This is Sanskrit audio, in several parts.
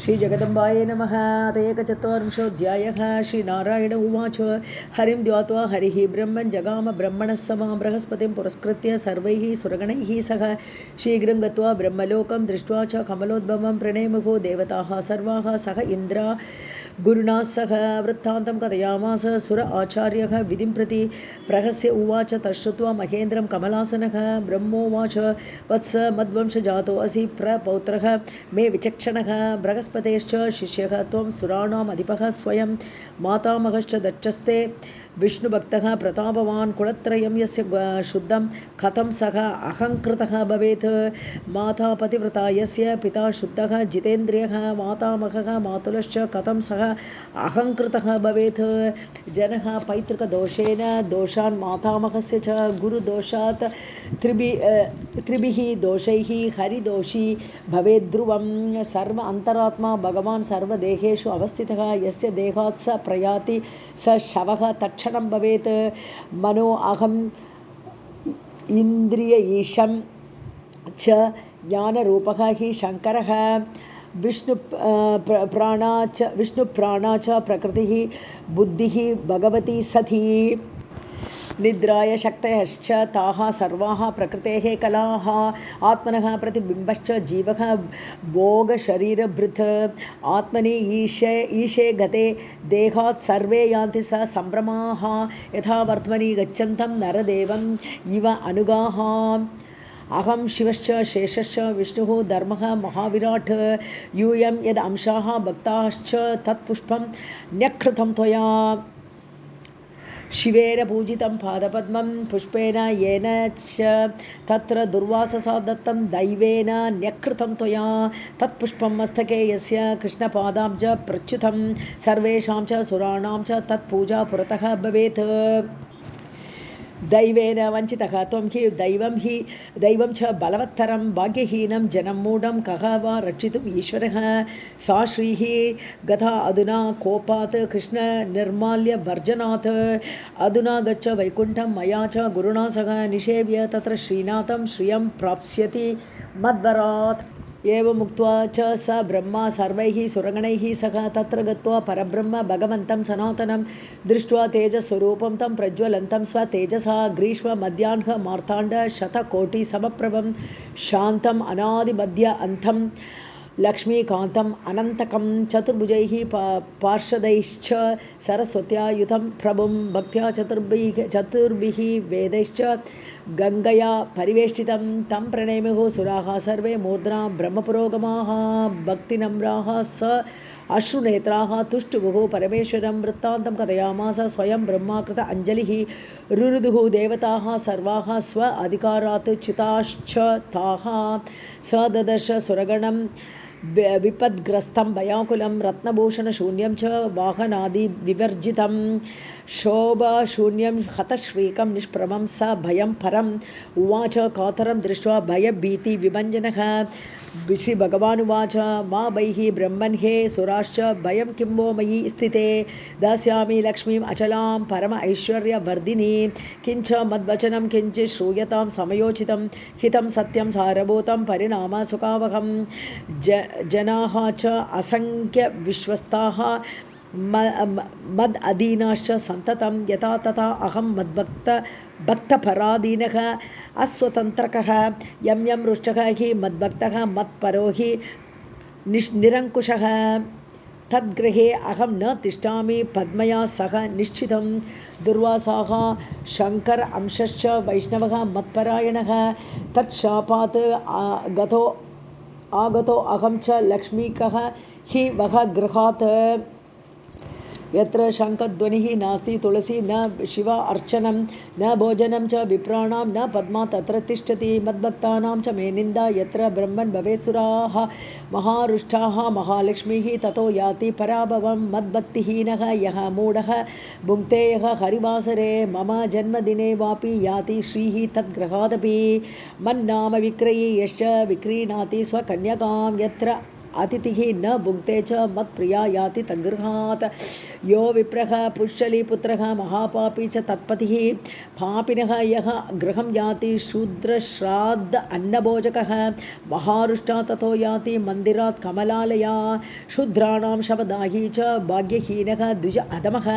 श्रीजगदम्बायै नमः। अतएकचत्वारिंशोऽध्यायः। श्रीनारायण उवाच। हरिं ध्यात्वा हरिः ब्रह्मन् जगाम ब्रह्मणः समां बृहस्पतिं पुरस्कृत्य सर्वैः सुरगणैः सह शीघ्रं गत्वा ब्रह्मलोकं दृष्ट्वा च कमलोद्भवं प्रणेमुः देवताः सर्वाः सह इन्द्रा गुरुणा सह वृत्तान्तं कथयामास। सुर आचार्यः विधिं प्रति प्रहस्य उवाच। तच्छ्रुत्वा महेन्द्रं कमलासनः ब्रह्मोवाच। वत्स मद्वंशजातो असि प्रपौत्रः मे विचक्षणः बृहस्पतेश्च शिष्यः त्वं सुराणाम् अधिपः स्वयं मातामहश्च दक्षस्ते विष्णुभक्तः प्रतापवान् कुलत्रयं यस्य शुद्धं कथं सः अहङ्कृतः भवेत्। माता पतिव्रता यस्य पिता शुद्धः जितेन्द्रियः मातामहः मातुलश्च कथं सः अहङ्कृतः भवेत्। जनः पैतृकदोषेण दोषान् मातामहस्य च गुरुदोषात् त्रिभिः दोषैः हरिदोषी भवेद्ध्रुवं। सर्व अन्तरात्मा भगवान् सर्वदेहेषु अवस्थितः यस्य देहात् स प्रयाति स शवः तत्क्षणं भवेत्। मनो अहम् इन्द्रिय ईशं च ज्ञानरूपः हि शङ्करः विष्णुप्राणा च प्रकृतिः बुद्धिः भगवती सती। निद्राय शक्तयश्च ताः सर्वाः प्रकृतेः कलाः आत्मनः प्रतिबिम्बश्च जीवः भोगशरीरभृत्। आत्मनि ईशे गते देहात् सर्वे यान्ति स सम्भ्रमाः यथा वर्त्मनि गच्छन्तं नरदेवम् इव अनुगाः। अहं शिवश्च शेषश्च विष्णुः धर्मः महाविराट् यूयं यद् अंशाः भक्ताश्च तत्पुष्पं न्यकृतं त्वया। शिवेन पूजितं पादपद्मं पुष्पेण येन च तत्र दुर्वाससा दत्तं दैवेन न्यकृतं त्वया। तत्पुष्पं मस्तके यस्य कृष्णपादाब्ज प्रच्युतं सर्वेषां च सुराणां च तत्पूजा पुरतः भवेत्। दैवेन वञ्चितः त्वं हि दैवं च बलवत्तरं भाग्यहीनं जनं मूढं कः वा रक्षितुम् ईश्वरः। सा श्रीः गता अधुना कोपात् कृष्णनिर्माल्यवर्जनात्। अधुना गच्छ वैकुण्ठं मया च गुरुणा सह निषेव्य तत्र श्रीनाथं श्रियं प्राप्स्यति मद्वरात्। एवमुक्त्वा च स ब्रह्मा सर्वैः सुरगणैः सह तत्र गत्वा परब्रह्म भगवन्तं सनातनं दृष्ट्वा तेजस्वरूपं तं प्रज्वलन्तं स्वतेजसा ग्रीष्म मध्याह्न मार्ताण्ड शतकोटिसमप्रभं शान्तम् अनादिमध्य अन्तं लक्ष्मीकान्तम् अनन्तकं चतुर्भुजैः पार्षदैश्च सरस्वत्या युतं प्रभुं भक्त्या चतुर्भिः वेदैश्च गङ्गया परिवेष्टितं तं प्रणेमुः सुराः सर्वे मूर्ध्ना ब्रह्मपुरोगमाः भक्तिनम्राः स अश्रुनेत्राः तुष्टुवुः परमेश्वरं वृत्तान्तं कथयामास। स्वयं ब्रह्माकृत अञ्जलिः रुरुदुः देवताः सर्वाः स्व अधिकारात् च्युताश्च ताः। स ददर्श सुरगणं विपद्ग्रस्तं भयाकुलं रत्नभूषणशून्यं च वाहनादि विवर्जितं शोभाशून्यं हतश्रीकं निष्प्रमं स भयं परम् उवाच। कातरं दृष्ट्वा भयभीतिविभञ्जनः श्रीभगवानुवाच। मा भैः ब्रह्मन् हे सुराश्च भयं किं वो मयि स्थिते। दास्यामि लक्ष्मीम् अचलां परम ऐश्वर्यवर्धिनीं किञ्च मद्वचनं किञ्चित् श्रूयतां समयोचितं हितं सत्यं सारभूतं परिणाम सुखावहं। जनाः च असङ्ख्यविश्वस्ताः मद् अधीनाश्च सन्ततं यथा तथा अहं भक्तपराधीनः अस्वतन्त्रकः यं यं रुष्टः हि मद्भक्तः मत्परो हि निरङ्कुशः। तद्गृहे अहं न तिष्ठामि पद्मया सह निश्चितं। दुर्वासाः शङ्कर अंशश्च वैष्णवः मत्परायणः तत्शापात् आगतो अहं च लक्ष्मीकः हि वः गृहात्। यत्र शङ्खध्वनिः नास्ति तुलसी न शिवा अर्चनं न भोजनं च विप्राणां न पद्मा तत्र तिष्ठति। मद्भक्तानां च मे निन्दा यत्र ब्रह्मन् भवेत् सुराः महारुष्टाः महालक्ष्मीः ततो याति पराभवं। मद्भक्तिहीनः यः मूढः भुङ्क्ते यः हरिवासरे मम जन्मदिने वापि याति श्रीः तद्गृहादपि। मन्नाम विक्रयी यश्च विक्रीणाति स्वकन्यकां यत्र अतिथिः न भुङ्क्ते च मत्प्रिया याति तद्गृहात् यो विप्रः पुष्यलीपुत्रः महापापी च तत्पतिः पापिनः यः गृहं याति शूद्रश्राद्ध अन्नभोजकः महारुष्टा ततो याति मन्दिरात् कमलालया शूद्राणां शवदाही च भाग्यहीनः द्विज अधमः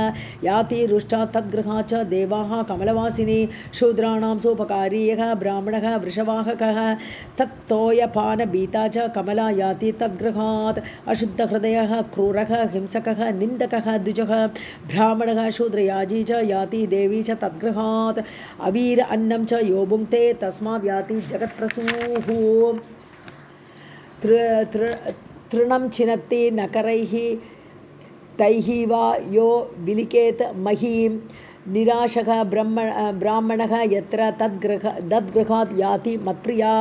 याति रुष्टा तद्गृहात् च देवाः कमलवासिनी शूद्राणां सोपकारी यः ब्राह्मणः वृषवाहकः तत्तोयपानभीता च कमला याति तद्गृहात् अशुद्धहृदयः क्रूरः हिंसकः निन्दकः द्विजः ब्राह्मणः शूद्रयाजी च याति देवी च तद्गृहात् अवीर अन्नं च यो भुङ्क्ते तस्मात् याति जगत्प्रसूः तृणं छिनत्ति नकरैः तैः वा यो विलिखेत महीं निराशः ब्राह्मणः यत्र तद्गृहात् याति मत्प्रिया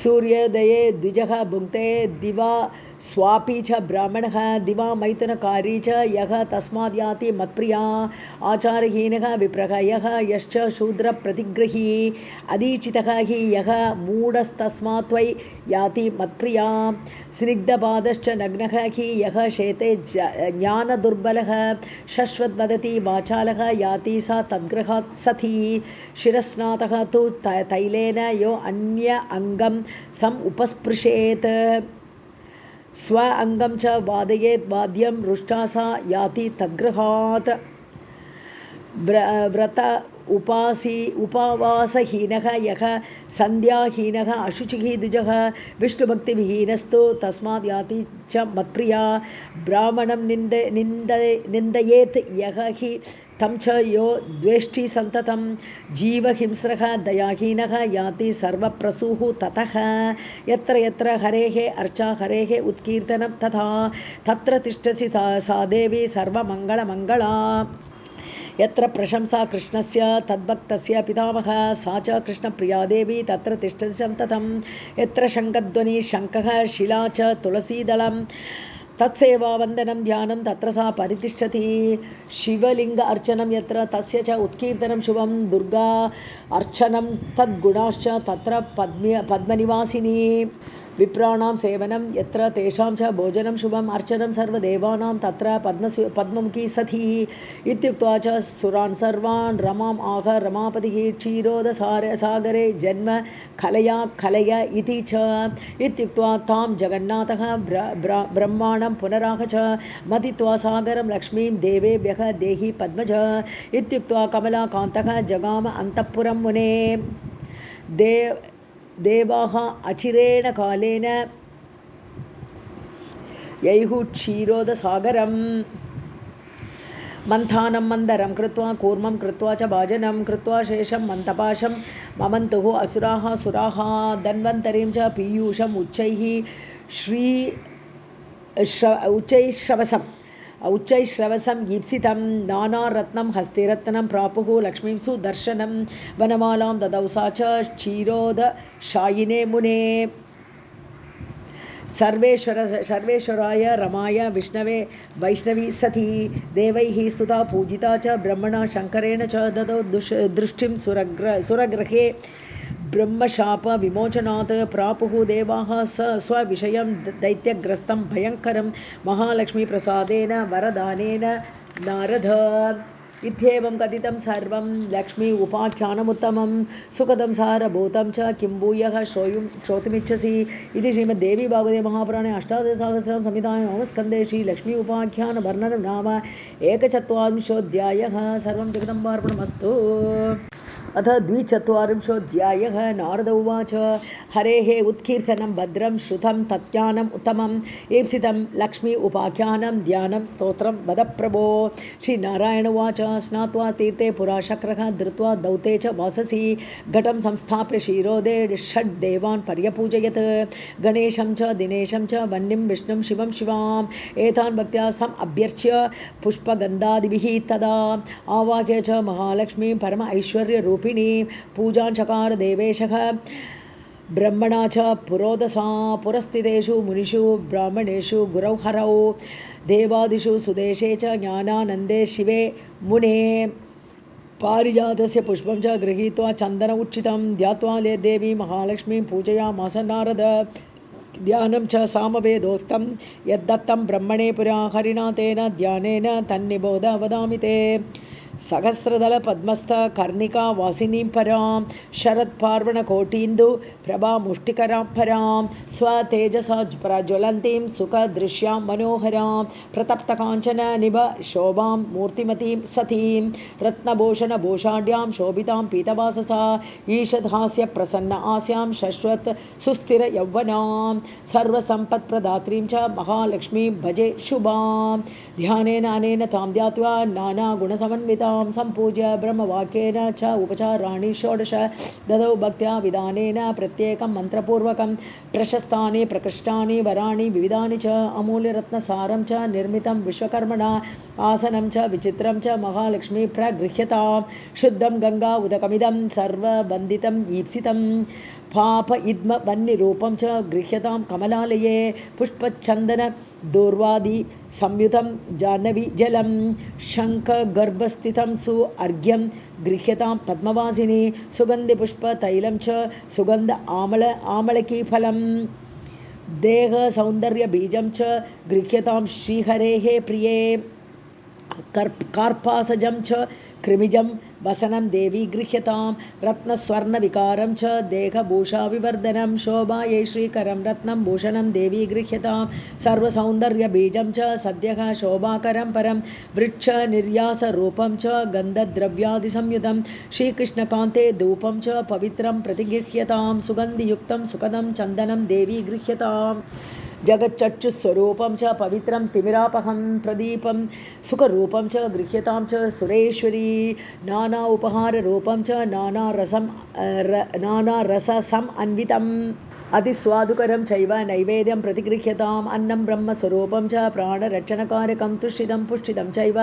सूर्योदये द्विजः भुङ्क्ते दिवा स्वापी च ब्राह्मणः दिवा मैथुनकारी च यः तस्मात् याति मत्प्रिया आचारहीनः विप्रः यः यश्च शूद्रप्रतिग्रही अदीचितः हि यः मूढस्तस्मात् वै याति मत्प्रिया स्निग्धपादश्च नग्नः हि यः शेते ज्ञानदुर्बलः शश्वद्वदति वाचालः याति सा तद्गृहात् सती शिरस्नातः तु तैलेन यो अन्य अङ्गं समुपस्पृशेत् स्व अंगं च वादयेत् वाद्यं रुष्टा सा याति तद्गृहात् व्रत उपवासहीनः यः सन्ध्याहीनः अशुचिः द्विजः विष्णुभक्तिविहीनस्तु तस्मात् याति च मत्प्रिया ब्राह्मणं निन्दयेत् यः हि तं च यो द्वेष्टि सन्ततं जीवहिंस्रः दयाहीनः याति सर्वप्रसूः ततः यत्र यत्र हरेः अर्चा हरेः उत्कीर्तनं तथा तत्र तिष्ठसि सा देवी सर्वमङ्गलमङ्गला यत्र प्रशंसा कृष्णस्य तद्भक्तस्य पितामहः सा च कृष्णप्रिया देवी तत्र तिष्ठति सन्ततं यत्र शङ्खध्वनिः शङ्खः शिला च तुलसीदलं तत्सेवा वन्दनं ध्यानं तत्र सा परितिष्ठति शिवलिंग अर्चनं यत्र तस्य च उत्कीर्तनं शुभं दुर्गा अर्चनं तद्गुणाश्च तत्र पद्मनिवासिनी विप्राणां सेवनं यत्र तेषां च भोजनं शुभम् अर्चनं सर्वदेवानां तत्र पद्ममुखी सती इत्युक्त्वा च सुरान् सर्वान् रमाम् आह रमापतिः क्षीरोदसागरे जन्म कलया कलय इति च इत्युक्त्वा तां जगन्नाथः ब्रह्माणं पुनराह च मथित्वा सागरं लक्ष्मीं देवेभ्यः देहि पद्मज इत्युक्त्वा कमलाकान्तः जगाम अन्तःपुरं मुने देवाः अचिरेण कालेन यैः क्षीरोदसागरं मन्थानं मन्दरं कृत्वा कूर्मं कृत्वा च भाजनं कृत्वा शेषं मन्तपाशं ममन्तुः असुराः सुराः धन्वन्तरीं च पीयूषम् उच्चैश्रवसं ईप्सितं नानारत्नं हस्तिरत्नं प्रापुः लक्ष्मीं सुदर्शनं वनमालां ददौ सा च क्षीरोदशायिने मुने सर्वेश्वराय रमाय विष्णवे वैष्णवी सती देवैः स्तुता पूजिता च ब्रह्मणा शङ्करेण च ददौ दृष्टिं सुरग्रहे ब्रह्मशाप विमोचनात् प्रापुः देवाः स्वविषयं दैत्यग्रस्तं भयङ्करं महालक्ष्मीप्रसादेन वरदानेन नारद इत्येवं कथितं सर्वं लक्ष्मी उपाख्यानमुत्तमं सुखदं सारभूतं च किं भूयः श्रोतुमिच्छसि इति श्रीमद्देवी भागवते महापुराणे अष्टादशसहस्रं संहितायां नवमस्कन्धे श्रीलक्ष्मी उपाख्यानवर्णनं नाम 41 सर्वं जगदम्बार्पणमस्तु। अथ 42 नारद उवाच हरेः उत्कीर्तनं भद्रं श्रुतं तत्यानम् उत्तमम् ईप्सितं लक्ष्मी उपाख्यानं ध्यानं स्तोत्रं वद प्रभो। श्रीनारायण उवाच स्नात्वा तीर्थे पुरा शक्रः धृत्वा दौते च वाससि घटं संस्थाप्य क्षीरोदे षड्देवान् पर्यपूजयत् गणेशं च दिनेशं च वह्निं विष्णुं शिवं शिवाम् एतान् भक्त्या सम् अभ्यर्च्य पुष्पगन्धादिभिः तदा आवाह्य च महालक्ष्मीं परम ऐश्वर्यरूपिणी पूजां चकार देवेशः ब्रह्मणा च पुरोदसा पुरस्थितेषु मुनिषु ब्राह्मणेषु गुरौ हरौ देवादिषु सुदेशे च ज्ञानानन्दे शिवे मुने पारिजातस्य पुष्पं च गृहीत्वा चन्दन उच्चितं ध्यात्वा ले देवी महालक्ष्मीं पूजयामास नारद ध्यानं च सामवेदोक्तं यद्दत्तं ब्रह्मणे पुरा हरिणा तेन ध्यानेन तन्निबोध वदामि ते सहस्रदल पद्मस्थ कर्णिका वासिनीं परां शरत्पार्वणकोटीन्दु प्रभा मुष्टिकरां परां स्वतेजसा प्रज्वलन्तीं सुखदृश्यां मनोहरां प्रतप्तकाञ्चन निभ शोभां मूर्तिमतीं सतीं रत्नभूषणभूषाढ्यां शोभितां पीतवाससा ईषद्हास्य प्रसन्न आस्यां शश्वत् सुस्थिरयौवनां सर्वसम्पत्प्रदात्रीं च महालक्ष्मीं भजे शुभां ध्यानेन अनेन तां ध्यात्वा नानागुणसमन्वितां सम्पूज्य ब्रह्मवाक्येन च उपचाराणि षोडश ददौ भक्त्या विधानेन प्रत्येकं मन्त्रपूर्वकं प्रशस्तानि प्रकृष्टानि वराणि विविधानि च अमूल्यरत्नसारं च निर्मितं विश्वकर्मणा आसनं च विचित्रं च महालक्ष्मी प्रगृह्यतां शुद्धं गंगा उदकमिदं सर्वबन्धितं ईप्सितं पाप इद्म वह्निरूपं च गृह्यतां कमलालये पुष्पचन्दन दूर्वादि संयुतं जाह्नवी जलं शङ्खगर्भस्थितं सु अर्घ्यं गृह्यतां पद्मवासिनी सुगन्धिपुष्पतैलं च सुगन्ध आमलकीफलं देहसौन्दर्यबीजं च गृह्यतां श्रीहरेः प्रिये कार्पासजं च कृमिजं वसनं देवी गृह्यतां रत्नस्वर्णविकारं च देहभूषाविवर्धनं शोभायै श्रीकरं रत्नं भूषणं देवी गृह्यतां सर्वसौन्दर्यबीजं च सद्यः शोभाकरं परं वृक्षनिर्यासरूपं च गन्धद्रव्यादिसंयुतं श्रीकृष्णकान्ते धूपं च पवित्रं प्रतिगृह्यतां सुगन्धियुक्तं सुखदं चन्दनं देवी गृह्यताम् जगच्चक्षुस्वरूपं च पवित्रं तिमिरापहं प्रदीपं सुखरूपं च गृह्यतां च सुरेश्वरी नाना उपहाररूपं च नानारससम् अन्वितम् अतिस्वादुकरं चैव नैवेद्यं प्रतिगृह्यताम् अन्नं ब्रह्मस्वरूपं च प्राणरक्षणकारकं तुष्टिदं पुष्टिदं चैव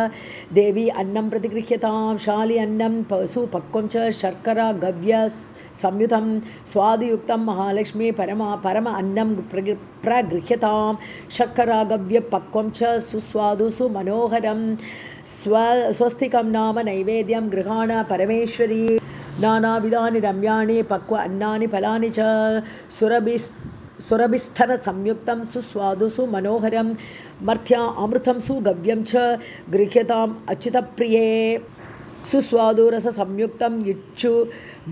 देवी अन्नं प्रतिगृह्यतां शालि अन्नं सुपक्वं च शर्करा गव्य संयुतं स्वादुयुक्तं महालक्ष्मी परम अन्नं प्रगृह्यतां शर्करागव्यपक्वं च सुस्वादु सुमनोहरं स्वस्तिकं नाम नैवेद्यं गृहाण परमेश्वरी नानाविधानि रम्याणि पक्व अन्नानि फलानि च सुरभिस्थनसंयुक्तं सुस्वादु सुमनोहरं मर्त्या अमृतं सुगव्यं च गृह्यताम् अच्युतप्रिये सुस्वादुरससंयुक्तं इक्षु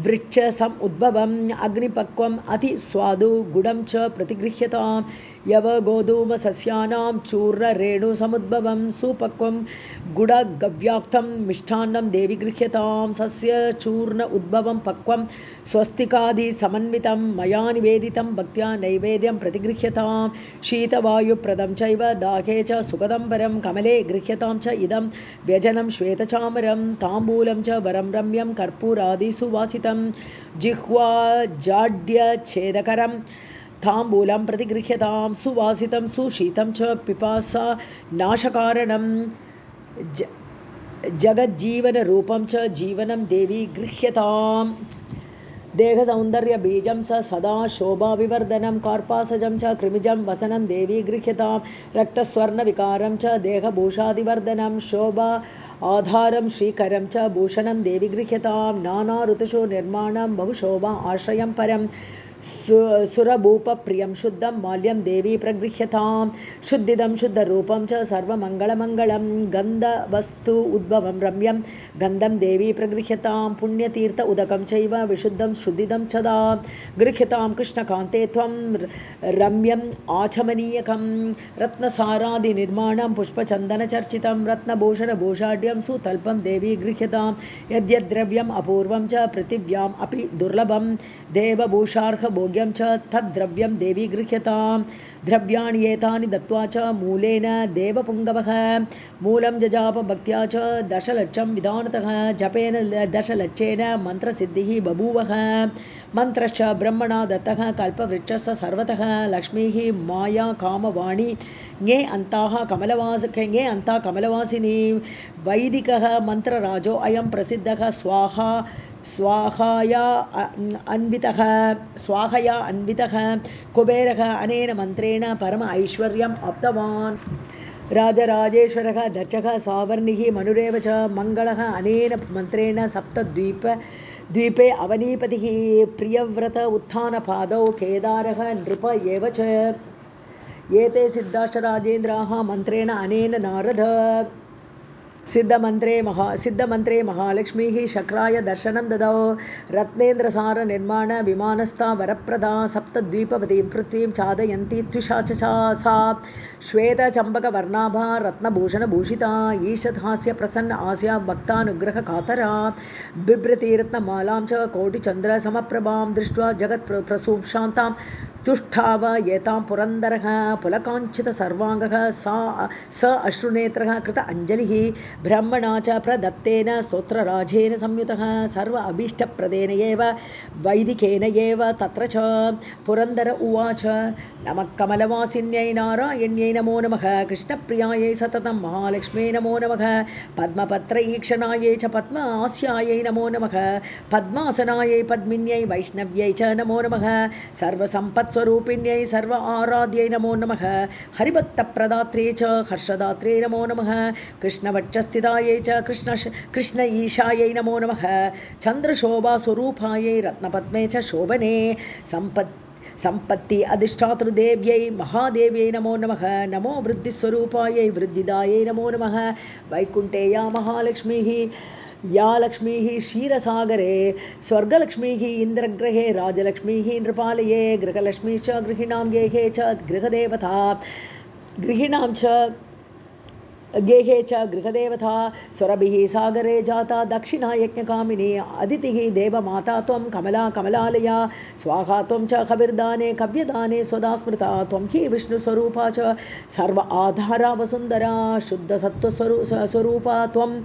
वृक्षसम् उद्भवम् अग्निपक्वम् अतिस्वादु गुडं च प्रतिगृह्यतां यवगोधूमसस्यानां चूर्णरेणुसमुद्भवं सुपक्वं गुडगव्याक्तं मिष्टान्नं देवी गृह्यतां सस्यचूर्ण उद्भवं पक्वं स्वस्तिकादिसमन्वितं मया निवेदितं भक्त्या नैवेद्यं प्रतिगृह्यतां शीतवायुप्रदं चैव दाहे च सुखदं परं कमले गृह्यतां च इदं व्यजनं श्वेतचामरं ताम्बूलं च वरं रम्यं कर्पूरादिसुवासितं जिह्वा जाड्यच्छेदकरं ताम्बूलं प्रतिगृह्यतां सुवासितं सुशीतं च पिपासा नाशकारणं जगज्जीवनरूपं च जीवनं देवी गृह्यताम् देहसौन्दर्यबीजं सदा शोभाविवर्धनं कार्पासजं च कृमिजं वसनं देवी गृह्यतां रक्तस्वर्णविकारं च देहभूषादिवर्धनं शोभा आधारं श्रीकरं च भूषणं देवी गृह्यतां नाना ऋतुषु निर्माणं बहुशोभा आश्रयं परं सुरभूपप्रियं शुद्धं माल्यं देवी प्रगृह्यतां शुद्धिदं शुद्धरूपं च सर्वमङ्गलमङ्गलं गन्धवस्तु उद्भवं रम्यं गन्धं देवी प्रगृह्यतां पुण्यतीर्थ उदकं चैव विशुद्धं शुद्धिदं सदा गृह्यतां कृष्णकान्ते त्वं रम्यम् आचमनीयकं रत्नसारादिनिर्माणं पुष्पचन्दनचर्चितं रत्नभूषणभूषाढ्यं सुतल्पं देवी गृह्यतां यद्यद्द्रव्यम् अपूर्वं च पृथिव्याम् अपि दुर्लभं देवभूषार्हभोग्यं च तद्द्रव्यं देवी गृह्यतां द्रव्याणि एतानि दत्त्वा च मूलेन देवपुङ्गवः मूलं जजाप भक्त्या च दशलक्षं विधानतः जपेन दशलक्षेन मन्त्रसिद्धिः बभूवः मन्त्रश्च ब्रह्मणा दत्तः कल्पवृक्षस्य सर्वतः लक्ष्मीः माया कामवाणी ङे अन्ताः कमलवासिनी वैदिकः मन्त्रराजो अयं प्रसिद्धः स्वाहाया अन्वितः कुबेरः अनेन मन्त्रेण परम ऐश्वर्यम् आप्तवान् राजराजेश्वरः दर्शकः सावर्णिः मनुरेव च मङ्गलः अनेन मन्त्रेण द्वीपे अवनीपतिः प्रियव्रत उत्थानपादौ केदारः नृप एव च एते सिद्धाश्च राजेन्द्राः मन्त्रेण अनेन नारद सिद्धमन्त्रे महालक्ष्मीः शक्राय दर्शनं ददौ रत्नेन्द्रसार निर्माण विमानस्था वरप्रदा सप्तद्वीपवतीं पृथ्वीं चादयन्ती त्विषा च सा श्वेतचम्पकवर्णाभा रत्नभूषणभूषिता ईषद्हास्य प्रसन्न आस्या भक्तानुग्रहकातरा बिभ्रतीरत्नमालां च कोटिचन्द्रसमप्रभां दृष्ट्वा जगत्प्रसूशान्तां तुष्टाव एतां पुरन्दरः पुलकाञ्चितसर्वाङ्गः स अश्रुनेत्रः कृत अञ्जलिः ब्रह्मणा च प्रदत्तेन स्तोत्रराजेन संयुतः सर्व अभीष्टप्रदेन एव वैदिकेन एव तत्र च पुरन्दर उवाच नमः कमलवासिन्यै नारायण्यै नमो नमः कृष्णप्रियायै सततं महालक्ष्म्यै नमो नमः पद्मपत्रईक्षणायै च पद्मास्यायै नमो नमः पद्मासनायै पद्मिन्यै वैष्णव्यै च नमो नमः सर्वसम्पत्स्वरूपिण्यै सर्व आराध्यै नमो नमः हरिभक्तप्रदात्रे च हर्षदात्रे नमो नमः कृष्णवक्षस्थितायै च कृष्ण ईशायै नमो नमः चन्द्रशोभास्वरूपायै रत्नपद्मे च शोभने सम्पत्ति अधिष्ठातृदेव्यै महादेव्यै नमो नमः नमो वृद्धिस्वरूपायै वृद्धिदायै नमो नमः वैकुण्ठे या महालक्ष्मीः या लक्ष्मीः क्षीरसागरे स्वर्गलक्ष्मीः इन्द्रग्रहे राजलक्ष्मीः नृपालये गृहलक्ष्मीश्च गृहिणां गेहे च गृहदेवता गृहिणां च गेहे च गृहदेवता स्वरभिः सागरे जाता दक्षिणा यज्ञकामिनी अदितिः देवमाता त्वं कमला कमलालया स्वाहा त्वं च कविर्दाने कव्यदाने स्वदा स्मृता त्वं हि विष्णुस्वरूपा च सर्व आधारा वसुन्धरा शुद्धसत्त्वस्वरूपा त्वं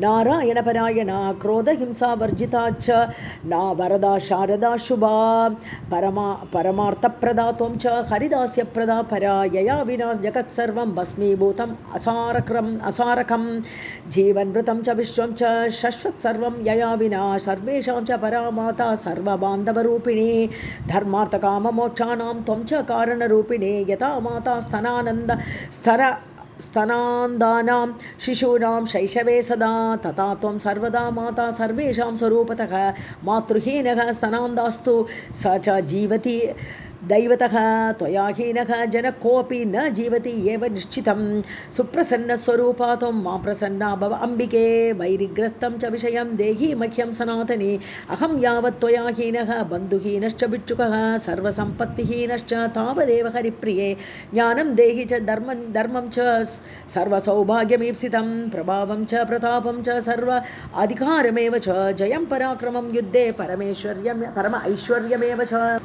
नारायणपरायणा क्रोधहिंसा वर्जिता च ना वरदा शारदा शुभा परमार्थप्रदा त्वं च हरिदास्यप्रदा परा यया विना जगत्सर्वं भस्मीभूतम् असारकं जीवनमृतं च विश्वं च शश्वत् सर्वं यया विना सर्वेषां च परामाता सर्वबान्धवरूपिणी धर्मार्थकाममोक्षाणां त्वं च कारणरूपिणी यथा माता स्तनान्दानां शिशूनां शैशवे सदा तथा त्वं सर्वदा माता सर्वेषां स्वरूपतः मातृहीनः स्तनान्दास्तु स च जीवति दैवतः त्वया हीनः जन कोऽपि न जीवति एव निश्चितं सुप्रसन्नस्वरूपा त्वं मा प्रसन्ना भव अम्बिके वैरिग्रस्तं च विषयं देहि मह्यं सनातनी अहं यावत् त्वया हीनः बन्धुहीनश्च भिक्षुकः सर्वसम्पत्तिहीनश्च तावदेव हरिप्रिये ज्ञानं देहि च धर्मं च सर्वसौभाग्यमीप्सितं प्रभावं च प्रतापं च सर्व अधिकारमेव च जयं पराक्रमं युद्धे परम ऐश्वर्यमेव च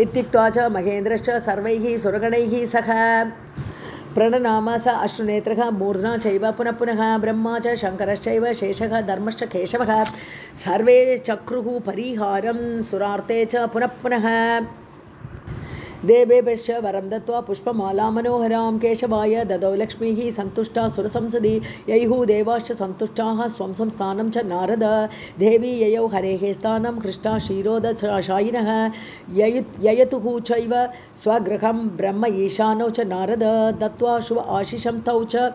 इत्युक्त्वा च महेन्द्रश्च सर्वैः सुरगणैः सह प्रणनाम स अश्रुनेत्रः मूर्ध्ना चैव पुनः पुनः ब्रह्मा च शङ्करश्चैव शेषः धर्मश्च केशवः सर्वे चक्रुः परिहारं सुरार्ते च पुनः पुनः देवेभ्यश्च वरं दत्त्वा पुष्पमाला मनोहरां केशवाय ददौ लक्ष्मीः सन्तुष्टा सुरसंसदि ययुः देवाश्च सन्तुष्टाः स्वं संस्थानं च नारद देवी ययौ हरेः स्थानं हृष्टा क्षीरोदशायिनः ययतुः चैव स्वगृहं ब्रह्म ईशानौ च नारद दत्त्वा शुभ आशिषं तौ च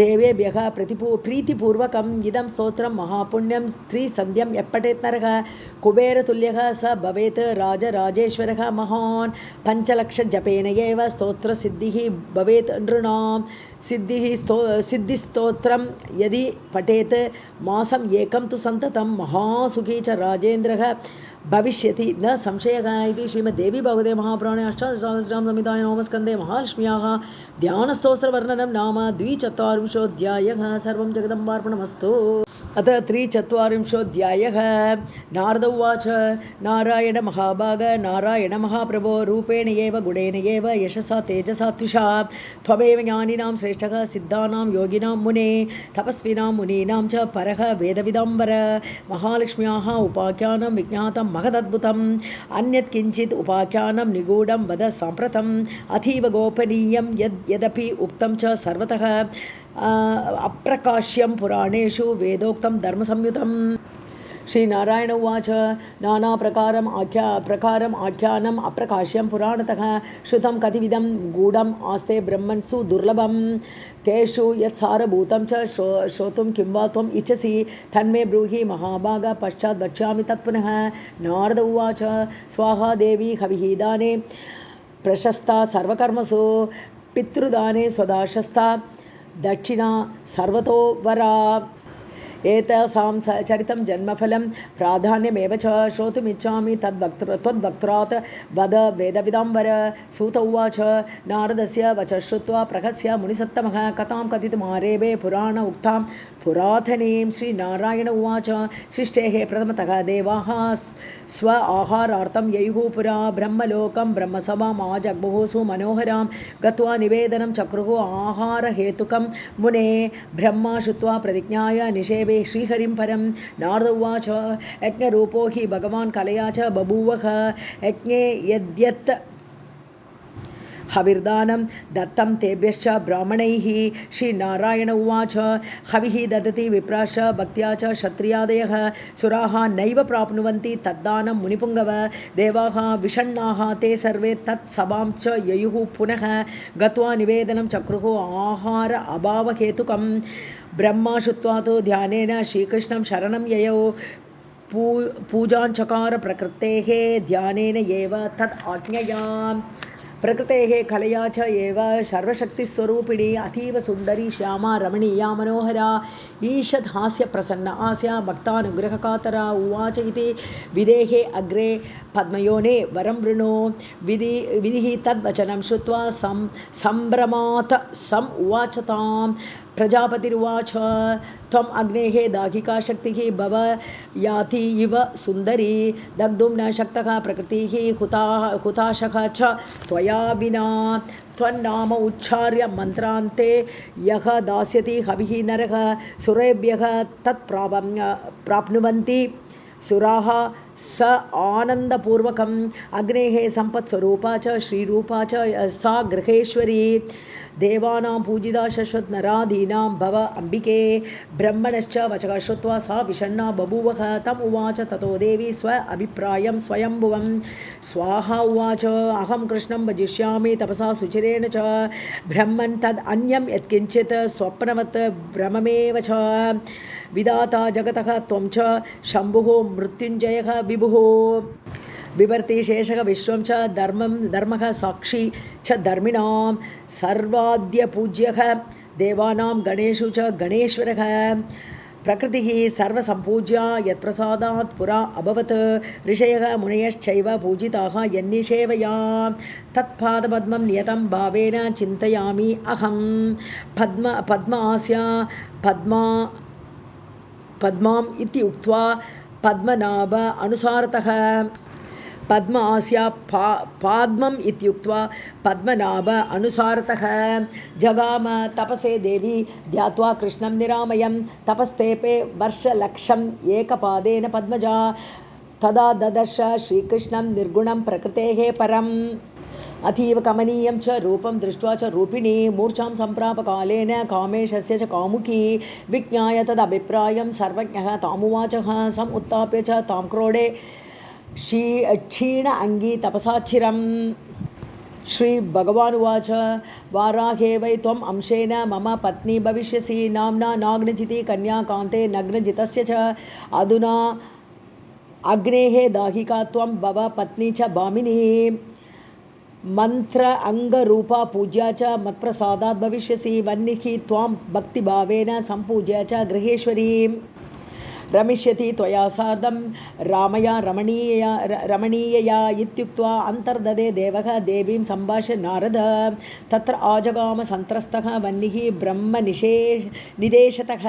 देवेभ्यः प्रीतिपूर्वकम् इदं स्तोत्रं महापुण्यं स्त्रीसन्ध्यं यः पठेत् नरः कुबेरतुल्यः स भवेत् राजराजेश्वरः महान् पञ्चलक्षजपेन एव स्तोत्रसिद्धिः भवेत् नृणां सिद्धिस्तोत्रं यदि पठेत् मासम् एकं तु सन्ततं महासुखी च राजेन्द्रः भविष्यति न संशयः इति श्रीमद्देवी भागवते महापुराणे अष्टादशसहस्रां संहितायां नवमस्कन्धे महालक्ष्म्याः ध्यानस्तोत्रवर्णनं नाम 24 सर्वं जगदम्बार्पणमस्तु। अथ 43 नारद उवाच नारायण महाभाग नारायण महाप्रभो रूपेण एव गुणेन एव यशसा तेजसा त्विषा त्वमेव ज्ञानिनां श्रेष्ठः सिद्धानां योगिनां मुने तपस्विनां मुनीनां च परः वेदविदाम्बर महालक्ष्म्याः उपाख्यानं विज्ञातं महदद्भुतम् अन्यत् किञ्चित् उपाख्यानं निगूढं वद साम्प्रतम् अतीव गोपनीयं यदपि उक्तं च सर्वतः अप्रकाश्यं पुराणेषु वेदोक्तं धर्मसंयुतं श्रीनारायण उवाच नानाप्रकारम् आख्यानम् अप्रकाश्यं पुराणतः श्रुतं कतिविधं गूढम् आस्ते ब्रह्मणसु दुर्लभं तेषु यत्सारभूतं च श्रोतुं किं वा त्वम् इच्छसि तन्मे ब्रूहि महाभाग पश्चात् वक्ष्यामि तत्पुनः। नारद उवाच स्वाहा देवी हविः दाने प्रशस्ता सर्वकर्मसु पितृदाने स्वदाशस्ता दक्षिणा सर्वतो वरा एतासां चरितं जन्मफलं प्राधान्यमेव च श्रोतुमिच्छामि त्वद्वक्त्रात् वद वेदविदां वर। सूत उवाच नारदस्य वचः श्रुत्वा प्रहस्य मुनिसत्तमः कथां कथितुमारेभे पुराण उक्तां पुरातनीं। श्रीनारायण उवाच सृष्टेः प्रथमतः देवाः स्व आहारार्थं ययुः पुरा ब्रह्मलोकं ब्रह्मसभाम् आजग्मुः सुमनोहरां गत्वा निवेदनं चक्रुः आहारहेतुकं मुने ब्रह्मा श्रुत्वा प्रतिज्ञाय निषेवे श्रीहरिं परं। नारद उवाच यज्ञरूपो हि भगवान् कलया च बभूवः यज्ञे यद्यत् हविर्दानं दत्तं तेभ्यश्च ब्राह्मणैः। श्रीनारायण उवाच हविः ददति विप्राश्च भक्त्या च क्षत्रियादयः सुराः नैव प्राप्नुवन्ति तद्दानं मुनिपुङ्गव। देवाः विषण्णाः ते सर्वे तत्सभां च ययुः पुनः गत्वा निवेदनं चक्रुः आहार अभावहेतुकं। ब्रह्मा श्रुत्वा तु ध्यानेन श्रीकृष्णं शरणं ययौ पूजाञ्चकार प्रकृतेः ध्यानेन एव तद् आज्ञया। प्रकृतेः कलया च एव सर्वशक्तिस्वरूपिणी अतीव सुन्दरी श्यामा रमणीया मनोहरा ईषद् हास्य प्रसन्न आस्या भक्तानुग्रहकातरा। उवाच इति विदेहे अग्रे पद्मयोने वरं वृणो। विधिः तद्वचनं श्रुत्वा सम्भ्रमात् सम् उवाच तां। प्रजापतिरुवाच त्वम् अग्नेः दाहिका शक्तिः भव याति इव सुन्दरी दग्धुं न शक्तः प्रकृतिः हुताशः च त्वया विना। त्वन्नाम उच्चार्य मन्त्रान्ते यः दास्यति हविः नरः सुरेभ्यः तत्प्राप्नुवन्ति सुराः स आनन्दपूर्वकम्। अग्नेः सम्पत्स्वरूपा च श्रीरूपा च सा गृहेश्वरी देवानां पूजिता शश्वत् नरादीनां भव अम्बिके। ब्रह्मणश्च वचः श्रुत्वा सा विषण्णा बभूवः। तम् उवाच ततो देवी स्व अभिप्रायं स्वयंभुवं। स्वाहा उवाच अहं कृष्णं भजिष्यामि तपसा सुचिरेण च ब्रह्मन् तद् अन्यं यत्किञ्चित् स्वप्नवत् भ्रममेव च। विधाता जगतः त्वं च शम्भुः मृत्युञ्जयः विभुः बिभर्ति शेषः विश्वं च धर्मः साक्षी च धर्मिणां सर्वाद्यपूज्यः देवानां गणेषु च गणेश्वरः। प्रकृतिः सर्वसम्पूज्या यत्प्रसादात् पुरा अभवत् ऋषयः मुनयश्चैव पूजिताः यन्निषेवया तत्पादपद्मं नियतं भावेन चिन्तयामि अहं। पद्मास्या पद्माम् इति उक्त्वा पद्मनाभ अनुसारतः पद्म आस्या पाद्मम् इत्युक्त्वा पद्मनाभ अनुसारतः जगाम तपसे देवी ध्यात्वा कृष्णं निरामयं तपस्तेपे वर्षलक्षम् एकपादेन पद्मजा। तदा ददर्श श्रीकृष्णं निर्गुणं प्रकृतेः परम् अतीव कमनीयं च रूपं दृष्ट्वा च रूपिणी मूर्छां सम्प्राप कालेन कामेशस्य च कामुकी विज्ञाय तदभिप्रायं सर्वज्ञः तामुवाचः सम् उत्थाप्य च तां क्रोडे क्षीण अंगी तपसाचिरम्। श्री भगवान् उवाच वाराहे वै त्वम् अंशेन मम पत्नी भविष्यसि नाम्ना नाग्नजिति कन्या कान्ते नग्नजितस्य च अधुना अग्नेः दाहिका त्वं भव पत्नी च भामिनी मंत्र अंगरूपा पूज्या च मत्प्रसादात् भविष्यसि वह्निः त्वां भक्तिभावेन सम्पूज्य च गृहेश्वरी रमिष्यति त्वया सार्धं रामया रमणीयया इत्युक्त्वा अन्तर्ददे देवः देवीं सम्भाष्य नारद। तत्र आजगाम सन्त्रस्तः वह्निः ब्रह्मनिदेशतः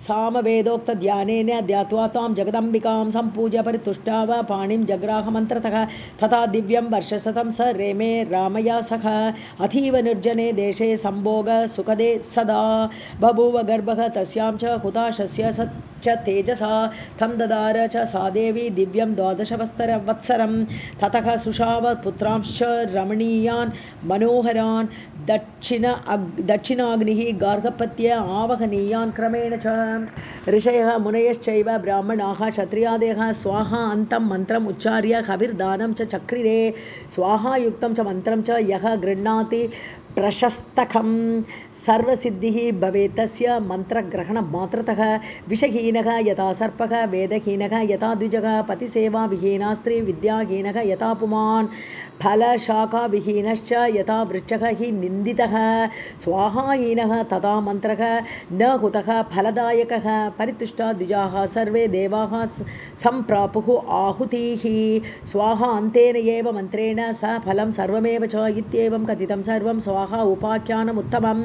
सामवेदोक्तध्यानेन ध्यात्वा तां जगदम्बिकां सम्पूज्य परितुष्टाव पाणिं जग्राहमन्त्रतः तथा दिव्यं वर्षशतं स रेमे रामया सह अतीव निर्जने देशे सम्भोग सुखदे सदा बभूव गर्भः तस्यां च हुताशस्य च तेजसा मनसा तं ददार च सा देवी दिव्यं 12 वत्सरं ततः सुषाव पुत्रांश्च रमणीयान् मनोहरान् दक्षिणाग्निः गार्हपत्य आवहनीयान् क्रमेण च ऋषयः मुनयश्चैव ब्राह्मणाः क्षत्रियादयः स्वाहा अन्तं मन्त्रम् उच्चार्य हविर्दानं च चक्रिरे स्वाहायुक्तं च मन्त्रं च यः गृह्णाति प्रशस्तकं सर्वसिद्धिः भवेत् तस्य मन्त्रग्रहणमात्रतः विषहीनः यथा सर्पः वेदहीनः यथा द्विजः पतिसेवाविहीना स्त्री विद्याहीनः यथा पुमान् फलशाखाविहीनश्च यथा वृक्षः हि निन्दितः स्वाहाहीनः तथा मन्त्रः न हुतः फलदायकः परितुष्टा द्विजाः सर्वे देवाः सम्प्रापुः आहुतिः स्वाहा अन्तेन एव मन्त्रेण स फलं सर्वमेव च इत्येवं कथितं सर्वं स्वाहा उपाख्यानमुत्तमं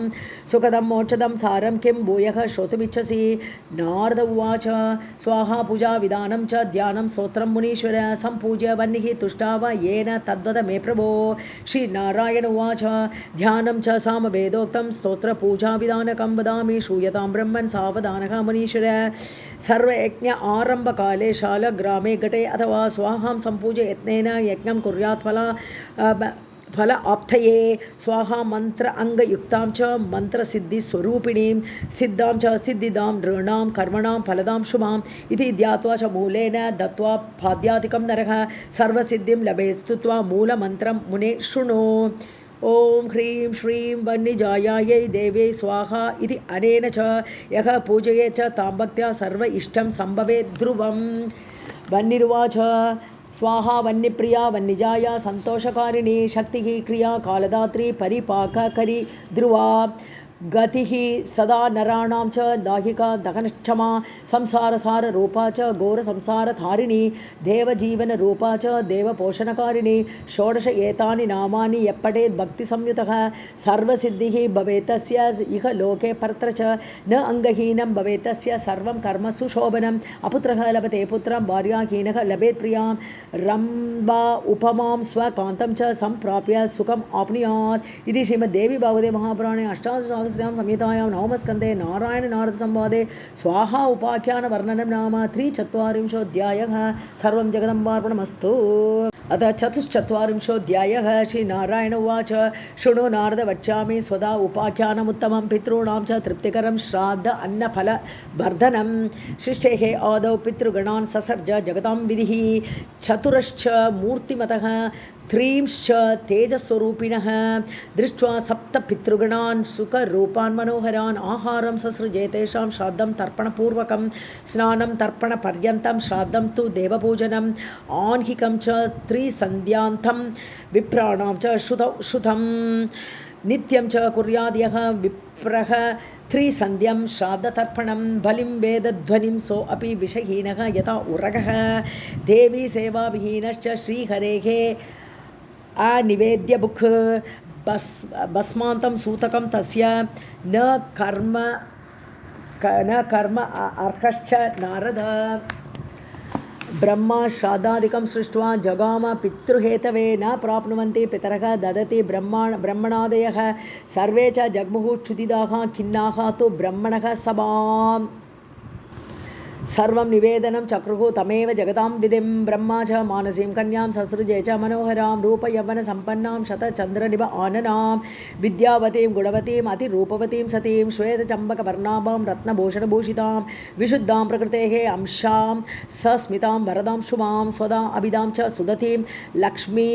सुखदं मोक्षदं सारं किं भूयः श्रोतुमिच्छसि नारद उवाच स्वाहा पूजा विधानं च ध्यानं स्तोत्रं मुनीश्वर सम्पूज्य वह्निः तुष्टाव येन तद्वद मे प्रभो श्रीनारायण उवाच ध्यानं च सामवेदोक्तं स्तोत्रपूजाविधानकं वदामि श्रूयतां ब्रह्मन् सावधानः मुनीश्वर सर्वयज्ञ आरम्भकाले शालग्रामे घटे अथवा स्वाहां सम्पूज्य यत्नेन यज्ञं कुर्यात् फल आप्तये स्वाहा मंत्र अंगयुक्तां च मंत्रसिद्धिस्वरूपिणीं सिद्धां च सिद्धिदां नृणां कर्मणां फलदां शुभाम् इति ध्यात्वा च मूलेन दत्त्वा पाद्यादिकं नरः सर्वसिद्धिं लभेत् स्तुत्वा मूलमन्त्रं मुने शृणु ओं ह्रीं श्रीं वह्निजायायै देव्यै स्वाहा इति अनेन च यः पूजयेत् च तां भक्त्या सर्व इष्टं सम्भवेत् ध्रुवम् वह्निरुवाच स्वाहा वह्निप्रिया वह्निजाया संतोषकारिणी शक्तिः क्रिया कालदात्री परिपाककरी ध्रुवा गतिः सदा नराणां च दाहिका दहनक्षमा संसारसाररूपा च घोरसंसारधारिणी देवजीवनरूपा च देवपोषणकारिणी षोडश एतानि नामानि यप्पठेत् भक्तिसंयुतः सर्वसिद्धिः भवेत् तस्य इह लोके परत्र च न अङ्गहीनं भवेत् तस्य सर्वं कर्म सुशोभनम् अपुत्रः लभते पुत्रं भार्याहीनः लभेत् प्रियां रम्बा उपमां स्वकान्तं च सम्प्राप्य सुखम् आप्नुयात् इति श्रीमद्देवी भागवते महापुराणे अष्टादश संहितायां नवमस्कन्धे नारायण नारद संवादे स्वाहा उपाख्यान वर्णनं नाम 43 सर्वं जगदम्बार्पणमस्तु। अथ 44 श्रीनारायण उवाच शृणु नारद वक्ष्यामि स्वदा उपाख्यानमुत्तमं पितॄणां च तृप्तिकरं श्राद्ध अन्नफलवर्धनं सृष्टेः आदौ पितृगणान् ससर्ज जगतां विधिः चतुरश्च मूर्तिमतः त्रींश्च तेजस्वरूपिणः दृष्ट्वा सप्त पितृगणान् सुखरूपान् मनोहरान् आहारं ससृजे तेषां श्राद्धं तर्पणपूर्वकं स्नानं तर्पणपर्यन्तं श्राद्धं तु देवपूजनम् आह्निकं च त्रिसन्ध्यान्तं विप्राणां च श्रुतं नित्यं च कुर्याद्यः विप्रः त्रिसन्ध्यं श्राद्धतर्पणं बलिं वेदध्वनिं सो अपि विषहीनः यथा उरगः देवी सेवाविहीनश्च श्रीहरेः अनिवेद्य बुक् भस्मान्तं सूतकं तस्य न कर्म अर्हश्च नारद ब्रह्मा श्राद्धादिकं सृष्ट्वा जगाम पितृहेतवे न प्राप्नुवन्ति पितरः ददति ब्रह्मणादयः सर्वे च जग्मुः क्षुदिदाः खिन्नाः तु ब्रह्मणः सभाम् सर्वं निवेदनं चक्रुः तमेव जगतां विधिं ब्रह्मा च मानसीं कन्यां ससृजे च मनोहरां रूपयौवनसम्पन्नां शतचन्द्रनिभ आननां विद्यावतीं गुणवतीम् अतिरूपवतीं सतीं श्वेतचम्बकवर्णाभां रत्नभूषणभूषितां विशुद्धां प्रकृतेः अंशां सस्मितां वरदां शुभां स्वदा अभिधां च सुदतीं लक्ष्मी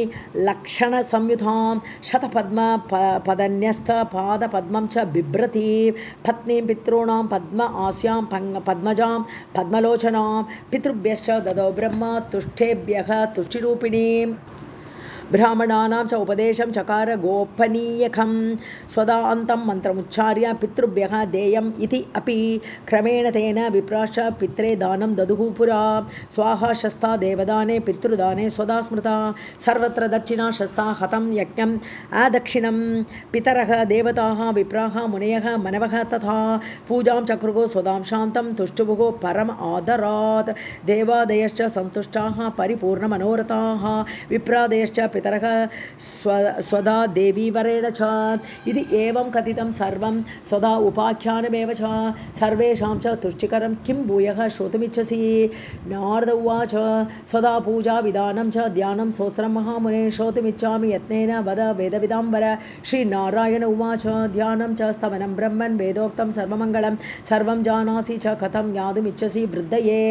लक्षणसंयुतां शतपद्मपदन्यस्तपादपद्मं च बिभ्रतीं पत्नीं पितॄणां पद्म आस्यां पद्मजां पद्मलोचनां पितृभ्यश्च ददौ ब्रह्मा तुष्टेभ्यः तुष्टिरूपिणीं ब्राह्मणानां च उपदेशं चकार गोपनीयकं स्वदा अन्तं मन्त्रमुच्चार्य पितृभ्यः देयम् इति अपि क्रमेण तेन विप्राश्च पित्रे दानं ददुः पुरा स्वाहा शस्ता देवदाने पितृदाने स्वदा स्मृता सर्वत्र दक्षिणा शस्ता हतं यज्ञम् अदक्षिणं पितरः देवताः विप्राः मुनयः मनवः तथा पूजां चक्रुः स्वदां शान्तं तुष्टुभुः परम आदरात् देवादयश्च सन्तुष्टाः परिपूर्णमनोरथाः विप्रादयश्च पितरः स्वदा देवीवरेण च इति एवं कथितं सर्वं स्वदा उपाख्यानमेव च सर्वेषां च तुष्टिकरं किं भूयः श्रोतुमिच्छसि नारद उवाच स्वदा पूजा विधानं च ध्यानं स्तोत्रं महामुने श्रोतुमिच्छामि यत्नेन वद वेदविदाम्बर श्रीनारायण उवाच ध्यानं च स्तवनं ब्रह्मन् वेदोक्तं सर्वमङ्गलं सर्वं जानासि च कथं ज्ञातुमिच्छसि वृद्धये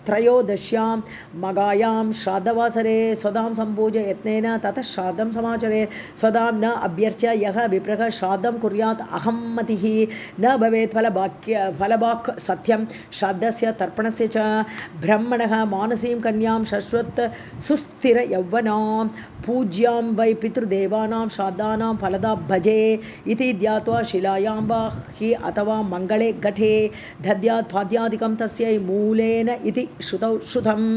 कृष्णत्रयोदश्यां मगायां श्राद्धवासरे स्वदां सम्पूज्य यत्नेन ततः श्राद्धं समाचरे स्वदां न अभ्यर्च्य यः विप्रः श्राद्धं कुर्यात् अहम्मतिः न भवेत् फलभाक् सत्यं श्राद्धस्य तर्पणस्य च ब्रह्मणः मानसीं कन्यां शश्वत् सुस्थिरयौवनां पूज्यां वै पितृदेवानां श्राद्धानां फलदा भजे इति ध्यात्वा शिलायां वा हि अथवा मङ्गले घटे दद्यात् पाद्यादिकं तस्यै मूलेन इति श्रुतौ श्रुतम्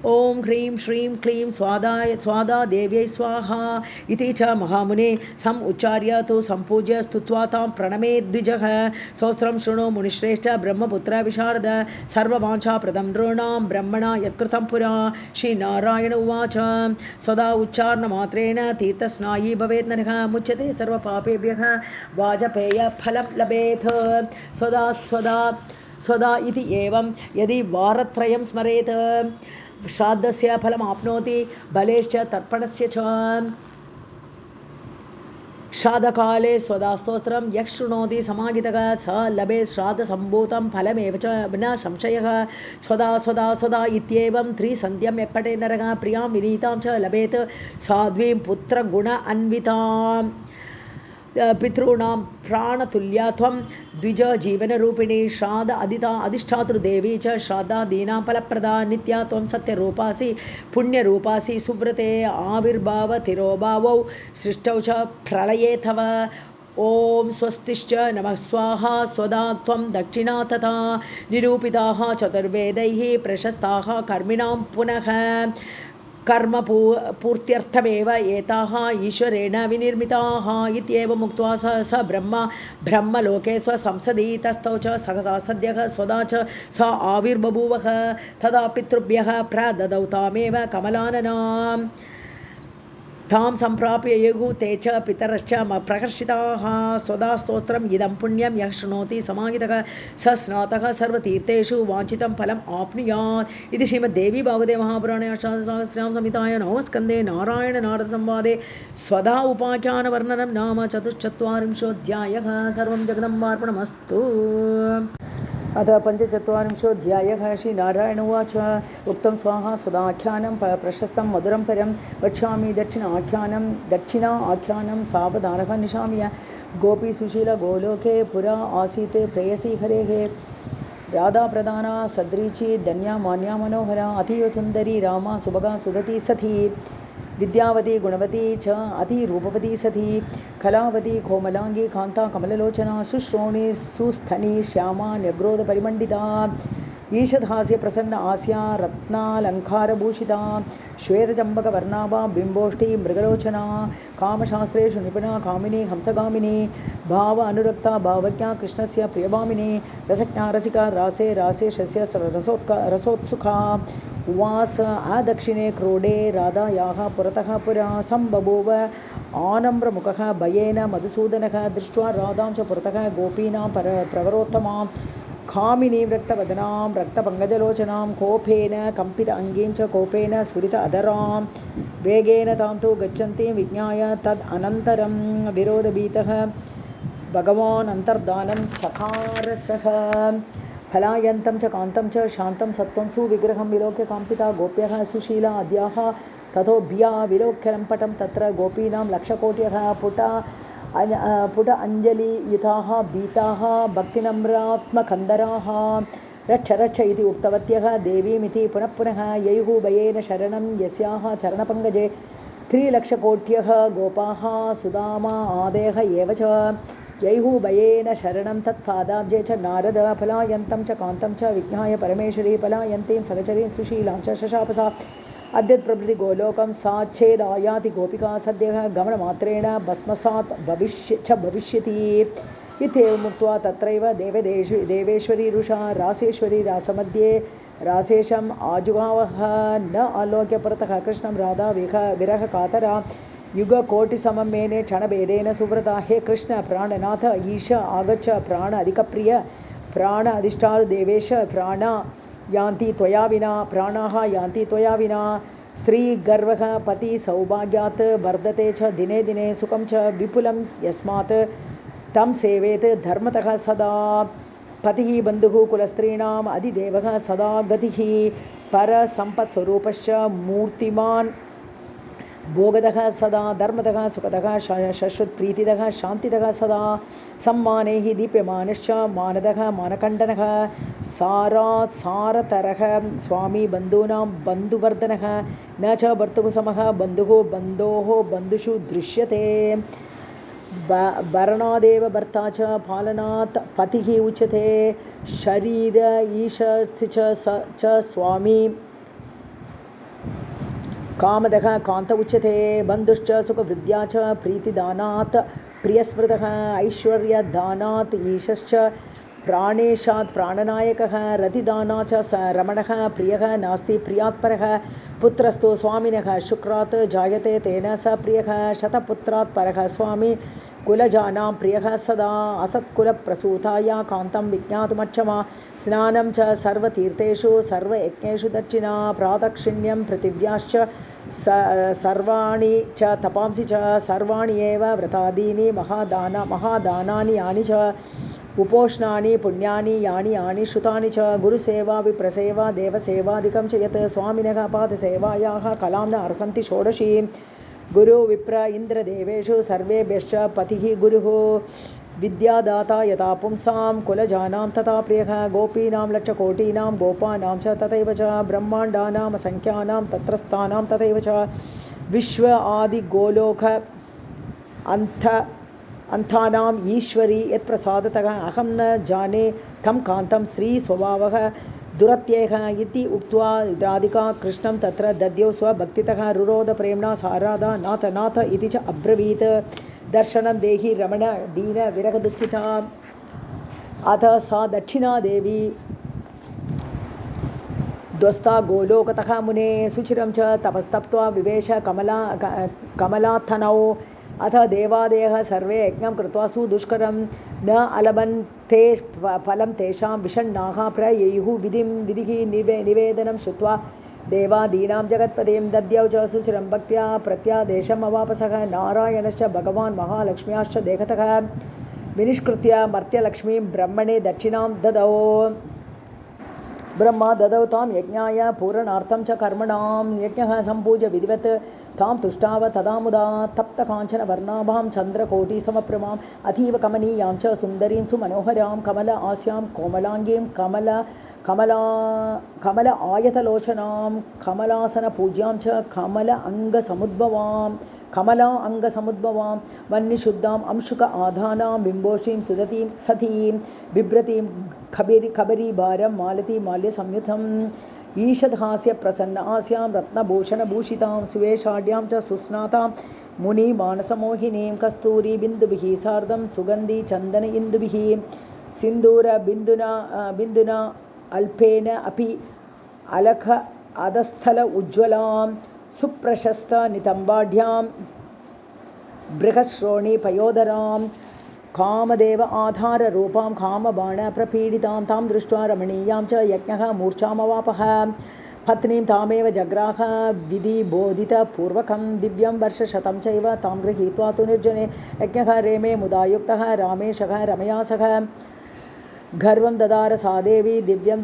ॐ ह्रीं श्रीं क्लीं स्वादा देव्यै स्वाहा इति च महामुने सम् उच्चार्य तु सम्पूज्य स्तुत्वा तां प्रणमे द्विजः स्तोत्रं शृणु मुनिश्रेष्ठ ब्रह्मपुत्र विशारद सर्ववाञ्छाप्रदं नॄणां ब्रह्मणा यत्कृतं पुरा श्रीनारायण उवाच स्वदा उच्चारणमात्रेण तीर्थस्नायी भवेत् नरः मुच्यते सर्वपापेभ्यः वाजपेयफलं लभेत् स्वदा इति एवं यदि वारत्रयं स्मरेत् श्राद्धस्य फलम् आप्नोति बलेश्च तर्पणस्य च श्राद्धकाले स्वदास्तोत्रं यः शृणोति समाहितः स लभेत् श्राद्धसम्भूतं फलमेव च न संशयः स्वदा इत्येवं त्रिसन्ध्यं यः पठेत् नरः प्रियां विनीतां च लभेत् साध्वीं पुत्रगुण अन्वितां पितॄणां प्राणतुल्यात्वं द्विज जीवनरूपिणी श्राद्ध अधिष्ठातृदेवी च श्राद्धादीनां फलप्रदा नित्या त्वं सत्यरूपासि पुण्यरूपासि सुव्रते आविर्भावतिरोभावौ सृष्टौ च प्रलये तव ॐ स्वस्तिश्च नमः स्वाहा स्वदा त्वं दक्षिणा तथा निरूपिताः चतुर्वेदैः प्रशस्ताः कर्मिणां पुनः कर्मपूर्त्यर्थमेव एताः ईश्वरेण विनिर्मिताः इत्येवम् उक्त्वा स ब्रह्मलोके स्वसंसदि तस्थौ च सहसा सद्यः स्वदा च स आविर्बभूवः तदा पितृभ्यः प्रददौ तामेव कमलाननाम् तां सम्प्राप्य ययुः ते च पितरश्च प्रकर्षिताः स्वदा स्तोत्रम् इदं पुण्यं यः शृणोति समाहितः स स्नातः सर्वतीर्थेषु वाञ्छितं फलम् आप्नुयात् इति श्रीमद्देवी भागवते महापुराणे अष्टादशसहस्रां संहितायां नवमस्कन्धे नारायण-नारद-संवादे स्वदा उपाख्यानवर्णनं नाम चतुश्चत्वारिंशोऽध्यायः। सर्वं जगदम्बार्पणमस्तु। अथ पञ्चचत्वारिंशोऽध्यायः। श्रीनारायण उवाच उक्तं स्वाहा स्वदाख्यानं प्रशस्तं मधुरं परं वक्ष्यामि दक्षिणा आख्यानं सावधानः निशाम्य गोपी सुशील गोलोके पुरा आसीत् प्रेयसी हरेः राधा प्रधाना सदृची धन्या मान्या मनोहरा अतीव सुन्दरी रामा सुभगा सुदती सती विद्यावती गुणवती च अतिरूपवती सती कलावती कोमलांगी कांता कमललोचना सुश्रोणी सुस्थनी श्यामा न्यग्रोध परिमंडिता ईषद्हास्य प्रसन्न आस्या रत्नालंकारभूषिता श्वेतचंबकवर्णाभा बिंबोष्ठी मृगलोचना कामशास्त्रेषु निपुणा कामिनी हंसगामिनी भाव अनुरक्ता भावज्ञा कृष्णस्य प्रियभामिनी रसज्ञा रसिका रासे रासेशस्य रसोत्सुका उवास आदक्षिणे क्रोडे राधायाः पुरतः पुरा संबभूव आनम्रमुखः भयेन मधुसूदनः दृष्ट्वा राधां च पुरतः गोपीनां प्रवरोत्तमां कामिनीं रक्तवदनां रक्तपङ्कजलोचनां कोपेन कम्पित अङ्गीं च कोपेन स्फुरित अधरां वेगेन तां तु गच्छन्तीं विज्ञाय तद् अनन्तरं विरोधभीतः भगवान् अन्तर्धानं चकारसः फलायन्तं च कान्तं च शान्तं सत्त्वं सुविग्रहं विलोक्य काम्पिता गोप्यः सुशीला अद्याः ततोऽभ्या विलोक्य लम्पटं तत्र गोपीनां लक्षकोट्यः पुट अञ्जलियुताः भीताः भक्तिनम्रात्मकन्दराः रक्ष रक्ष इति उक्तवत्यः देवीमिति पुनः पुनः ययुः भयेन शरणं यस्याः चरणपङ्कजे 3 लक्षकोट्यः गोपाः सुदामा आदेह एव च ययुः भयेन शरणं तत्पादाब्जे च नारद फलायन्तं च कान्तं च विज्ञाय परमेश्वरी फलायन्तीं सहचरीं सुशीलां च शशापसा अद्यत्प्रभृति गोलोकं साच्छेदायाति गोपिका सद्यः गमनमात्रेण भस्मसात् भविष्यति इत्येवमुक्त्वा तत्रैव देवेश्वरी रुषा रासेश्वरी रासमध्ये राशेशम् आजुगावः न आलोक्य पुरतः कृष्णं राधा विरह कातरा युगकोटिसमं मेने क्षणभेदेन सुव्रता। हे कृष्ण प्राणनाथ ईश आगच्छ प्राण अधिकप्रिय प्राण अधिष्ठान देवेश प्राण यान्ति त्वया विना प्राणाः यान्ति त्वया विना। स्त्रीगर्वः पति सौभाग्यात् वर्धते च दिने दिने सुखं च विपुलं यस्मात् तं सेवेत् धर्मतः सदा। पतिः बन्धुः कुलस्त्रीणाम् अधिदेवः सदा गतिः परसम्पत्स्वरूपश्च मूर्तिमान् भोगदः सदा धर्मदः सुखदः शश्वत्प्रीतिदः शान्तिदः सदा। सम्माने हि दीप्यमानश्च मानदः मानकण्डनः सारात् सारतरः स्वामी बन्धूनां बन्धुवर्धनः न च भर्तुः समः बन्धुः बन्धोः बन्धुषु दृश्यते। भरणादेव भर्ता च पालनात् पतिः उच्यते शरीर ईशत् च स्वामी कामदः कान्त उच्यते। बन्धुश्च सुखवृद्ध्या च प्रीतिदानात् प्रियस्मृतः ऐश्वर्यदानात् ईशश्च प्राणेशात् प्राणनायकः रतिदानात् च स रमणः प्रियः नास्ति प्रियात् परः। पुत्रस्तु स्वामिनः शुक्रात् जायते तेन स प्रियः शतपुत्रात् परः स्वामी कुलजानां प्रियः सदा। असत्कुलप्रसूताया कान्तं विज्ञातुमक्षमा स्नानं च सर्वतीर्थेषु सर्वयज्ञेषु दक्षिणा प्रादक्षिण्यं पृथिव्याश्च सर्वाणि च तपांसि च सर्वाणि एव व्रतादीनि महादानानि यानि च उपोष्णानि पुण्यानि यानि यानि श्रुतानि च। गुरुसेवा विप्रसेवा देवसेवादिकं च यत् स्वामिनः पादसेवायाः कलां न अर्हन्ति षोडशी। गुरु विप्र इन्द्रदेवेषु सर्वेभ्यश्च पतिः गुरुः विद्यादाता यथा पुंसां कुलजानां तथा प्रियः। गोपीनां लक्षकोटीनां गोपानां च तथैव च ब्रह्माण्डानां संख्यानां तत्रस्थानां तथैव च। विश्व आदिगोलोक अन्थानाम् ईश्वरी यत्प्रसादतः अहं न जाने तं कान्तं श्रीस्वभावः दुरत्ययः इति उक्त्वा राधिका कृष्णं तत्र दद्यौ स्वभक्तितः रुरोध प्रेम्णा साराधा नाथ नाथ इति च अब्रवीत्। दर्शनं देहि रमण दीन विरहदुःखिता अथ सा दक्षिणा देवी ध्वस्ता गोलोकतः मुने सुचिरं च तपस्तप्त्वा विवेश कमलाथनौ। अथ देवादयः सर्वे यज्ञं कृत्वा सुदुष्करं न अलभन् ते फलं तेषां विषण्णाः प्रययुः विधिः निवेदनं श्रुत्वा देवादीनां जगत्पतिं दद्यौ च सुचिरं भक्त्या प्रत्यादेशम् अवापसः। नारायणश्च भगवान् महालक्ष्म्याश्च देहतः विनिष्कृत्य मर्त्यलक्ष्मीं ब्रह्मणे दक्षिणां ददौ। ब्रह्मा ददौ तां यज्ञाय पूरणार्थं च कर्मणां यज्ञः सम्पूज्य विधिवत् तां तुष्टाव तदा मुदा तप्तकाञ्चनवर्णाभां चन्द्रकोटिसमप्रमाम् अतीव कमनीयां च सुन्दरीं सुमनोहरां कमल आस्यां कोमलाङ्गीं कमल आयतलोचनां कमलासनपूज्यां च कमला अङ्गसमुद्भवां वह्निशुद्धाम् अंशुक आधानां बिम्बोषीं सुदतीं सतीं बिभ्रतीं खबरीभारं मालती माल्यसंयुतम् ईषद्हास्य प्रसन्न आस्यां रत्नभूषणभूषितां सुवेशाढ्यां च सुस्नातां मुनिमानसमोहिनीं कस्तूरी बिन्दुभिः सार्धं सुगन्धि चन्दन इन्दुभिः सिन्दूर बिन्दुना अल्पेन अपि अलख अधस्थल उज्ज्वलां सुप्रशस्त नितम्बाढ्यां बृहश्रोणी पयोदरां कामदेव आधार रूपां कामबाण प्रपीडितां तां दृष्ट्वा रमणीयां च यज्ञः मूर्छामवापः। पत्नीं तामेव जग्राह विधिबोधितपूर्वकं दिव्यं वर्षशतं चैव तां गृहीत्वा तु निर्जने यज्ञः रेमे मुदा युक्तः रामेशः रमया सह गर्भं ददार सा देवी दिव्यं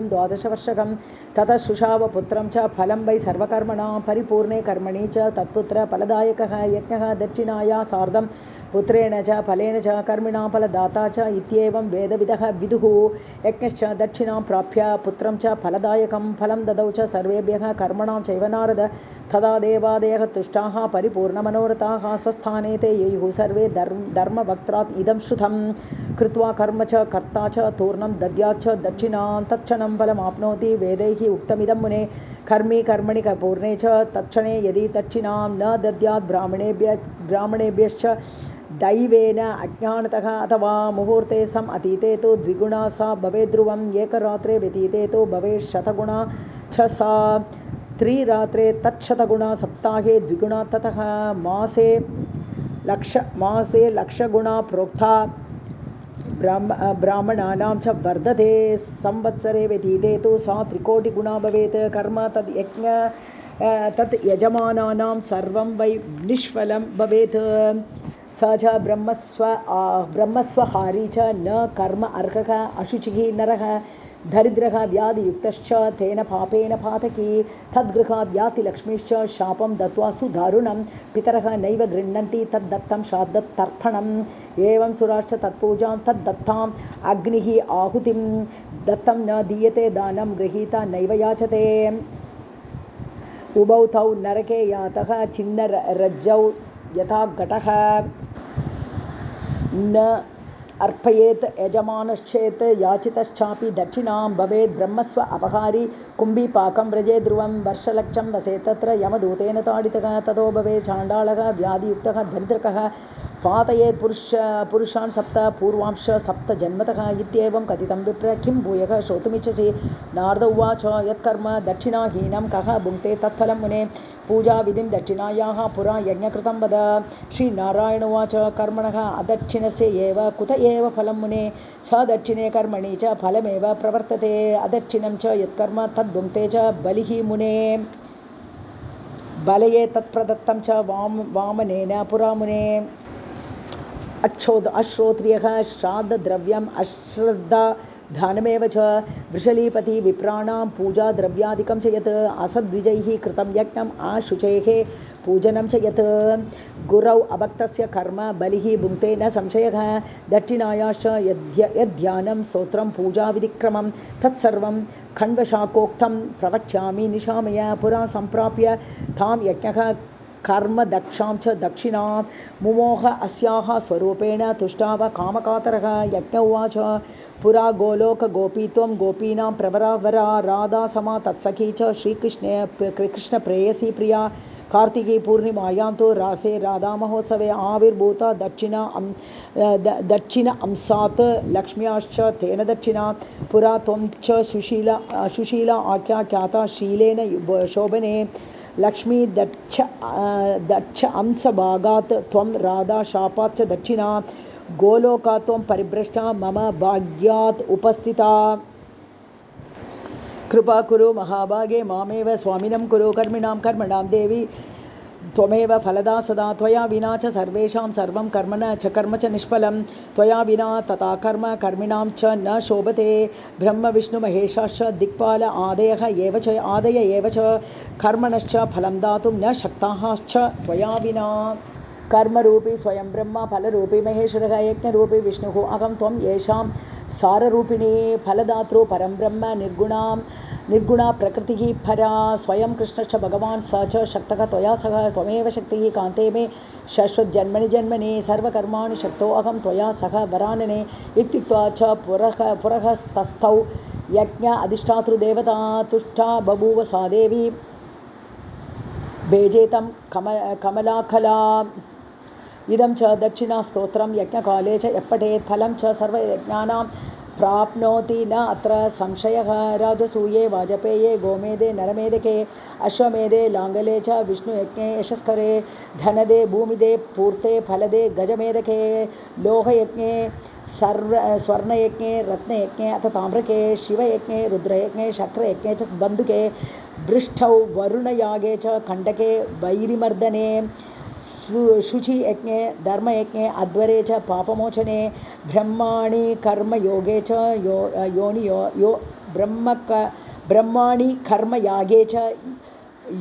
द्वादशवर्षकं ततः शुशाव पुत्रं च फलं वै सर्वकर्मणां परिपूर्णे कर्मणि च तत्पुत्र फलदायकः यज्ञः दक्षिणाया सार्धं पुत्रेण च फलेन च कर्मिणां फलदाता च इत्येवं वेदविदः विदुः। यज्ञश्च दक्षिणां प्राप्य पुत्रं च फलदायकं फलं ददौ च सर्वेभ्यः कर्मणां चैव नारद तदा देवादयः तुष्टाः परिपूर्णमनोरथाः स्वस्थाने ते ययुः सर्वे धर्मवक्त्रात् इदं श्रुतं कृत्वा कर्म च कर्ता च तूर्णं दद्याच्च दक्षिणां तत्क्षणं फलमाप्नोति वेदैः उक्तमिदं मुने कर्मी कर्मणि पूर्णे च तत्क्षणे यदि दक्षिणां न दद्यात् ब्राह्मणेभ्यश्च दैवेन अज्ञानतः अथवा मुहूर्ते सम अतीते तु द्विगुणा सा भवेत् ध्रुवम् एकरात्रे व्यतीते तु भवेत् शतगुणा च सा त्रिरात्रे तत्शतगुणा सप्ताहे द्विगुणा ततः मासे लक्षगुणा प्रोक्ता ब्राह्मणानां च वर्धते संवत्सरे व्यतीते तु सा त्रिकोटिगुणा भवेत् कर्म तत् यजमानानां सर्वं वै निष्फलं भवेत् स च ब्रह्मस्वहारी च न कर्म अर्हः अशुचिः नरः दरिद्रः व्याधियुक्तश्च तेन पापेन पातकी तद्गृहात् याति लक्ष्मीश्च शापं दत्त्वा सुदारुणं पितरः नैव गृह्णन्ति तद्दत्तं श्राद्धतर्पणम् एवं सुराश्च तत्पूजां तद्दत्ताम् अग्निः आहुतिं दत्तं न दीयते दानं गृहीता नैव याचते उभौ तौ नरके यातः छिन्नरज्जौ यथा घटः न अर्पयेत् यजमानश्चेत् याचितश्चापि दक्षिणां भवेत् ब्रह्मस्व अपहारी कुम्भीपाकं व्रजे ध्रुवं वर्षलक्षं वसेत् तत्र यमदूतेन ताडितः ततो भवेत् चाण्डालः व्याधियुक्तः दरिद्रकः पातयेत् पुरुषान् सप्त पूर्वांश सप्त जन्मतः इत्येवं कथितं विप्र किं भूयः श्रोतुमिच्छसि नारद उवाच यत्कर्म दक्षिणाहीनं कः भुङ्क्ते तत्फलं मुने पूजाविधिं दक्षिणायाः पुरा यज्ञकृतं वद श्रीनारायण उवाच कर्मणः अदक्षिणस्य एव कुत एव फलं मुने स दक्षिणे कर्मणि च फलमेव प्रवर्तते अदक्षिणं च यत्कर्म तद्भुङ्क्ते च बलिः मुने बलये तत्प्रदत्तं च वामनेन पुरा मुने अश्रोत्रियः श्राद्धद्रव्यम् अश्रद्धा दानमेव च वृषलीपति विप्राणां पूजा द्रव्यादिकं च यत् असद्विजैः कृतं यज्ञम् आशुचेः पूजनं च यत् गुरौ अभक्तस्य कर्म बलिः भुङ्क्ते न संशयः दक्षिणायाश्च यद्ध्यानं स्तोत्रं पूजाविधिक्रमं तत्सर्वं खण्डशाकोक्तं प्रवक्ष्यामि निशामय पुरा सम्प्राप्य तां यज्ञः कर्म दक्षां च दक्षिणा मुमोह अस्याः स्वरूपेण तुष्टाव कामकातरः यज्ञ उवाच पुरा गोलोक गोपीत्वं गोपीनां प्रवरावरा राधा समा तत्सखी च कृष्ण प्रेयसी प्रिया कार्तिकी पूर्णिमायां तु रासे राधा महोत्सवे आविर्भूता दक्षिण अंशात् लक्ष्म्याश्च तेन दक्षिणा पुरा त्वं च सुशीला आख्याख्याता शीलेन शोभने लक्ष्मी दक्ष अंशभागात् त्वं राधा शापात् च दक्षिणा गोलोकात् त्वं परिभ्रष्टा मम भाग्यात् उपस्थिता कृपा कुरु महाभागे मामेव स्वामिनं कुरु कर्मिणां कर्मणां देवी त्वमेव फलदा सदा त्वया विना च सर्वेषां सर्वं कर्म च निष्फलं त्वया विना तथा कर्म कर्मिणां च न शोभते ब्रह्म विष्णु महेशाश्च दिक्पाल आदय एव च कर्मणश्च फलं दातुं न शक्ताश्च त्वया विना कर्मरूपी स्वयं ब्रह्म फलरूपी महेश्वरः यज्ञरूपी विष्णुः अहं त्वं येषां साररूपिणी फलदातृ परं ब्रह्म निर्गुणा प्रकृतिः परा स्वयं कृष्णश्च भगवान् स च शक्तः त्वया सह त्वमेव शक्तिः कान्ते मे शश्वज्जन्मनि सर्वकर्माणि शक्तो अहं त्वया सह वरानने इत्युक्त्वा च पुरः तस्थौ यज्ञ अधिष्ठातृदेवता तुष्टा बभूव सा देवी भेजेतं कमलाकला इदं च दक्षिणास्तोत्रं यज्ञकाले च यप्पठेत् फलं च सर्वयज्ञानां प्राप्नोति न अत्र संशयः राजसूये वाजपेये गोमेदे नरमेदके अश्वमेधे लाङ्गले च विष्णुयज्ञे यशस्करे धनदे भूमिदे पूर्ते फलदे गजमेदके लोहयज्ञे स्वर्णयज्ञे रत्नयज्ञे अथ ताम्रके शिवयज्ञे रुद्रयज्ञे शक्रयज्ञे च बन्धुके बृष्ठौ वरुणयागे च खण्डके वैरिमर्दने शुचियज्ञे धर्मयज्ञे अध्वरे च पापमोचने ब्रह्माणि कर्मयोगे च ब्रह्माणि कर्मयागे च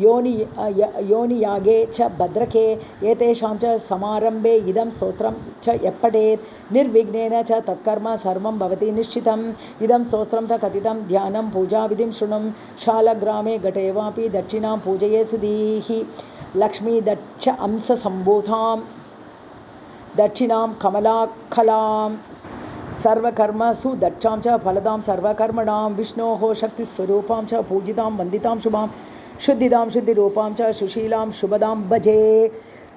योनियागे च भद्रके एतेषां च समारम्भे इदं स्तोत्रं च यप्पठेत् निर्विघ्नेन च तत्कर्म सर्वं भवति निश्चितम् इदं स्तोत्रं च कथितं ध्यानं पूजाविधिं शृणुं शालग्रामे घटे वापि दक्षिणां पूजये सुधीः लक्ष्मी दक्ष अंशसम्भूतां दक्षिणां कमलाकलां सर्वकर्मसु दक्षां च फलदां सर्वकर्मणां विष्णोः शक्तिस्वरूपां च पूजितां वन्दितां शुभां शुद्धिदां शुद्धिरूपां च सुशीलां शुभदां भजे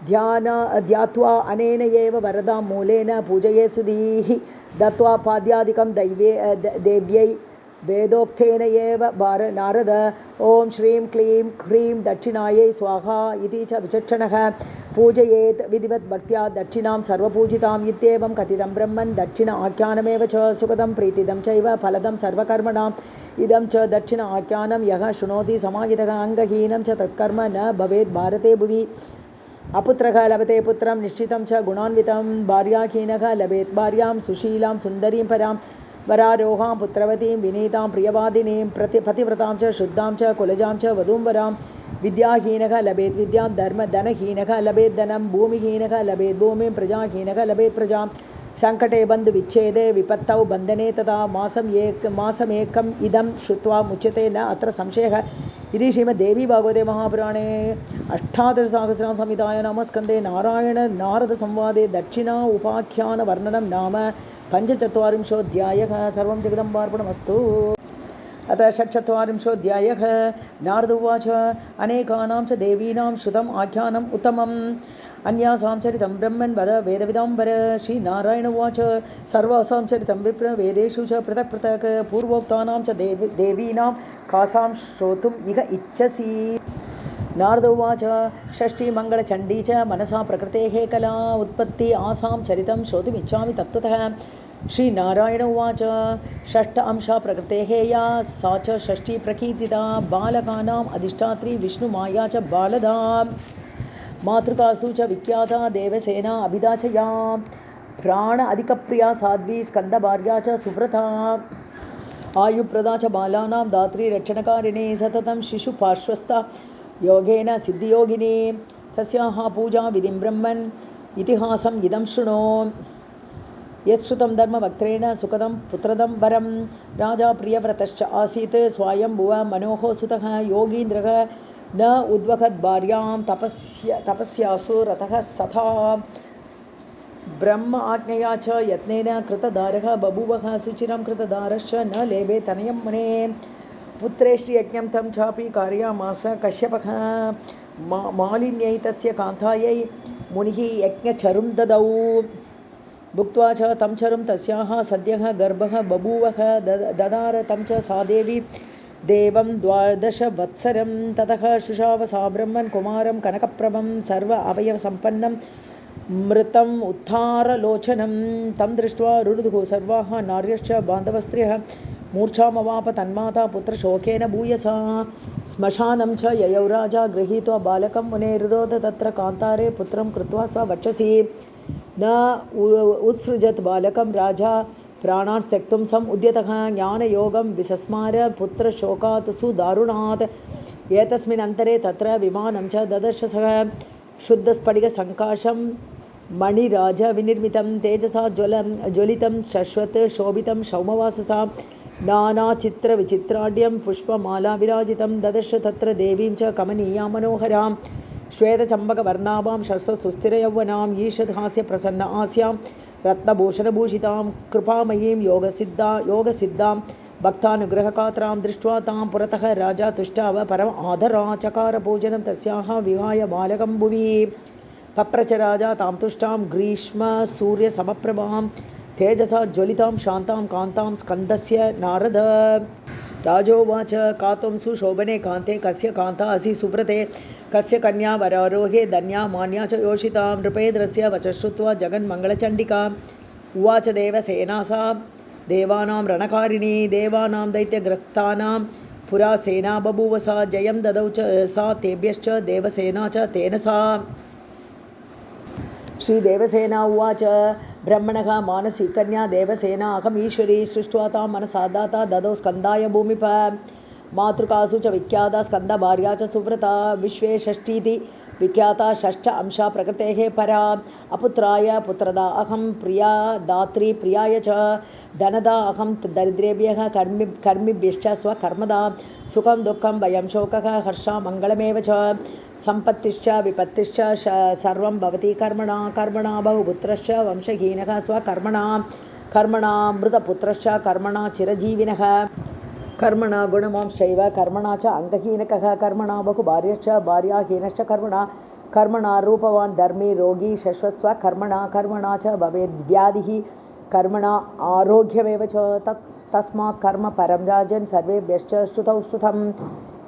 ध्यात्वा अनेन एव वरदां मूलेन पूजये सुधीः दत्त्वा पाद्यादिकं देव्यै वेदोक्तेन एव नारद ॐ श्रीं क्लीं ह्रीं दक्षिणायै स्वाहा इति च विचक्षणः पूजयेत् विधिवत् भक्त्या दक्षिणां सर्वपूजिताम् इत्येवं कथितं ब्रह्मन् दक्षिण आख्यानमेव च सुखदं प्रीतिदं चैव फलदं सर्वकर्मणाम् इदं च दक्षिण आख्यानं यः शृणोति समाहितः अङ्गहीनं च तत्कर्म न भवेत् भारते भुवि अपुत्रः लभते पुत्रं निश्चितं च गुणान्वितं भार्याहीनः लभेत् भार्यां सुशीलां सुन्दरीं परां वरारोहां पुत्रवतीं विनीतां प्रियवादिनीं पतिव्रतां च शुद्धां च कुलजां च वधूं वरां विद्याहीनः लभेत् विद्यां धनहीनः लभेत् धनं भूमिहीनः लभेत् भूमिं प्रजाहीनः लभेत् प्रजां संकटे बन्धुविच्छेदे विपत्तौ बन्धने तथा मासमेकम् इदं श्रुत्वा मुच्यते न अत्र संशयः इति श्रीमद्देवी भागवते महापुराणे अष्टादशसहस्रां संहितायां नामस्कन्धे नारदसंवादे दक्षिणा उपाख्यानवर्णनं नाम पञ्चचत्वारिंशोऽध्यायः। सर्वं जगदम्बार्पणमस्तु। अथ षट्चत्वारिंशोऽध्यायः। नारद उवाच अनेकानां च देवीनां श्रुतम् आख्यानम् उत्तमम् अन्यासां चरितं ब्रह्मन् वद वेदविदाम्बर। श्रीनारायण उवाच सर्वासां चरितं विप्र वेदेषु च पृथक् पृथक् पूर्वोक्तानां च देवीनां कासां श्रोतुम् इह इच्छसि। नारद उवाच षष्ठीमङ्गलचण्डी च मनसा प्रकृतेः कला उत्पत्ति आसां चरितं श्रोतुमिच्छामि तत्त्वतः। श्रीनारायण उवाच षष्ठ अंशा प्रकृतेः या सा च षष्ठी प्रकीर्तिता बालकानाम् अधिष्ठात्री विष्णुमाया च बालदा मातृकासु च विख्याता देवसेना अभिधा च या प्राण अधिकप्रिया साध्वी स्कन्दभार्या च सुव्रता आयुप्रदा च बालानां दात्री रक्षणकारिणी सततं शिशुपार्श्वस्था योगेन सिद्धियोगिनी तस्याः पूजा विधिं ब्रह्मन् इतिहासम् इदं शृणु। यत्श्रुतं धर्मवक्त्रेण सुखदं पुत्रदं वरं राजा प्रियव्रतश्च आसीत् स्वायम्भुव मनोः सुतः योगीन्द्रः न उद्वहद् भार्यां तपस्यासु रतः सथा ब्रह्म आज्ञया च यत्नेन कृतदारः बभूवः सुचिरं कृतदारश्च न लेभे तनयं मुने पुत्रेष्टि तं चापि कारयामास कश्यपः मालिन्यै तस्य कान्तायै मुनिः यज्ञचरुं ददौ भुक्त्वा च तं चरुं तस्याः सद्यः गर्भः बभूवः ददार तं च सा देवी देवं 12 वत्सरं ततः शुशाव सा ब्रह्मन् कुमारं कनकप्रभं सर्व अवयवसम्पन्नं मृतम् उत्थारलोचनं तं दृष्ट्वा रुरुदुः सर्वाः नार्यश्च बान्धवस्त्रियः मूर्छामवाप तन्माता पुत्रशोकेन भूयसा श्मशानं च ययौ राजा गृहीत्वा बालकं मुनेरुरोध तत्र कान्तारे पुत्रं कृत्वा सा वक्षसि न उत्सृजत् बालकं राजा प्राणान् त्यक्तुं समुद्यतः ज्ञानयोगं विसस्मार पुत्रशोकात् सुदारुणात् एतस्मिन् अन्तरे तत्र विमानं च ददर्श सः शुद्धस्फटिकसङ्काशं मणिराज विनिर्मितं तेजसा ज्वलितं शश्वत् शोभितं सौमवाससा नानाचित्रविचित्राढ्यं पुष्पमाला विराजितं ददर्श तत्र देवीं च कमनीयां मनोहरां श्वेतचम्बकवर्णाभां शस्वसुस्थिरयौवनां ईषद्हास्य प्रसन्न आस्यां रत्नभूषणभूषितां कृपामयीं योगसिद्धां भक्तानुग्रहकात्रां दृष्ट्वा तां पुरतः राजा तुष्टाव परम आदरा चकार पूजनं तस्याः विहाय बालकं भुवि पप्रच राजा तां तुष्टां ग्रीष्म सूर्यसमप्रभां तेजसा ज्वलितां शान्तां कान्तां स्कन्दस्य नारद राजोवाच कात्वं सुशोभने कान्ते कस्य कान्ता असि सुव्रते कस्य कन्या वरारोहे धन्या मान्या च योषिता नृपेन्द्रस्य वचः श्रुत्वा जगन्मङ्गलचण्डिका उवाच देवसेना सा देवानां रणकारिणी देवानां दैत्यग्रस्तानां पुरा सेना बभूव सा जयं ददौ च सा तेभ्यश्च देवसेना च तेन सा। श्रीदेवसेना उवाच ब्रह्मणः मानसी कन्या देवसेना अहमीश्वरी सृष्ट्वा तां मनसा दाता ददौ स्कन्दाय भूमिप मातृकासु च विख्याता स्कन्दभार्या च सुव्रता विश्वे षष्ठीति विख्याता षष्ठ अंशा प्रकृतेः परा अपुत्राय पुत्रदा अहं प्रिया दात्री प्रियाय च धनदा अहं दरिद्रेभ्यः कर्मिभ्यश्च स्वकर्मदा सुखं दुःखं भयं शोकः हर्षा मङ्गलमेव च सम्पत्तिश्च विपत्तिश्च सर्वं भवति कर्मणा बहुपुत्रश्च वंशहीनः स्वकर्मणा मृतपुत्रश्च कर्मणा चिरजीविनः कर्मणा गुणमांश्चैव कर्मणा च अङ्गहीनकः कर्मणा बहुभार्यश्च भार्याहीनश्च कर्मणा कर्मणा रूपवान् धर्मी रोगी शश्वत्स्व कर्मणा च भवेद्व्याधिः कर्मणा आरोग्यमेव च तस्मात् कर्म परं राजन् सर्वेभ्यश्च श्रुतौ श्रुतम्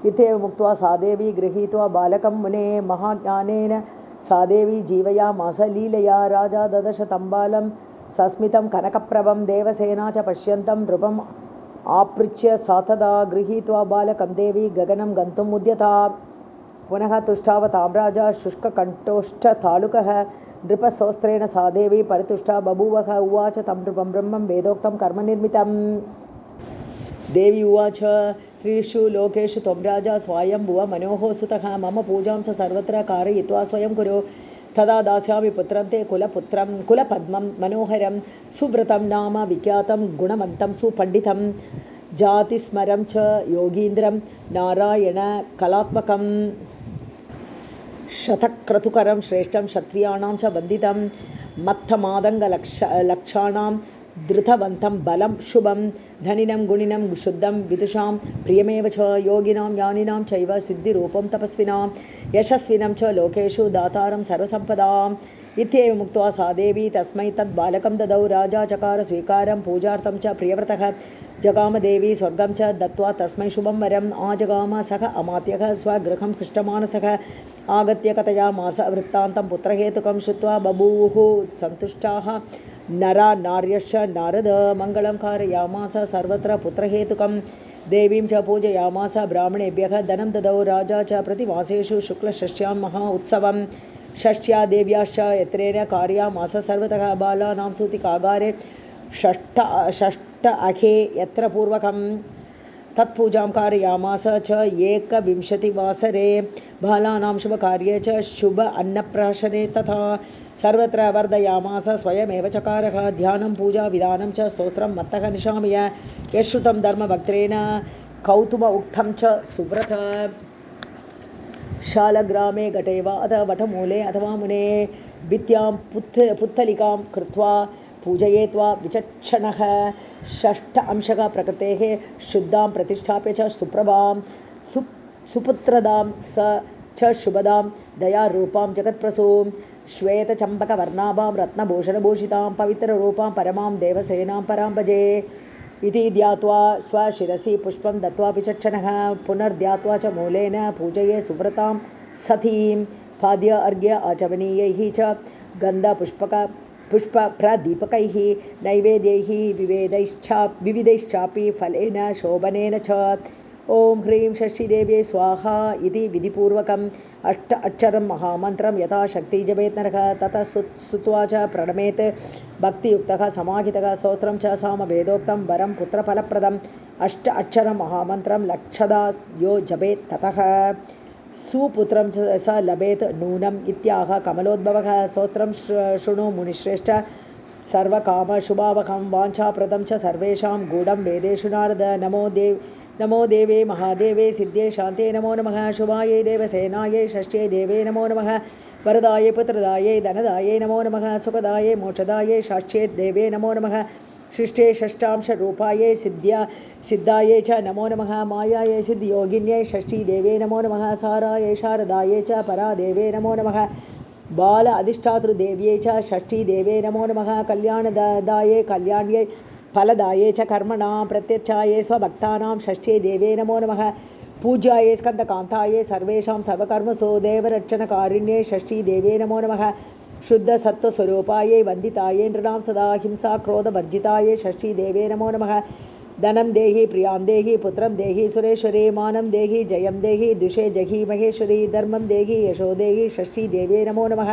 इत्येव मुक्त्वा सा देवी गृहीत्वा बालकं मुने महाज्ञानेन सा देवी जीवयामास लीलया राजा ददश तं बालं सस्मितं कनकप्रभं देवसेना च पश्यन्तं नृपम् आपृच्य सा तदा गृहीत्वा बालकं देवी गगनं गन्तुम् उद्यता पुनः तुष्टावतां राजा शुष्ककण्ठोष्ठतालुकः नृपसोस्त्रेण सा देवी परितुष्टा बभूवः उवाच तं नृपं ब्रह्मं वेदोक्तं कर्मनिर्मितं देवी उवाच त्रिषु लोकेषु त्वं राजा स्वायम्भुव मनोः सुतः मम पूजां स सर्वत्र कारयित्वा स्वयं कुरु तदा दास्यामि पुत्रं ते कुलपद्मं मनोहरं सुव्रतं नाम विख्यातं गुणवन्तं सुपण्डितं जातिस्मरं च योगीन्द्रं नारायण कलात्मकं शतक्रतुकरं श्रेष्ठं क्षत्रियाणां च वन्दितं मत्थमादङ्गलक्षाणां धृतवन्तं बलं शुभं धनिनं गुणिनं शुद्धं विदुषां प्रियमेव च योगिनां ज्ञानिनां चैव सिद्धिरूपं तपस्विनां यशस्विनं च लोकेषु दातारं सर्वसम्पदाम् इत्येव मुक्त्वा सा देवी तस्मै तद् बालकं ददौ राजा चकार स्वीकारं पूजार्थं च प्रियव्रतः जगामदेवी स्वर्गं च दत्त्वा तस्मै शुभं वरम् आजगाम सः अमात्यः स्वगृहं हृष्टमानसः आगत्य कथयामास वृत्तान्तं पुत्रहेतुकं श्रुत्वा बभूवुः सन्तुष्टाः नरा नार्यश्च नारद मङ्गलं कारयामास सर्वत्र पुत्रहेतुकं देवीं च पूजयामास ब्राह्मणेभ्यः धनं ददौ राजा च प्रतिमासेषु शुक्लषष्ट्यां महा उत्सवं षष्ट्या देव्याश्च यत्रेण कार्यामास सर्वतः बालानां सूतिकागारे षष्ठ अखे यत्र पूर्वकं तत्पूजां कारयामास च एकविंशतिवासरे बालानां शुभकार्ये च शुभ अन्नप्राशने तथा सर्वत्र वर्धयामास स्वयमेव चकारः ध्यानं पूजा विधानं च स्तोत्रं मत्तः निशामय यश्रुतं धर्मभक्त्रेण कौतुम उक्तं च सुव्रत शालग्रामे घटे वा अथ वटमूले अथवा मुने भित्त्यां पुत्तलिकां कृत्वा पूजयेत्वा विचक्षणः षष्ठ अंशः प्रकृतेः शुद्धां प्रतिष्ठाप्य च सुप्रभां सुपुत्रदां स च शुभदां दयारूपां जगत्प्रसूं श्वेतचम्पकवर्णाभां रत्नभूषणभूषितां पवित्ररूपां परमां देवसेनां परां भजे इति ध्यात्वा स्वशिरसि पुष्पं दत्त्वा विचक्षणः पुनर्ध्यात्वा च मूलेन पूजये सुव्रतां सतीं पाद्य अर्घ्य आचमनीयैः च गन्धपुष्पप्रदीपकैः नैवेद्यैः विविधैश्चापि फलेन शोभनेन च ॐ ह्रीं षष्ठीदेव्यै स्वाहा इति विधिपूर्वकम् अष्ट अक्षरं महामन्त्रं यथाशक्ति जपेत् नरः ततः स्तुत्वा च प्रणमेत् भक्तियुक्तः समाहितः स्तोत्रं च सामवेदोक्तं वरं पुत्रफलप्रदम् अष्ट अक्षरं महामन्त्रं लक्षदा यो जपेत् ततः सुपुत्रं स लभेत् नूनम् इत्याह कमलोद्भवः स्तोत्रं शृणु मुनिश्रेष्ठ सर्वकामशुभावहं वाञ्छाप्रदं च सर्वेषां गूढं वेदेषु नारद नमो देवे महादेवे सिद्धे शान्ते नमो नमः शुभायै देवसेनायै षष्ठ्यै देवे नमो नमः वरदायै पुत्रदायै धनदायै नमो नमः सुखदायै मोक्षदायै षष्ठ्यै देवे नमो नमः सृष्टे षष्ठांशरूपायै सिद्धायै च नमो नमः मायायै सिद्धियोगिन्यै षष्ठी देवे नमो नमः सारायै शारदायै च परादेवे नमो नमः बाल अधिष्ठातृदेव्यै च षष्ठी देवे नमो नमः कल्याणदायै कल्याण्यै फलदाये च कर्मणां प्रत्यक्षाये स्वभक्तानां षष्ठ्यै देवे नमो नमः पूज्याये स्कन्दकान्ताये सर्वेषां सर्वकर्मसु देवरक्षणकारिण्ये षष्ठी देवे नमो नमः शुद्धसत्त्वस्वरूपायै वन्दिताये नृणां सदा हिंसा क्रोधवर्जिताये षष्ठी देवे नमो नमः धनं देहि प्रियां देहि पुत्रं देहि सुरेश्वरी मानं देहि जयं देहि दुषे जहि महेश्वरी धर्मं देहि यशो देहि षष्ठी देवे नमो नमः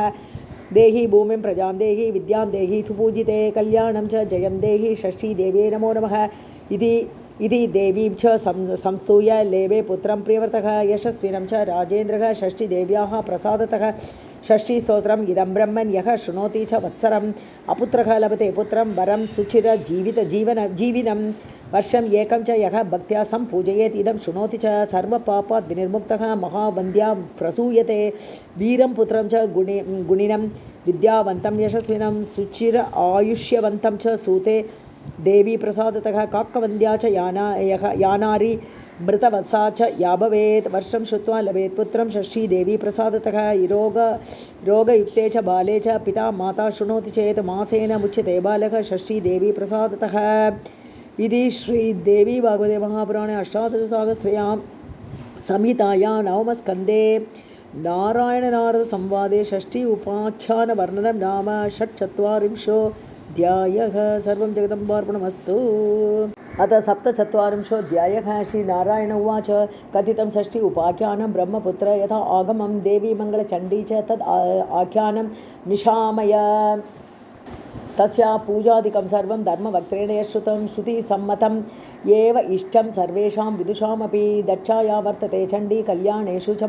देहि भूमिं प्रजां देहि विद्यां देहि सुपूजिते कल्याणं च जयं देहि षष्ठी देवे नमो नमः इति देवीं च संस्तूय लेवे पुत्रं प्रियव्रतः यशस्विनं च राजेन्द्रः षष्ठीदेव्याः प्रसादतः षष्ठीस्तोत्रम् इदं ब्रह्मन् यः शृणोति च वत्सरम् अपुत्रः लभते पुत्रं वरं सुचिरजीविनं वर्षम् एकं च यः भक्त्या सम्पूजयेत् इदं शृणोति च सर्वपापात् विनिर्मुक्तः महावन्द्यां प्रसूयते वीरं पुत्रं च गुणिनं विद्यावन्तं यशस्विनं सुचिर आयुष्यवन्तं च सूते देवी प्रसादतः काकवन्द्या च यानारी मृतवत्सा च या भवेत् वर्षं श्रुत्वा लभेत् पुत्रं षष्ठी देवी प्रसादतः रोगयुक्ते च बाले च पिता माता शृणोति चेत् मासेन मुच्यते बालकः षष्ठी देवी प्रसादतः। इति श्रीदेवी भागवते महापुराणे अष्टादशसहस्रयां संहितायां नवमस्कन्धे नारायणनारदसंवादे षष्ठी उपाख्यानवर्णनं नाम षट्चत्वारिंशोऽध्यायः। सर्वं जगदम्बार्पणमस्तु। अथ सप्तचत्वारिंशोऽध्यायः। श्रीनारायण उवाच कथितं षष्ठी उपाख्यानं ब्रह्मपुत्र यथा आगमं देवी मङ्गलचण्डी च तद् आख्यानं निशामय। तस्या पूजादिकं सर्वं धर्मवक्त्रेण यश्रुतं श्रुतिसम्मतम् एव इष्टं सर्वेषां विदुषामपि। दक्षा या वर्तते चण्डी कल्याणेषु च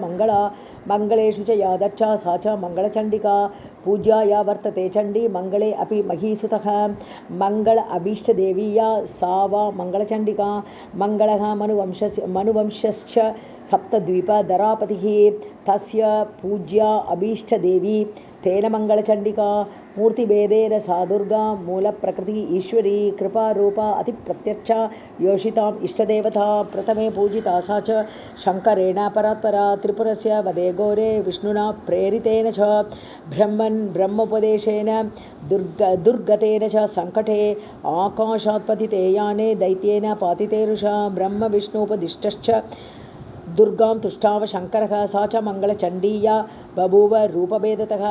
मङ्गलेषु च या दक्षा सा च मङ्गलचण्डिका। पूज्या या वर्तते चण्डी मङ्गले अपि महीसुतः। मङ्गल अभीष्टदेवी या सा वा मङ्गलचण्डिका। मङ्गलः मनुवंशश्च सप्तद्वीपधरापतिः तस्य पूज्या अभीष्टदेवी तेन मङ्गलचण्डिका। मूर्तिभेदेन सा दुर्गा मूलप्रकृति ईश्वरी कृपारूपा अतिप्रत्यक्षा योषिताम् इष्टदेवता। प्रथमे पूजिता सा च शङ्करेण परात्परा त्रिपुरस्य वदे घोरे विष्णुना प्रेरितेन च ब्रह्मोपदेशेन दुर्गतेन च सङ्कटे आकाशात्पतिते याने दैत्येन पातिते ऋषा ब्रह्मविष्णुपदिष्टश्च दुर्गां तुष्टाव शङ्करः। सा च मङ्गलचण्डीया बभूव रूपभेदतः।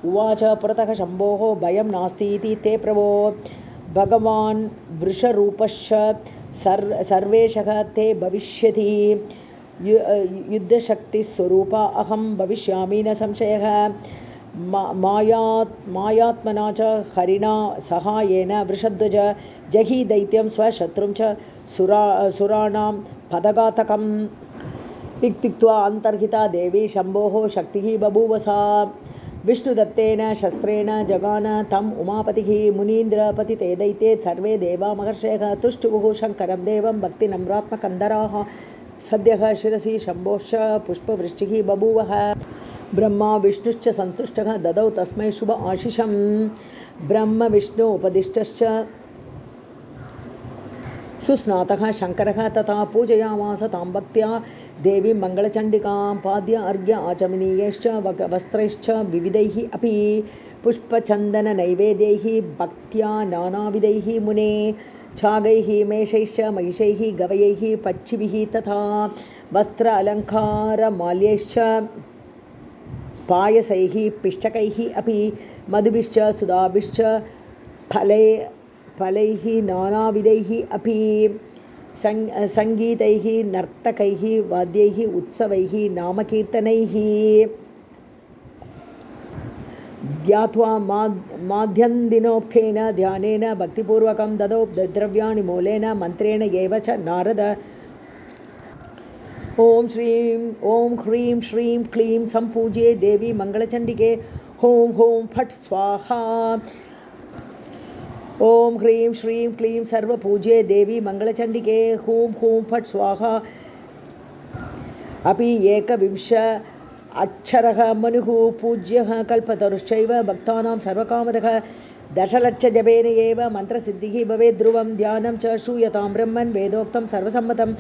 उवाच पुरतः शम्भोः भयं नास्ति इति ते प्रभो। भगवान् वृषरूपश्च सर्वेशः ते भविष्यति। युद्धशक्तिस्वरूपा अहं भविष्यामि न संशयः। मायात्मना च हरिणा सहायेन वृषध्वज जहि दैत्यं स्वशत्रुं च सुराणां पदघातकम्। इत्युक्त्वा अन्तर्हिता देवी शम्भोः शक्तिः बभूव सा। विष्णुदत्तेन शस्त्रेण जगान तम् उमापतिः। मुनीन्द्रपतिते दैत्ये सर्वे देवा महर्षयः तुष्टुवुः शङ्करं देवं भक्तिनम्रात्मकन्दराः। सद्यः शिरसि शम्भोश्च पुष्पवृष्टिः बभूवः। ब्रह्मा विष्णुश्च सन्तुष्टः ददौ तस्मै शुभ आशिषं। ब्रह्म विष्णु उपदिष्टश्च सुस्नातः शङ्करः तथा पूजयामास तां भक्त्या देवीं मङ्गलचण्डिकां। पाद्य अर्घ्य आचमनीयैश्च वस्त्रैश्च विविधैः अपि पुष्पचन्दननैवेद्यैः भक्त्या नानाविधैः मुने छागैः मेषैश्च महिषैः गवयैः पक्षिभिः तथा वस्त्र अलङ्कारमाल्यैश्च पायसैः पिष्टकैः अपि मधुभिश्च सुधाभिश्च फलैः नानाविधैः अपि सङ्गीतैः नर्तकैः वाद्यैः उत्सवैः नामकीर्तनैः ध्यात्वा माध्यन्दिनोक्तेन ध्यानेन भक्तिपूर्वकं ददौ द्रव्याणि मूलेन मन्त्रेण एव च नारद। ॐ ह्रीं श्रीं क्लीं सम्पूज्ये देवी मङ्गलचण्डिके। ॐ फट् स्वाहा। ॐ ह्रीं श्रीं क्लीं सर्वपूज्ये देवी मङ्गलचण्डिके। हूं फट् स्वाहा। अपि एकविंश अक्षरः मनुः पूज्यः कल्पतरुश्चैव भक्तानां सर्वकामदः। दशलक्षजपेन एव मन्त्रसिद्धिः भवेत् ध्रुवं ध्यानं च श्रूयतां ब्रह्मन् वेदोक्तं सर्वसम्मतं।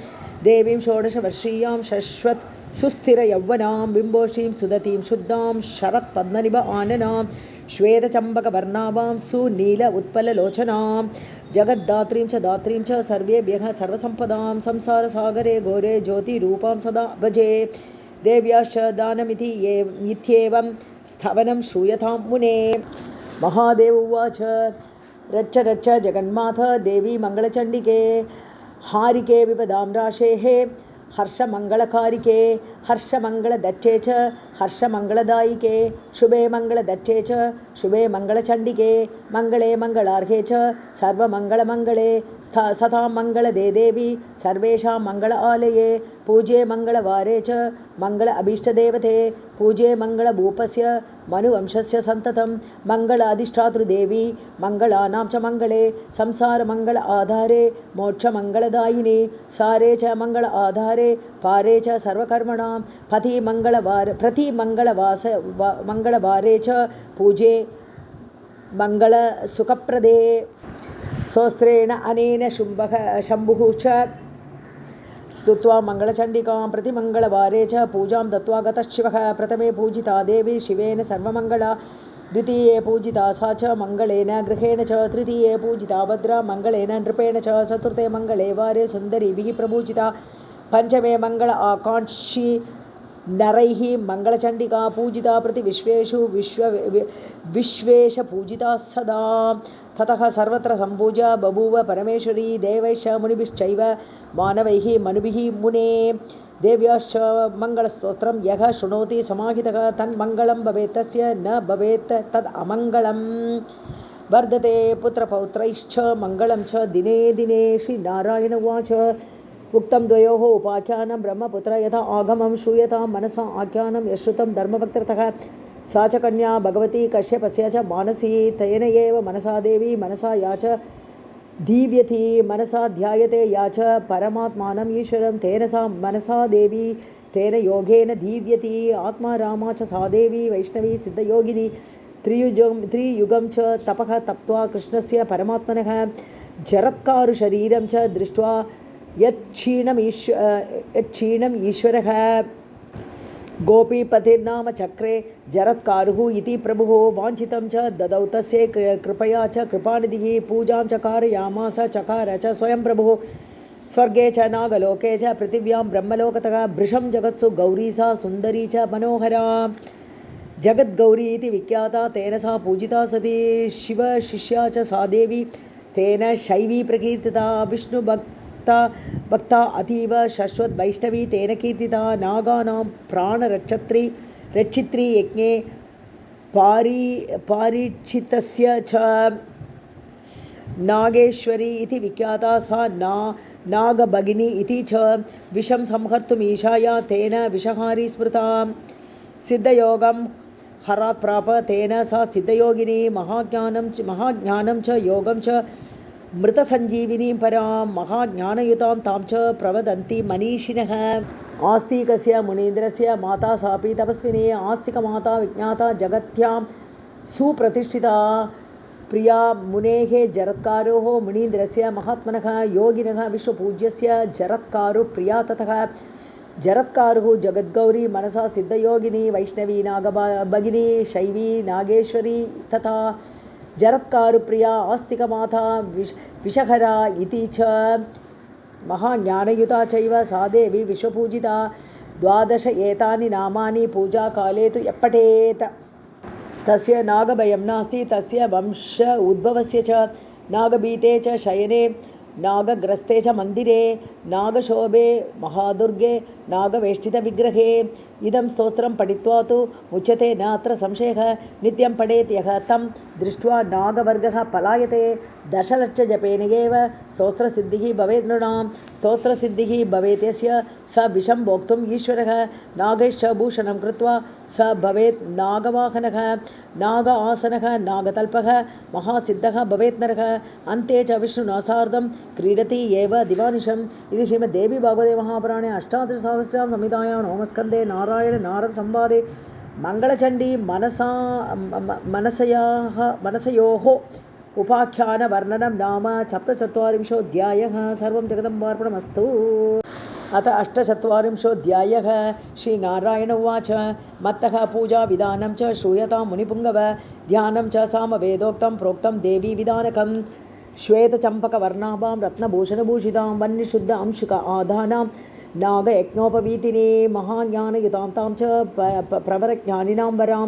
देवीं षोडशवर्षीयां शश्वत् सुस्थिरयौवनां बिम्बोषीं सुदतीं शुद्धां शरत्पद्मनिभ आननां श्वेतचम्बकवर्णाभां सुनील उत्पललोचनां जगद्धात्रीं च दात्रीं च सर्वेभ्यः सर्वसम्पदां संसारसागरे घोरे ज्योतिरूपां सदा भजे। देव्याश्च दानमिति इत्येवं स्तवनं श्रूयतां मुने। महादेव उवाच रच्च रच्च जगन्माथ देवी मङ्गलचण्डिके। हारिके विपदां राशेः हर्षमङ्गलकारिके। हर्षमङ्गलदट्टे च हर्षमङ्गलदायिके। शुभे मङ्गलदट्टे च शुभे मङ्गलचण्डिके। मङ्गले मङ्गलार्हे च सर्वमङ्गलमङ्गले। सतां मङ्गलदे देवी सर्वेषां मङ्गल आलये। पूजे मङ्गलवारे च मङ्गल अभीष्टदेवते। पूजे मङ्गलभूपस्य मनुवंशस्य सन्ततं। मङ्गल अधिष्ठातृदेवी मङ्गलानां च मङ्गले। संसारमङ्गल आधारे मोक्षमङ्गलदायिनी। सारे च मङ्गल आधारे पारे च सर्वकर्मणां। पति मङ्गलवारे च पूजे मङ्गलसुखप्रदे। सोस्त्रेण अनेन शम्भुः च स्तुत्वा मङ्गलचण्डिकां प्रतिमङ्गलवारे च पूजां दत्त्वा गतः शिवः। प्रथमे पूजिता देवी शिवेन सर्वमङ्गला, द्वितीये पूजिता सा च मङ्गलेन गृहेण च, तृतीये पूजिता भद्रा मङ्गलेन नृपेण च, चतुर्थे मङ्गले वारे सुन्दरीभिः प्रपूजिता, पञ्चमे मङ्गल आकाङ्क्षी नरैः मङ्गलचण्डिका पूजिता प्रति विश्वेश पूजिता सदा। ततः सर्वत्र सम्पूजा बभूव परमेश्वरी देवैश्च मुनिभिश्चैव मानवैः मनुभिः मुने। देव्याश्च मङ्गलस्तोत्रं यः शृणोति समाहितः तन्मङ्गलं भवेत्, तस्य न भवेत् तद् अमङ्गलं। वर्धते पुत्रपौत्रैश्च मङ्गलं च दिने दिने। श्रीनारायण उवाच उक्तं द्वयोः उपाख्यानं ब्रह्मपुत्र यथा आगमं श्रूयतां मनसा आख्यानं यश्रुतं धर्मभक्तिरतः। सा च कन्या भगवती कश्यपस्य च मानसी, तेन एव मनसा देवी मनसा या च दीव्यति, मनसा ध्यायते या च परमात्मानं ईश्वरं, तेन सा मनसा देवी तेन योगेन दीव्यति। आत्मा रामा च सा देवी वैष्णवी सिद्धयोगिनी, त्रियुगं च तपः तप्त्वा कृष्णस्य परमात्मनः। जरत्कारुशरीरं च दृष्ट्वा यच्छीणम् ईश्वरः। गोपीपतिर्नाम चक्रे जरत्कारुः इति प्रभुः, वाञ्छितं च ददौ तस्य कृपया च कृपानिधिः। पूजां च कारयामास चकार च स्वयं प्रभुः। स्वर्गे च नागलोके च पृथिव्यां ब्रह्मलोकतः। भृशं जगत्सु गौरी सा सुन्दरी च मनोहरा, जगद्गौरी इति विख्याता, तेन सा पूजिता सती। शिवशिष्या च सा देवी तेन शैवी प्रकीर्तिता, भक्ता अतीव शश्वत वैष्णवी तेन कीर्तिता। नागानां प्राणरक्षत्री रक्षित्री यज्ञे पारीक्षितस्य च नागेश्वरी इति विख्याता, सा नागभगिनी इति च। विषं संहर्तुम् ईशाया तेन विषहारी स्मृता, सिद्धयोगं हरात् प्राप तेन सा सिद्धयोगिनी। महाज्ञानं च योगं च मृतसञ्जीविनीं परां, महाज्ञानयुतां तां च प्रवदन्ति मनीषिणः। आस्तिकस्य मुनीन्द्रस्य माता सापि तपस्विनी, आस्तिकमाता विज्ञाता जगत्यां सुप्रतिष्ठिता। प्रिया मुनेः जरत्कारोः मुनीन्द्रस्य महात्मनः, योगिनः विश्वपूज्यस्य जरत्कारुप्रिया। ततः जरत्कारुः जगद्गौरी मनसा सिद्धयोगिनी, वैष्णवी नागभगिनी, शैवी नागेश्वरी तथा। जरत्कारुप्रिया आस्तिकमाता विषहरा इति च। महाज्ञानयुता चैव सा देवी विश्वपूजिता। 12 एतानि नामानि पूजाकाले तु यः पठेत् तस्य नागभयं नास्ति, तस्य वंश उद्भवस्य च। नागभीते च शयने, नागग्रस्ते च मन्दिरे, नागशोभे महादुर्गे, नागवेष्टितविग्रहे। इदं स्तोत्रं पठित्वा तु मुच्यते नात्र संशयः। नित्यं पठेत् यः तं दृष्ट्वा नागवर्गः पलायते। 10 लक्षजपेन एव स्तोत्रसिद्धिः भवेत् नृणां। स्तोत्रसिद्धिः भवेत् यस्य स विषं भोक्तुम् ईश्वरः। नागैश्च भूषणं कृत्वा स भवेत् नागवाहनः। नाग आसनः नागतल्पः महासिद्धः भवेत् नरः। अन्ते च विष्णुना सार्धं क्रीडति एव दिवानिशम्। इति श्रीमद्देवी भागवते महापुराणे अष्टादशसहस्रां संहितायां नवमस्कन्धे नारायण नारद संवादे मंगलचंडी मनसयोः उपाख्यान वर्णनं नाम 47 सर्वं जगदम्बार्पणमस्तु। अथ 48 श्रीनारायण उवाच मत्तः पूजा विधानं च श्रूयतां मुनिपुङ्गव। ध्यानं च सामवेदोक्तं प्रोक्तं देवी विधानकं। श्वेतचम्पकवर्णाभां रत्नभूषणभूषितां वह्निशुद्ध अंशुक आधानां नागयज्ञोपवीतिनी महाज्ञानयुतां तां च प्रवरज्ञानिनां वरां।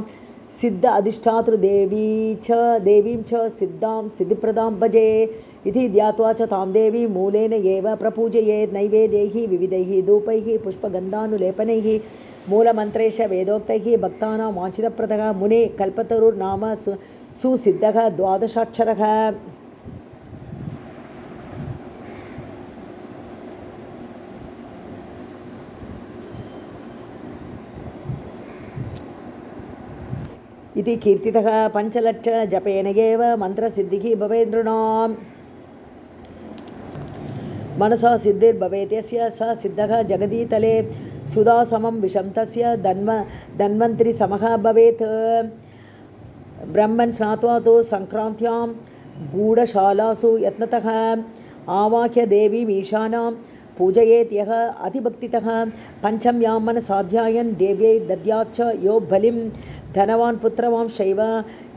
सिद्ध अधिष्ठातृदेवी च देवीं च सिद्धां सिद्धिप्रदां भजे। इति ध्यात्वा च तां देवीं मूलेन एव प्रपूजयेत्। नैवेद्यैः विविधैः धूपैः पुष्पगन्धानुलेपनैः मूलमन्त्रेश वेदोक्तैः भक्तानां वाञ्छितप्रदः। मुने कल्पतरुर्नाम सुसिद्धः 12 इति कीर्तितः। 5 लक्ष जपेन एव मन्त्रसिद्धिः भवेत् नृणाम्। मनसा सिद्धिर्भवेत् यस्य स सिद्धः जगदीतले। सुधासमं विषं तस्य धन्वन्तरिसमः भवेत्। ब्रह्मन् स्नात्वा तु सङ्क्रान्त्यां गूढशालासु यत्नतः आवाह्य देवीमीशानां पूजयेत्यः अतिभक्तितः पञ्चम्यां मनसाध्यायन् देव्यै दद्याच्च यो बलिं धनवान् पुत्रवां शैव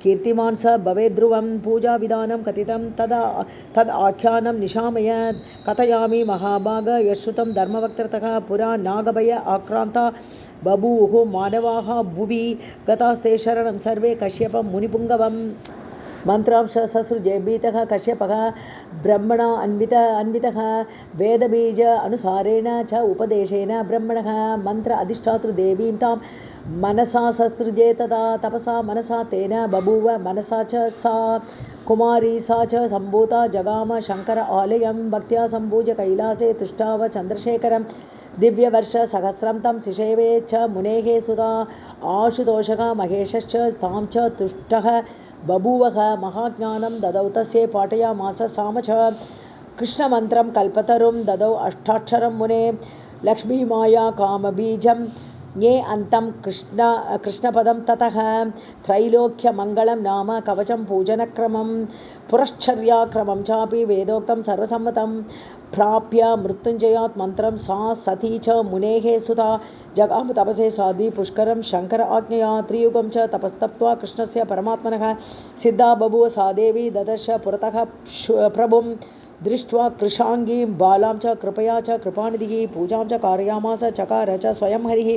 कीर्तिमान् स भवेद्ध्रुवं पूजाविधानं कथितं तद् आख्यानं निशामय कथयामि महाभाग यश्रुतं धर्मवक्त्रतः पुरा नागभय आक्रान्ता बभूवुः मानवाः भुवि गतास्ते शरणं सर्वे कश्यपं मुनिपुङ्गवम् मंत्रांश ससृजेभीतः कश्यपः ब्रह्मणा अन्वितः वेदबीज अनुसारेण च उपदेशेन ब्रह्मणः मंत्र अधिष्ठातृदेवीं तां मनसा ससृजे तदा तपसा मनसा तेन बभूव मनसा च सा कुमारी सा च सम्भूता जगाम शंकर आलयं भक्त्या सम्पूज्य कैलासे तुष्टाव चंद्रशेखरं दिव्यवर्ष सहस्रं तं शिशेवे च मुनेः सुधा आशुतोषः महेशश्च तां च तुष्टः बभूवः महाज्ञानं ददौ तस्यै पाठयामास साम च कृष्णमन्त्रं कल्पतरुं ददौ अष्टाक्षरं मुने लक्ष्मीमाया कामबीजं ये अन्तं कृष्णपदं ततः त्रैलोक्यमङ्गलं नाम कवचं पूजनक्रमं पुरश्चर्याक्रमं चापि वेदोक्तं सर्वसम्मतं प्राप्य मृत्युञ्जयात् मन्त्रं सा सती च मुनेः सुता जगाम तपसे साध्वी पुष्करं शंकर आज्ञया त्रियुगं च तपस्तप्त्वा कृष्णस्य परमात्मनः सिद्धा बभूव सा देवी ददर्श पुरतः प्रभुं दृष्ट्वा कृशांगीं बालां च कृपया च कृपानिधिः पूजां च कारयामास चकार च स्वयं हरिः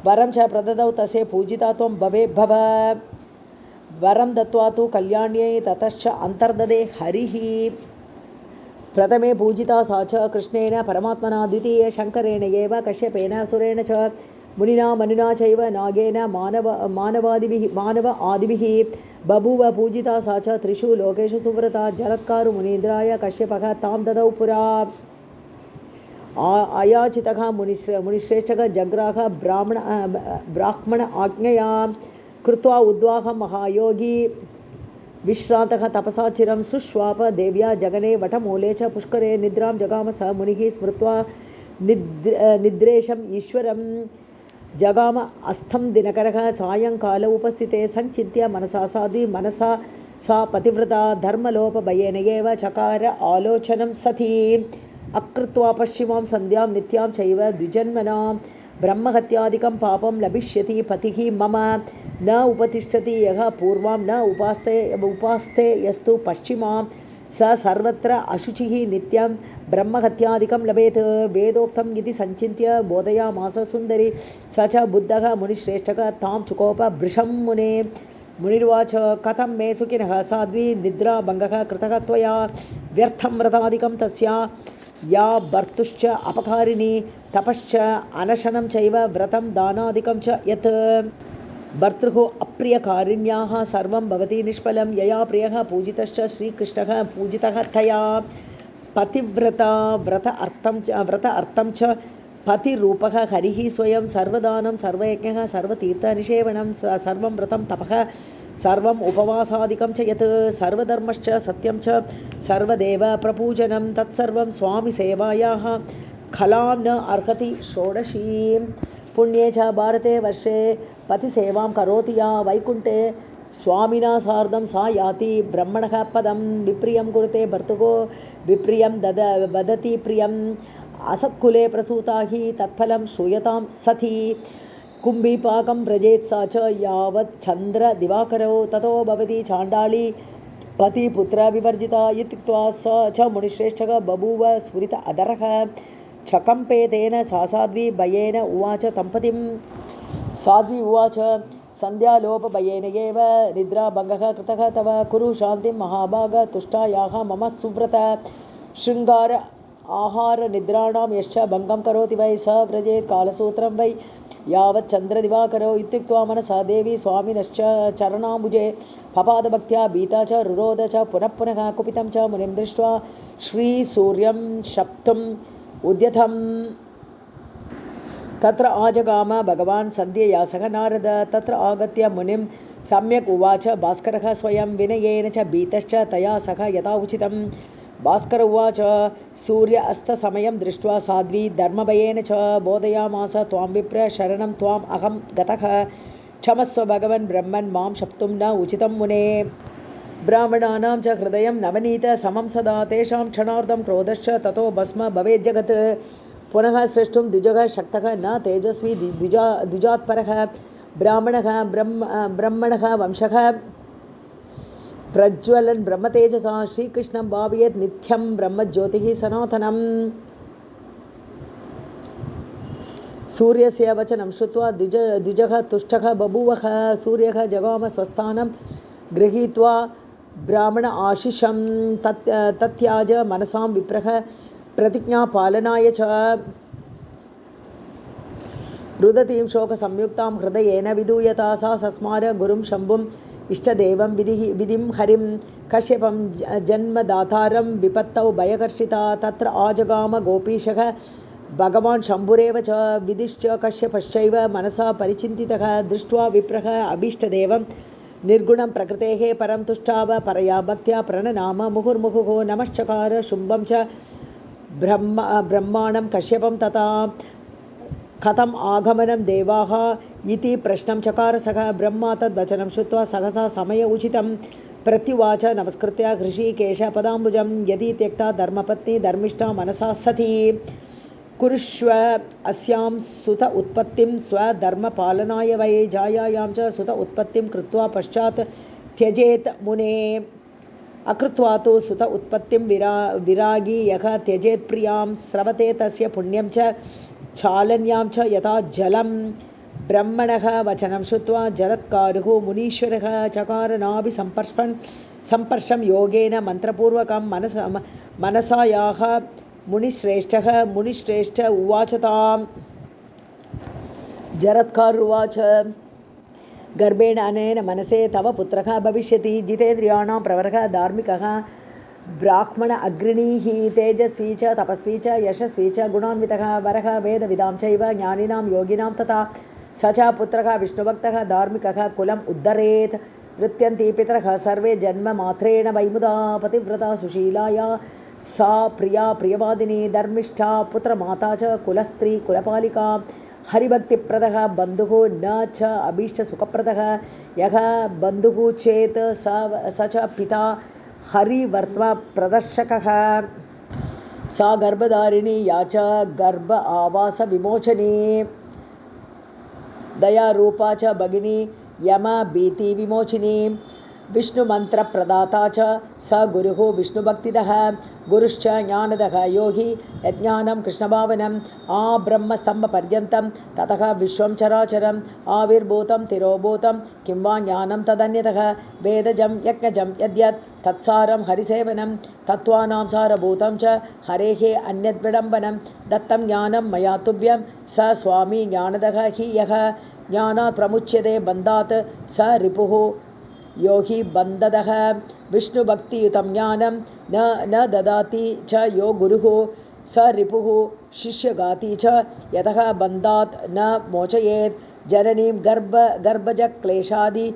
वरं च प्रददौ तस्य पूजिता त्वं भवे भव वरं दत्त्वा तु कल्याण्यै ततश्च अन्तर्ददे हरिः प्रथमे पूजिता सा च कृष्णेन परमात्मना द्वितीये शंकरेण एव कश्यपेन असुरेण च मुनिना मनुना चैव नागेन मानव आदिभिः बभूव पूजिता सा च त्रिषु लोकेषु सुव्रता जलत्कारु मुनीन्द्राय कश्यपः तां ददौ पुरा अयाचितः मुनिश्रेष्ठः जग्राह ब्राह्मण आज्ञया कृत्वा उद्वाह महायोगी विश्रान्तः तपसा चिरं सुश्वाप देव्या जगने वटमूले च पुष्करे निद्रां जगाम स मुनिः स्मृत्वा निद्रेशम् ईश्वरं जगाम अस्थं दिनकरः सायंकाल उपस्थिते संचित्य मनसा साध्वी मनसा सा पतिव्रता धर्मलोपभयेन एव चकार आलोचनं सती अकृत्वा पश्चिमां सन्ध्यां नित्यां चैव द्विजन्मनां ब्रह्महत्यादिकं पापं लभिष्यति पतिः मम न उपतिष्ठति यः पूर्वां न उपास्ते यस्तु पश्चिमां स सर्वत्र अशुचिः नित्यं ब्रह्महत्यादिकं लभेत् वेदोक्तम् इति संचिन्त्य बोधयामास सुन्दरी स च बुद्धः मुनिश्रेष्ठः तां चुकोप भृशं मुने मुनिर्वाच कथं मे सुखिनः साध्वी निद्राभङ्गः कृतः त्वया व्यर्थं व्रतादिकं तस्या या भर्तुश्च अपकारिणी तपश्च अनशनं चैव व्रतं दानादिकं च यत् भर्तुः अप्रियकारिण्याः सर्वं भवति निष्फलं यया प्रियः पूजितश्च श्रीकृष्णः पूजितः तया पतिव्रता व्रत अर्थं च पतिरूपः हरिः स्वयं सर्वदानं सर्वयज्ञः सर्वतीर्थनिषेवनं सर्वं व्रतं तपः सर्वम् उपवासादिकं च यत् सर्वधर्मश्च सत्यं च सर्वदेव प्रपूजनं तत्सर्वं स्वामि सेवायाः कलां न अर्हति षोडशीं पुण्ये च भारते वर्षे पतिसेवां करोति या वैकुण्ठे स्वामिना सार्धं सा याति ब्रह्मणः पदं विप्रियं कुरुते भर्तुः विप्रियं वदति प्रियम् असत्कुले प्रसूता हि तत्फलं श्रूयतां सती कुम्भीपाकं व्रजेत् सा च यावत् चन्द्र दिवाकरौ ततो भवति चाण्डाली पतिपुत्र विवर्जिता इत्युक्त्वा स च मुनिश्रेष्ठः बभूव स्फुरित अधरः चकम्पे तेन सा साध्वी भयेन उवाच तम्पतिं साध्वी उवाच सन्ध्यालोपभयेन एव निद्राभङ्गः कृतः तव कुरु शान्तिं महाभाग तुष्टायाः मम सुव्रत शृङ्गार आहार निद्राणां यश्च भङ्गं करोति वै स व्रजेत् कालसूत्रं वै यावत् चन्द्रदिवाकरौ इत्युक्त्वा मनसा देवी स्वामिनश्च चरणाम्बुजे पपादभक्त्या भीता च रुरोध च पुनः पुनः कुपितं च मुनिं दृष्ट्वा श्रीसूर्यं शप्तुम् उद्यतं तत्र आजगाम भगवान् सन्ध्यया सह नारद तत्र आगत्य मुनिं सम्यक् उवाच भास्करः स्वयं विनयेन च भीतश्च तया सह यथा उचितं भास्कर उवाच सूर्य अस्तसमयं दृष्ट्वा साध्वी धर्मभयेन च बोधयामास त्वां विप्र शरणं त्वाम् अहं गतः क्षमस्व भगवन् ब्रह्मन् मां शप्तुं न उचितं मुने ब्राह्मणानां च हृदयं नवनीत समं सदा तेषां क्षणार्धं क्रोधश्च ततो भस्म भवेज्जगत् पुनः सृष्टुं द्विजः शक्तः न तेजस्वी द्विजात्परः ब्राह्मणः वंशः प्रज्वलन् ब्रह्मतेजसा श्रीकृष्णं भावयेत् नित्यं ब्रह्मज्योतिः सनातनम् सूर्यस्य वचनं श्रुत्वा द्विजः तुष्टः बभूवः सूर्यः जगाम स्वस्थानं गृहीत्वा ब्राह्मण आशिषं तत्याज मनसां विप्रः प्रतिज्ञापालनाय च रुदतीं शोकसंयुक्तां हृदयेन विधूयता सा सस्मार गुरुं शम्भुम् इष्टदेवं विधिं हरिं कश्यपं जन्मदातारं विपत्तौ भयकर्षिता तत्र आजगाम गोपीशः भगवान् शम्भुरेव च विधिश्च कश्यपश्चैव मनसा परिचिन्तितः दृष्ट्वा विप्रः अभीष्टदेवं निर्गुणं प्रकृतेः परं तुष्टाव परया भक्त्या प्रणनाम मुहुर्मुहुः नमश्चकार शुम्भं च ब्रह्माणं कश्यपं तथा कथम् आगमनं देवाः इति प्रश्नं चकार सः ब्रह्मा तद्वचनं श्रुत्वा सहसा समय उचितं प्रत्युवाच नमस्कृत्य हृषीकेश पदाम्बुजं यदि त्यक्ता धर्मपत्नी धर्मिष्ठा मनसा सती कुरुष्व अस्यां सुत उत्पत्तिं स्वधर्मपालनाय वै जायायां च सुत उत्पत्तिं कृत्वा पश्चात् त्यजेत् मुने अकृत्वा तु सुत उत्पत्तिं विरागी यः त्यजेत् प्रियां स्रवते तस्य पुण्यं च चालन्यां च यथा जलं ब्रह्मणः वचनं श्रुत्वा जरत्कारुः मुनीश्वरः चकारनाभिसंपर्शं योगेन मन्त्रपूर्वकं मनसायाः मुनिश्रेष्ठ उवाच ताम् जरत्कारुवाच गर्भेण अनेन मनसे तव पुत्रः भविष्यति जितेन्द्रियाणां प्रवरः धार्मिकः ब्राह्मण अग्रणीः तेजस्वी च तपस्वी च यशस्वी च गुणान्वितः वरः वेदविदां चैव ज्ञानिनां योगिनां तथा स च पुत्रः विष्णुभक्तः धार्मिकः कुलम् उद्धरेत् नृत्यन्ति पितरः सर्वे जन्ममात्रेण वैमुदा पतिव्रता सुशीलाया सा प्रिया प्रियवादिनी धर्मिष्ठा पुत्रमाता च कुलस्त्री कुलपालिका हरिभक्तिप्रदः बन्धुः न च अभीष्टसुखप्रदः यः बन्धुः चेत् स च पिता हरिवर्त्मप्रदर्शकः सा गर्भधारिणी या च गर्भ आवासविमोचनी दयारूपा च भगिनी यमभीतिविमोचिनी विष्णुमन्त्रप्रदाता च स गुरुः विष्णुभक्तिदः गुरुश्च ज्ञानदः योगी यज्ञानं कृष्णभावनम् आब्रह्मस्तम्भपर्यन्तं ततः विश्वं चराचरम् आविर्भूतं तिरोभूतं किं वा ज्ञानं तदन्यतः वेदजं यज्ञजं यद्यत् तत्सारं हरिसेवनं तत्त्वानां सारभूतं च हरेः अन्यद्विडम्बनं दत्तं ज्ञानं मया तुभ्यं स स्वामी ज्ञानदः हि यः ज्ञानात् प्रमुच्यते बन्धात् स रिपुः यो हि बन्धदः विष्णुभक्तियुतं ज्ञानं न ददाति च यो गुरुः स रिपुः शिष्यगाति च यतः बन्धात् न मोचयेत् जननीं गर्भजक्लेशादि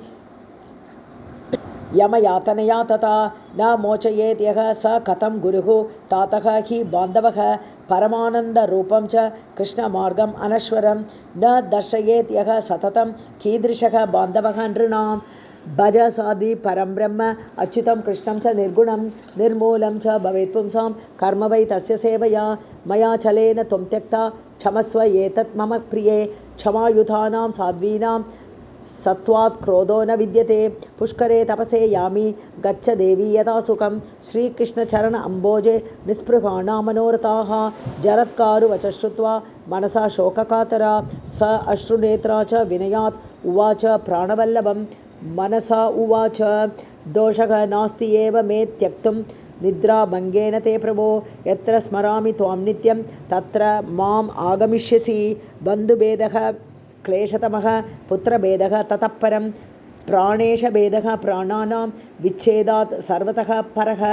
यमयातनया तथा न मोचयेत् यः स कथं गुरुः तातः हि बान्धवः परमानन्दरूपं च कृष्णमार्गम् अनश्वरं न दर्शयेत् यः सततं कीदृशः बान्धवः नृणां भज साधि परं ब्रह्म अच्युतं कृष्णं च निर्गुणं निर्मूलं च भवेत् पुंसां कर्म वै तस्य सेवया मया चलेन त्वं त्यक्ता क्षमस्व एतत् मम प्रिये क्षमायुधानां साध्वीनां सत्वात् क्रोधो न विद्यते पुष्करे तपसे यामि गच्छ देवी यथा सुखं श्रीकृष्णचरण अम्बोजे निःस्पृहाणा मनोरथाः जरत्कारुवच श्रुत्वा मनसा शोककातरा स अश्रुनेत्रा च विनयात् उवाच प्राणवल्लभं मनसा उवाच दोषः नास्ति एव मे त्यक्तुं निद्राभङ्गेन ते प्रभो यत्र स्मरामि त्वां नित्यं तत्र माम् आगमिष्यसि बन्धुभेदः क्लेशतमः पुत्रभेदः ततः परं प्राणेशभेदः प्राणानां विच्छेदात् सर्वतः परः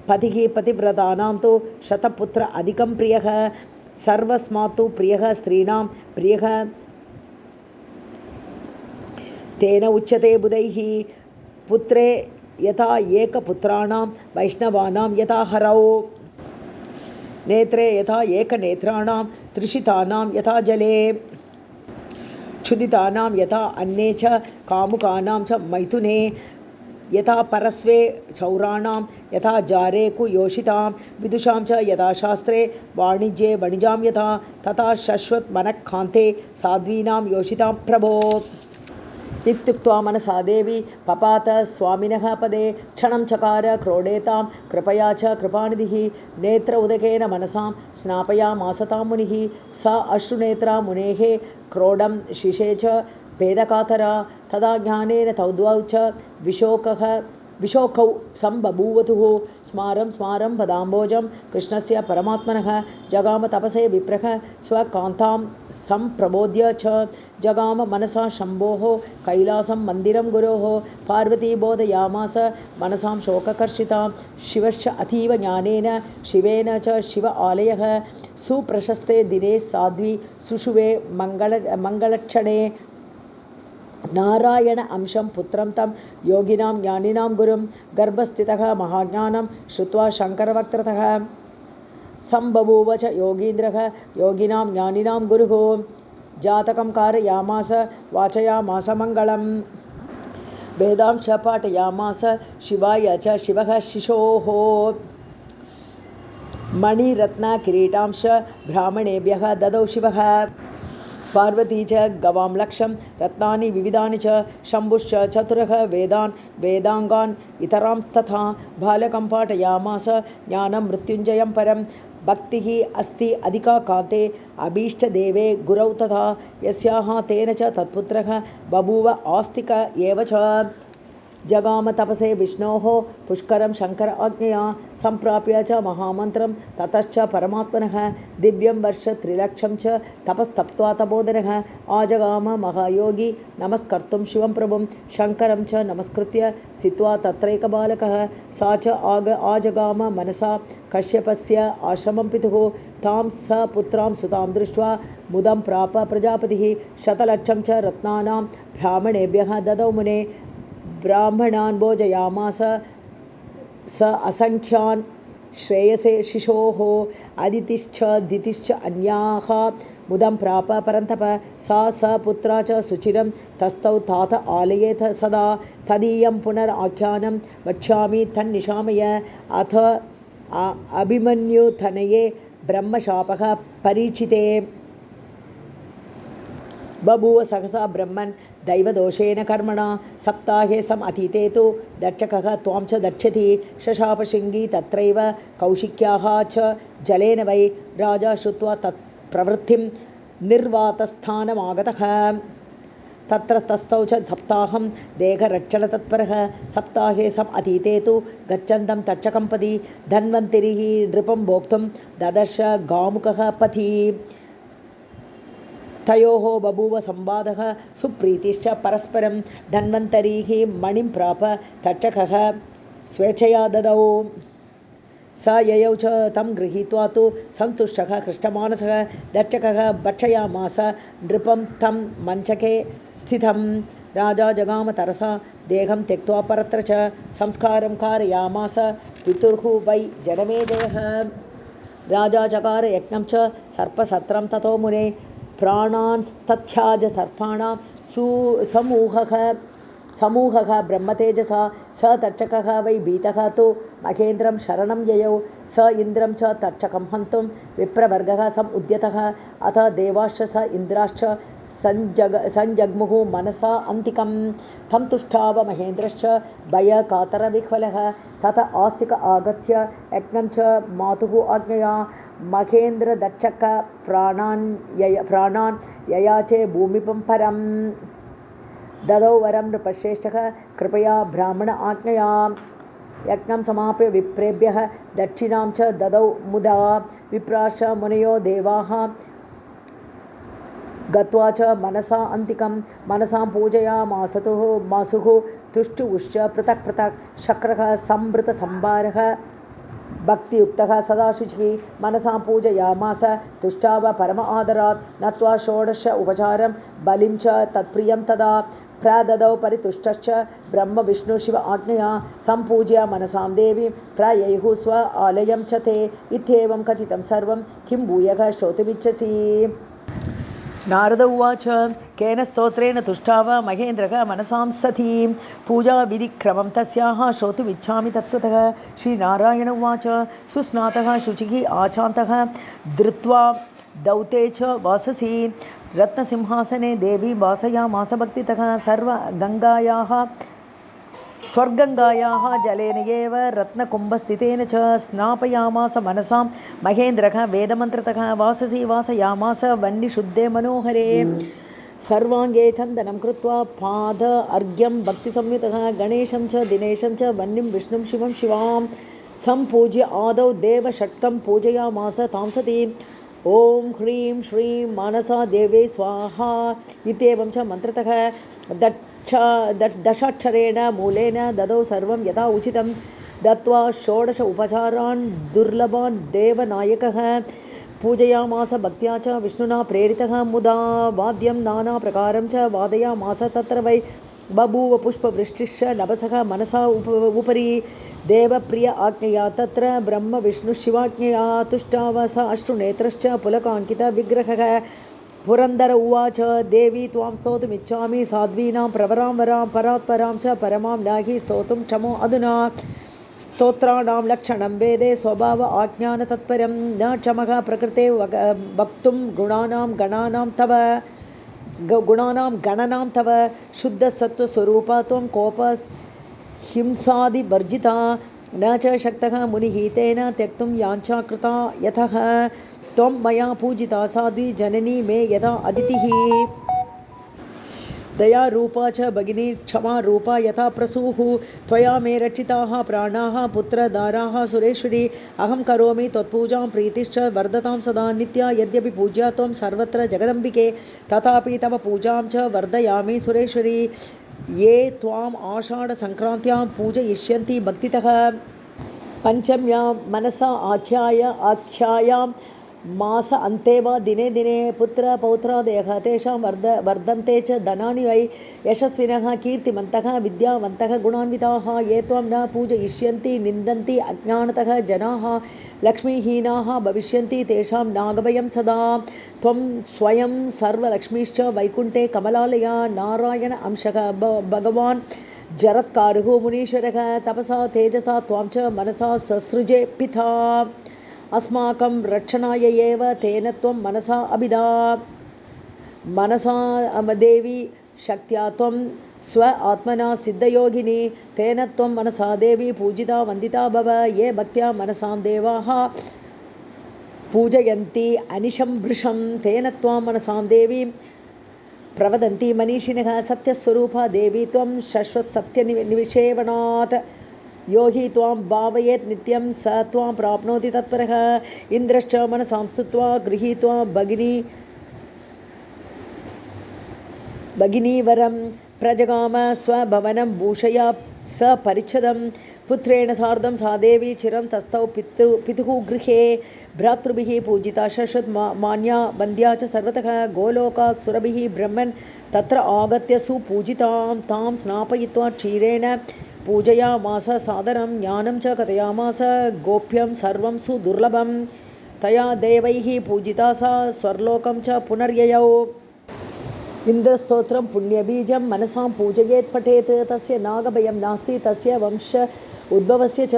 पतिः पतिव्रतानां तु शतपुत्र अधिकं प्रियः सर्वस्मात् तु प्रियः स्त्रीणां प्रियः तेन उच्यते बुधैः पुत्रे यथा एकपुत्राणां वैष्णवानां यथा हरौ नेत्रे यथा एकनेत्राणां त्रिषितानां यथा जले क्षुदितानां यथा अन्ये च कामुकानां च मैथुने यथा परस्वे चौराणां यथा जारे कुयोषितां विदुषां च यथा शास्त्रे वाणिज्ये वणिजां यथा तथा शश्वत् मनःकान्ते साध्वीनां योषितां प्रभो इत्युक्त्वा मनसा देवी पपात स्वामिनः पदे क्षणं चकार क्रोडेतां कृपया च कृपानिधिः नेत्र उदकेन मनसां स्नापयामासतां मुनिः सा अश्रुनेत्रा मुनेः क्रोडं शिशे च भेदकातरा तदा ज्ञानेन तौ द्वौ च विशोकौ सम्बभूवतुः स्मारं स्मारं पदाम्बोजं कृष्णस्य परमात्मनः जगाम तपसे विप्रः स्वकान्तां सम्प्रबोध्य च जगाम मनसा शम्भोः कैलासं मन्दिरं गुरोः पार्वती बोधयामास मनसां शोककर्षितां शिवश्च अतीव ज्ञानेन शिवेन च शिव आलयः सुप्रशस्ते दिने साध्वी सुषुवे मङ्गलक्षणे नारायण अंशं पुत्रं तं योगिनां ज्ञानिनां गुरुं गर्भस्थितः महाज्ञानं श्रुत्वा शङ्करवक्त्रतः सम्बभूव च योगीन्द्रः योगिनां ज्ञानिनां गुरुः जातकं कारयामास वाचयामास मङ्गलं वेदां च पाठयामास शिवाय च शिवः शिशोः मणिरत्नकिरीटांश्च ब्राह्मणेभ्यः ददौ शिवः पार्वती च गवां लक्षं रत्नानि विविधानि च शम्भुश्च चतुरः वेदाङ्गान् इतरांस्तथा बालकं पाठयामास ज्ञानं मृत्युञ्जयं परं भक्तिः अस्ति अधिका कान्ते अभीष्टदेवे गुरौ तथा यस्याः तेन च तत्पुत्रः बभूव आस्तिक एव च जगाम तपसे विष्णोः पुष्करं शङ्कर आज्ञया सम्प्राप्य च महामन्त्रं ततश्च परमात्मनः दिव्यं वर्ष 3,00,000 च तपस्तप्त्वा तपोधनः आजगाम महायोगी नमस्कर्तुं शिवं प्रभुं शङ्करं च नमस्कृत्य स्थित्वा तत्रैकबालकः सा च आजगाम मनसा कश्यपस्य आश्रमं पितुः तां स पुत्रां सुतां दृष्ट्वा मुदं प्राप प्रजापतिः 100,00,000 च रत्नानां ब्राह्मणेभ्यः ददौ मुने ब्राह्मणान् भोजयामास स असंख्यान् श्रेयसे शिशोः अदितिश्च दितिश्च अन्याः मुदं प्राप परन्तप सा स पुत्रा च सुचिरं तस्थौ तात आलयेत सदा तदीयं पुनराख्यानं वक्ष्यामि तन्निशामय अथ अभिमन्युतनये ब्रह्मशापः परीक्षिते बभूव सहसा ब्रह्मन् दैवदोषेण कर्मणा सप्ताहे सम अतीते तु दक्षकः त्वां च दक्षति शशापशृङ्गी तत्रैव कौशिक्याः च जलेन वै राजा श्रुत्वा तत्प्रवृत्तिं निर्वातस्थानमागतः तत्र तस्थौ च सप्ताहं देहरक्षणतत्परः सप्ताहे सम अतीते तु गच्छन्तं तक्षकम्पति धन्वन्तरिः नृपं भोक्तुं ददर्श गामुकः पथि तयोः बभूव संवादः सुप्रीतिश्च परस्परं धन्वन्तरीः मणिं प्राप तक्षकः स्वेच्छया ददौ स ययौ च तं गृहीत्वा तु सन्तुष्टः कृष्णमानसः दक्षकः भक्षयामास नृपं तं मञ्चके स्थितं राजा जगाम तरसा देहं त्यक्त्वा परत्र च संस्कारं कारयामास पितुर्ः वै जनमेजयः राजा चकार यज्ञं च सर्पसत्रं ततो मुने प्राणांस्तथ्याज सर्पाणां समूहः ब्रह्मतेजसा स तक्षकः वै भीतः तु महेन्द्रं शरणं ययौ स इन्द्रं च तक्षकं हन्तुं विप्रवर्गः समुद्यतः अथ देवाश्च स इन्द्राश्च संजग्मुः मनसा अन्तिकं तं तुष्टाव महेन्द्रश्च भयकातरविह्वलः तत आस्तिक आगत्य यज्ञं च मातुः आज्ञया महेन्द्र दक्षक प्राणान् ययाचे भूमिपं परं ददौ वरं नृपश्रेष्ठः कृपया ब्राह्मण आज्ञया यज्ञं समाप्य विप्रेभ्यः दक्षिणां च ददौ मुदा विप्राश्च मुनयो देवाः गत्वा च मनसा अन्तिकं मनसां पूजयामासुः तुष्टुश्च पृथक् पृथक् शक्रः संभृतसंभारः भक्तियुक्तः सदा शुचिः मनसां पूजयामास तुष्टाव परम आदरात् नत्वा षोडश उपचारं बलिं च तत्प्रियं तदा प्रददौ परितुष्टश्च ब्रह्म विष्णु शिव आज्ञया सम्पूज्य मनसां देवीं प्रययुः स्व आलयं च ते इत्येवं कथितं सर्वं किं भूयः श्रोतुमिच्छसि नारद उवाच केन स्तोत्रेण तुष्टाव महेन्द्रः मनसां सतीं पूजाविधिक्रमं तस्याः श्रोतुमिच्छामि तत्त्वतः। श्रीनारायण उवाच सुस्नातः शुचिः आचान्तः धृत्वा दौते च वाससि रत्नसिंहासने देवी वासयामास भक्तितः। स्वर्गङ्गायाः जलेन एव रत्नकुम्भस्थितेन च स्नापयामास मनसां महेन्द्रः वेदमन्त्रतः। वाससी वासयामास वह्निशुद्धे मनोहरे सर्वाङ्गे चन्दनं कृत्वा पाद अर्घ्यं भक्तिसंयुतः। गणेशं च दिनेशं च वह्निं विष्णुं शिवं शिवां सम्पूज्य आदौ देवषट्कं पूजयामास तां सतीम्। ॐ ह्रीं श्रीं मनसा देवे स्वाहा इत्येवं च मन्त्रतः दशाक्षरेण मूलेन ददौ सर्वं यथा उचितं दत्वा षोडश उपचारान् दुर्लभान् देवनायकः पूजयामास भक्त्या च विष्णुना प्रेरितः। मुदा वाद्यं नानाप्रकारं च वादयामास तत्र वै बभूव पुष्पवृष्टिश्च नभसः मनसा उपरि देवप्रिय आज्ञया तत्र ब्रह्म विष्णुशिवाज्ञया तुष्टावस अश्रुनेत्रश्च पुलकाङ्कितविग्रहः। पुरन्दर उवाच देवी त्वां स्तोतुमिच्छामि साध्वीनां प्रवरां वरां परात्परां च परमां नाहि स्तोतुं क्षमो अधुना। स्तोत्राणां लक्षणं वेदे स्वभाव आज्ञानतत्परं न क्षमः प्रकृते वक्तुं गुणानां गणनां तव शुद्धसत्त्वस्वरूपा त्वं कोपहिंसादिवर्जिता न च शक्तः मुनिः तेन त्यक्तुं याञ्छा कृता यतः त्वं मया पूजिता साध्वी जननी मे यथा अदितिः। दया रूपा च भगिनी क्षमा रूपा यथा प्रसूः त्वया मे रक्षिताः प्राणाः पुत्रदाराः सुरेश्वरी। अहं करोमि त्वत्पूजां प्रीतिश्च वर्धतां सदा नित्या। यद्यपि पूज्या त्वं सर्वत्र जगदम्बिके तथापि तव पूजां च वर्धयामि सुरेश्वरी। ये त्वाम् आषाढसङ्क्रान्त्यां पूजयिष्यन्ति भक्तितः पञ्चम्यां मनसा आख्यायां मास अन्ते वा दिने दिने पुत्र पौत्रादयः तेषां वर्धन्ते च धनानि वै यशस्विनः कीर्तिमन्तः विद्यावन्तः गुणान्विताः। ये त्वं न पूजयिष्यन्ति निन्दन्ति अज्ञानतः जनाः लक्ष्मीहीनाः भविष्यन्ति तेषां नागभयं सदा। त्वं स्वयं सर्वलक्ष्मीश्च वैकुण्ठे कमलालया नारायण अंशः भगवान् जरत्कारुः मुनीश्वरः तपसा तेजसा त्वां च मनसा ससृजे पिता। अस्माकं रक्षणाय एव तेन त्वं मनसा अभिदा मनसा देवी शक्त्या त्वं स्व आत्मना सिद्धयोगिनी तेन त्वं मनसा देवी पूजिता वन्दिता भव। ये भक्त्या मनसां देवाः पूजयन्ति अनिशं भृशं तेन त्वां मनसां देवीं प्रवदन्ति मनीषिणः। सत्यस्वरूपा देवी त्वं शश्वत्सत्यनिविषेवणात् यो हि त्वां भावयेत् नित्यं स त्वां प्राप्नोति तत्परः। इन्द्रश्च मनसां स्तुत्वा गृहीत्वा भगिनीवरं प्रजगाम स्वभवनं भूषया स परिच्छदं। पुत्रेण सार्धं सा देवी चिरं तस्थौ पितुः गृहे भ्रातृभिः पूजिता शश्वत् मान्या वन्द्या च सर्वतः। गोलोकात् सुरभिः ब्रह्मन् तत्र आगत्य सुपूजितां तां स्नापयित्वा क्षीरेण पूजयामास सादरं ज्ञानं च कथयामास गोप्यं सर्वं सुदुर्लभं। तया देवैः पूजिता सा स्वर्लोकं च पुनर्ययौ। इन्द्रस्तोत्रं पुण्यबीजं मनसां पूजयेत् पठेत् तस्य नागभयं नास्ति तस्य वंश उद्भवस्य च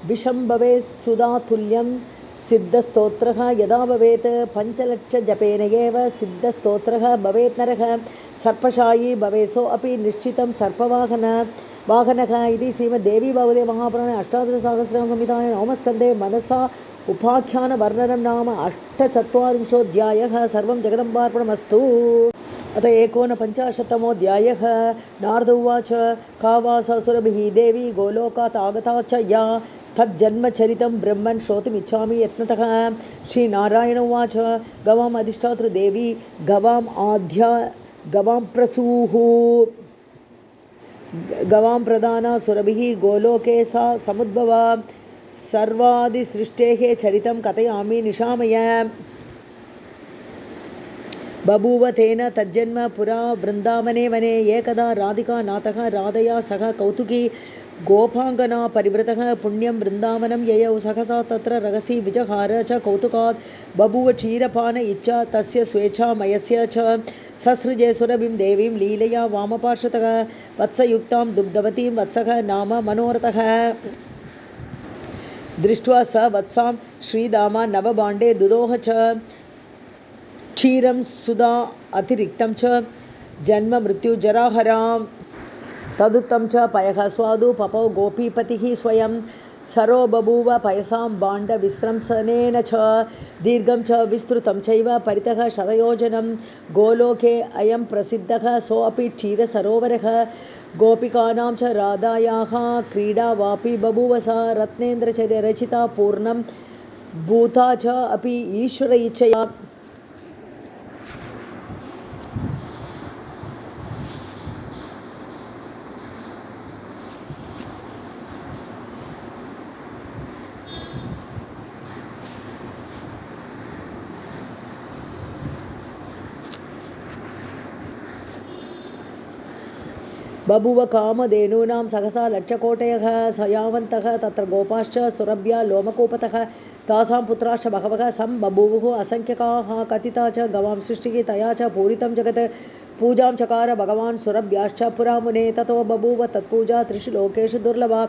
विशम्भवे सुधातुल्यं सिद्धस्तोत्रः यदा भवेत् पञ्चलक्षजपेन एव सिद्धस्तोत्रः भवेत् नरः। सर्पशायी भवेत्सो अपि निश्चितं सर्पवाहनः इति श्रीमद्देवी भागवते महापुराणे अष्टादशसहस्रनाम संहितायां नवमस्कन्धे मनसा उपाख्यानवर्णनं नाम 48 सर्वं जगदम्बार्पणमस्तु। अत 49तमोऽध्यायः। नारद उवाच का वा ससुरभिः देवी गोलोकात् आगता च या तज्जन्मचरितं ब्रह्मन् श्रोतुमिच्छामि यत्नतः। श्रीनारायण उवाच गवाम् अधिष्ठातृदेवी गवां प्रसूः गवां प्रधाना सुरभिः गोलोके सा समुद्भवा। सर्वादिसृष्टेः चरितं कथयामि निशामय। बभूव तेन तज्जन्म पुरा वृन्दावने वने एकदा राधिका नाथः राधया सह कौतुकी गोपाङ्गना परिवृतः पुण्यं वृन्दावनं ययौ सहसा तत्र रहसि विजहार च कौतुकात् बभूव क्षीरपान इच्छा तस्य स्वेच्छामयस्य च ससृजे सुरभिं देवीं लीलया वामपार्श्वतः वत्सयुक्तां दुग्धवतीं वत्सः नाम मनोरथः दृष्ट्वा स वत्सां श्रीदामा नवभाण्डे दुदोह च क्षीरं सुधा अतिरिक्तं च जन्म मृत्युजराहराम् तदुत्तं च पयः स्वादु पपौ गोपीपतिः स्वयं सरो बभूव पयसां भाण्डविस्रंसनेन च दीर्घं च विस्तृतं चैव परितः शतयोजनं गोलोके अयं प्रसिद्धः सोऽपि क्षीरसरोवरः गोपिकानां च राधायाः क्रीडा वापि बभूव सा रत्नेन्द्रचर्यरचिता पूर्णं भूता च अपि ईश्वर इच्छया बभूव कामधेनूनां सहसा लक्षकोटयः सयावन्तः तत्र गोपाश्च सुरभ्या लोमकूपतः तासां पुत्राश्च बहवः सम्बभूवुः असङ्ख्यकाः कथिता च गवां सृष्टिः तया च पूरितं जगत् पूजां चकार भगवान् सुरभ्याश्च पुरामुने ततो बभूव तत्पूजा त्रिषु लोकेषु दुर्लभा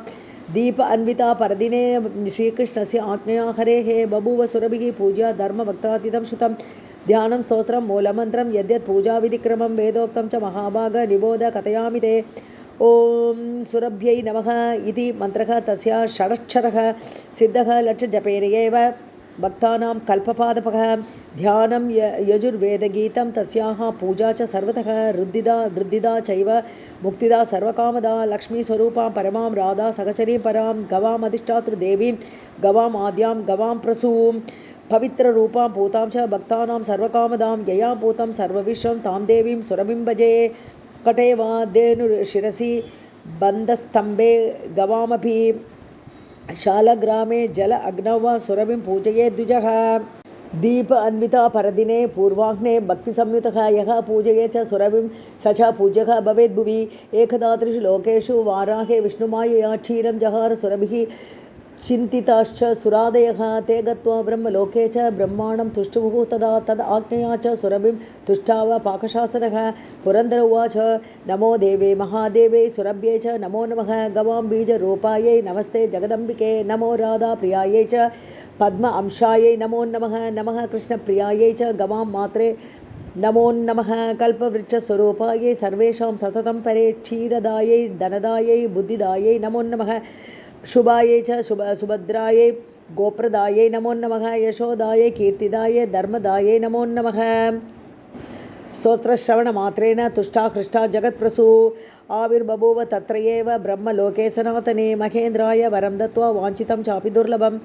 दीप अन्विता परदिने श्रीकृष्णस्य आज्ञया हरेः बभूव सुरभिः पूज्या धर्मभक्तातीतं श्रुतं ध्यानं स्तोत्रं मूलमन्त्रं यद्यत् पूजाविधिक्रमं वेदोक्तं च महाभाग निबोध कथयामि ते ॐ सुरभ्यै नमः इति मन्त्रः तस्य षडक्षरः सिद्धः लक्षजपेन एव भक्तानां कल्पपादपः ध्यानं यजुर्वेदगीतं तस्याः पूजा च सर्वतः वृद्धिदा चैव मुक्तिदा सर्वकामदा लक्ष्मीस्वरूपां परमां राधा सहचरीं परां गवामधिष्ठातृदेवीं गवाम् आद्यां गवां प्रसूं पवित्ररूपां पूतां च भक्तानां सर्वकामदां यया पूतं सर्वविश्वं तां देवीं सुरभिं भजे कटे वा धेनुशिरसि बन्धस्तम्भे गवामपि शालग्रामे जल अग्नौ वा सुरभिं पूजये द्विजः दीप अन्विता परदिने पूर्वाह्ने भक्तिसंयुतः यः पूजये च सुरभिं स च पूज्यः भवेद्भुवि एकदा त्रिषु लोकेषु वाराहे विष्णुमायया क्षीरं जहार सुरभिः चिन्तिताश्च सुरादयः ते गत्वा ब्रह्मलोके च ब्रह्माणं तुष्टुः तदा तद् आज्ञया च सुरभिं तुष्टाव पाकशासनः पुरन्दर उवाच नमो देवे महादेवे सुरभ्यै च नमो नमः गवां बीजरूपायै नमस्ते जगदम्बिके नमो राधाप्रियायै च पद्म अंशायै नमो नमः नमः कृष्णप्रियायै च गवां मात्रे नमो नमः कल्पवृक्षस्वरूपायै सर्वेषां सततं परे क्षीरदायै धनदायै बुद्धिदायै नमो नमः शुभायै च सुभद्रायै गोप्रदायै नमो नमः यशोदायै कीर्तिदायै धर्मदायै नमो नमः स्तोत्रश्रवणमात्रेण तुष्टा हृष्टा जगत्प्रसू आविर्बभूव तत्र एव ब्रह्मलोके सनातने महेन्द्राय वरं दत्त्वा वाञ्छितं चापि दुर्लभं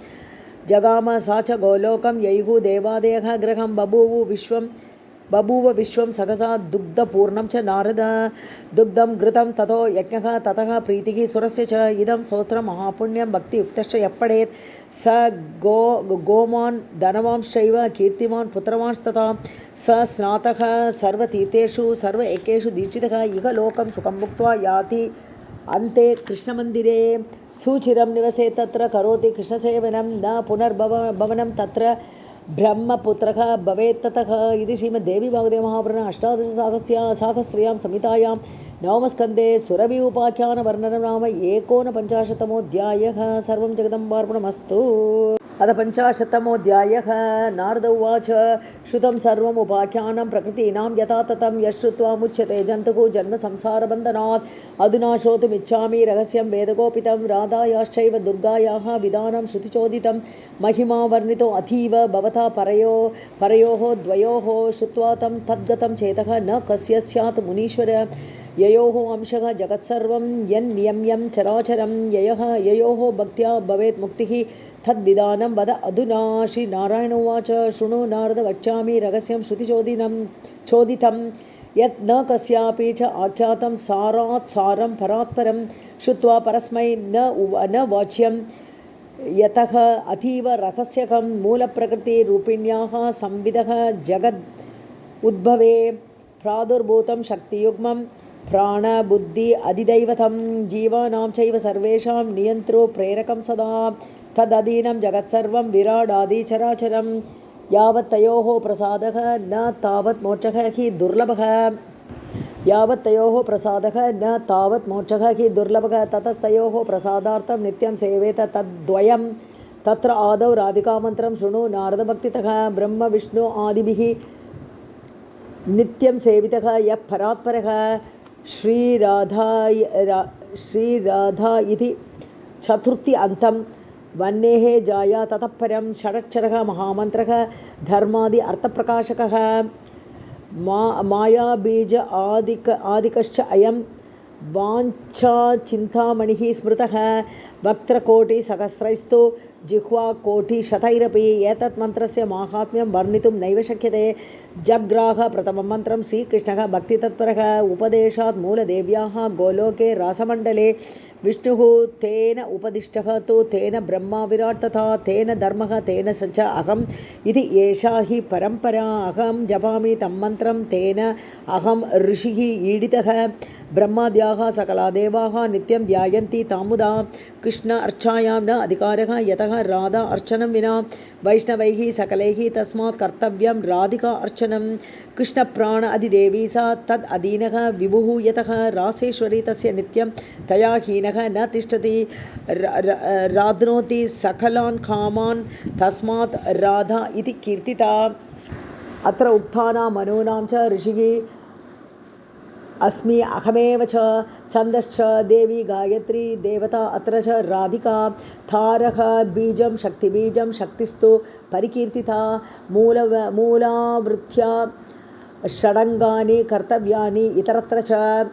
जगाम सा च गोलोकं ययुः देवादयः गृहं बभूव विश्वं सहसा दुग्धपूर्णं च नारद दुग्धं घृतं ततो यज्ञः ततः प्रीतिः सुरस्य च इदं स्तोत्रं महापुण्यं भक्तियुक्तश्च यप्पडेत् स गोमान् धनवांश्चैव कीर्तिमान् पुत्रवांस्तथा स स्नातः सर्वतीर्थेषु सर्व एकेषु दीक्षितः इह लोकं सुखं भुक्त्वा याति अन्ते कृष्णमन्दिरे सुचिरं निवसे तत्र करोति कृष्णसेवनं न पुनर्भवनं तत्र ब्रह्मपुत्रः भवेत् ततः इति श्रीमद्देवी भागवते महापुराणे अष्टादशसाहस्र्यां संहितायां नवमस्कन्धे सुरभि उपाख्यानवर्णनं नाम 49तमोऽध्यायः सर्वं जगदम्बार्पणमस्तु। अथ 50तमोऽध्यायः नारद उवाच श्रुतं सर्वम् उपाख्यानं प्रकृतीनां यथा ततं यश्रुत्वा मुच्यते जन्तुः जन्मसंसारबन्धनात् अधुना श्रोतुमिच्छामि रहस्यं वेदगोपितं राधायाश्चैव दुर्गायाः विधानं श्रुतिचोदितं महिमा वर्णितो अतीव भवता परयोः द्वयोः श्रुत्वा तं तद्गतं चेतः न कस्य स्यात् मुनीश्वर ययोः अंशः जगत्सर्वं यन्नियम्यं चराचरं ययोः भक्त्या भवेत् मुक्तिः तद्विधानं वद अधुना श्रीनारायण उवाच शृणु नारद वक्ष्यामि रहस्यं श्रुतिचोदितं यत् न कस्यापि च आख्यातं सारात् सारं परात्परं श्रुत्वा परस्मै न वाच्यं यतः अतीव रहस्यकं मूलप्रकृतिरूपिण्याः संविदः जगद् उद्भवे प्रादुर्भूतं शक्तियुग्मं प्राणबुद्धि अधिदैवतं जीवानां चैव सर्वेषां नियन्त्रो प्रेरकं सदा तदधीनं जगत्सर्वं विराडादिचराचरं यावत् तयोः प्रसादः न तावत् मोक्षः हि दुर्लभः न तावत् मोक्षः हि दुर्लभः ततस्तयोः प्रसादार्थं नित्यं सेवेत तद्द्वयं तत्र आदौ राधिकामन्त्रं शृणु नारदभक्तितः ब्रह्म विष्णु आदिभिः नित्यं सेवितः यः परात्परः श्रीराधा इति चतुर्थी अन्तं वन्नेः जाया ततः परं षडक्षरः महामन्त्रः धर्मादि अर्थप्रकाशकः मायाबीज आदिकश्च अयं वाञ्छाचिन्तामणिः स्मृतः वक्त्रकोटिसहस्रैस्तु जिह्वाकोटिशतैरपि एतत् मन्त्रस्य माहात्म्यं वर्णितुं नैव शक्यते जग्राह प्रथमं मन्त्रं श्रीकृष्णः भक्तितत्परः उपदेशात् मूलदेव्याः गोलोके रासमण्डले विष्णुः तेन उपदिष्टः तु तेन ब्रह्मा विराट् तथा तेन धर्मः तेन च अहम् इति एषा हि परम्परा अहं जपामि तं मन्त्रं तेन अहं ऋषिः ईडितः ब्रह्माद्याः सकला देवाः नित्यं ध्यायन्ति तामुदा कृष्ण अर्चायां न अधिकारः यतः राधा अर्चनं विना वैष्णवैः सकलैः तस्मात् कर्तव्यं राधिका अर्चनं कृष्णप्राण अधिदेवी सा तद् अधीनः विभुः यतः रासेश्वरी तस्य नित्यं तया हीनः न तिष्ठति राध्नोति सकलान् कामान् तस्मात् राधा इति कीर्तिता अत्र उक्तानां मनूनां च ऋषिः अस्मि अहमेव च छन्दश्च देवी गायत्री देवता अत्र च राधिका तारः बीजं शक्तिबीजं शक्तिस्तु परिकीर्तिता मूलावृत्या षडङ्गानि कर्तव्यानि इतरत्र च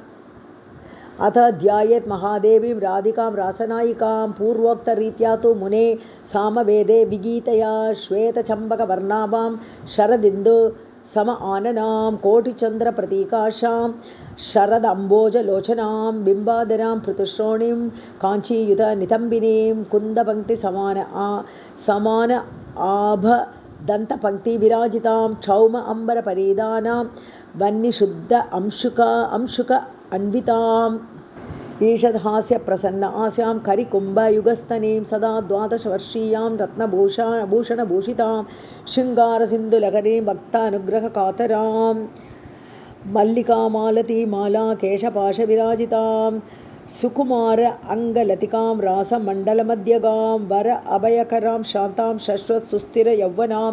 अथ ध्यायेत् महादेवीं राधिकां रासनायिकां पूर्वोक्तरीत्या तु मुने सामवेदे विगीतया श्वेतचम्पकवर्णाभां शरदिन्दु सम आननां कोटिचन्द्रप्रतीकाशां शरदम्बोजलोचनां बिम्बाधरां पृथुश्रोणीं काञ्चीयुत नितम्बिनीं कुन्दपङ्क्तिसमान आभदन्तपङ्क्तिविराजितां क्षौम अम्बरपरीदानां वह्निशुद्ध अंशुक अन्विताम् ईषद्हास्य प्रसन्न आस्यां करिकुम्भयुगस्तनीं सदा द्वादशवर्षीयां रत्नभूषणभूषितां शृङ्गारसिन्धुलहरीं भक्तानुग्रहकातरां मल्लिकामालतीमाला केशपाशविराजितां सुकुमार अङ्गलतिकां रासमण्डलमध्यगां वर अभयकरां शान्तां शश्वत्सुस्थिरयौवनां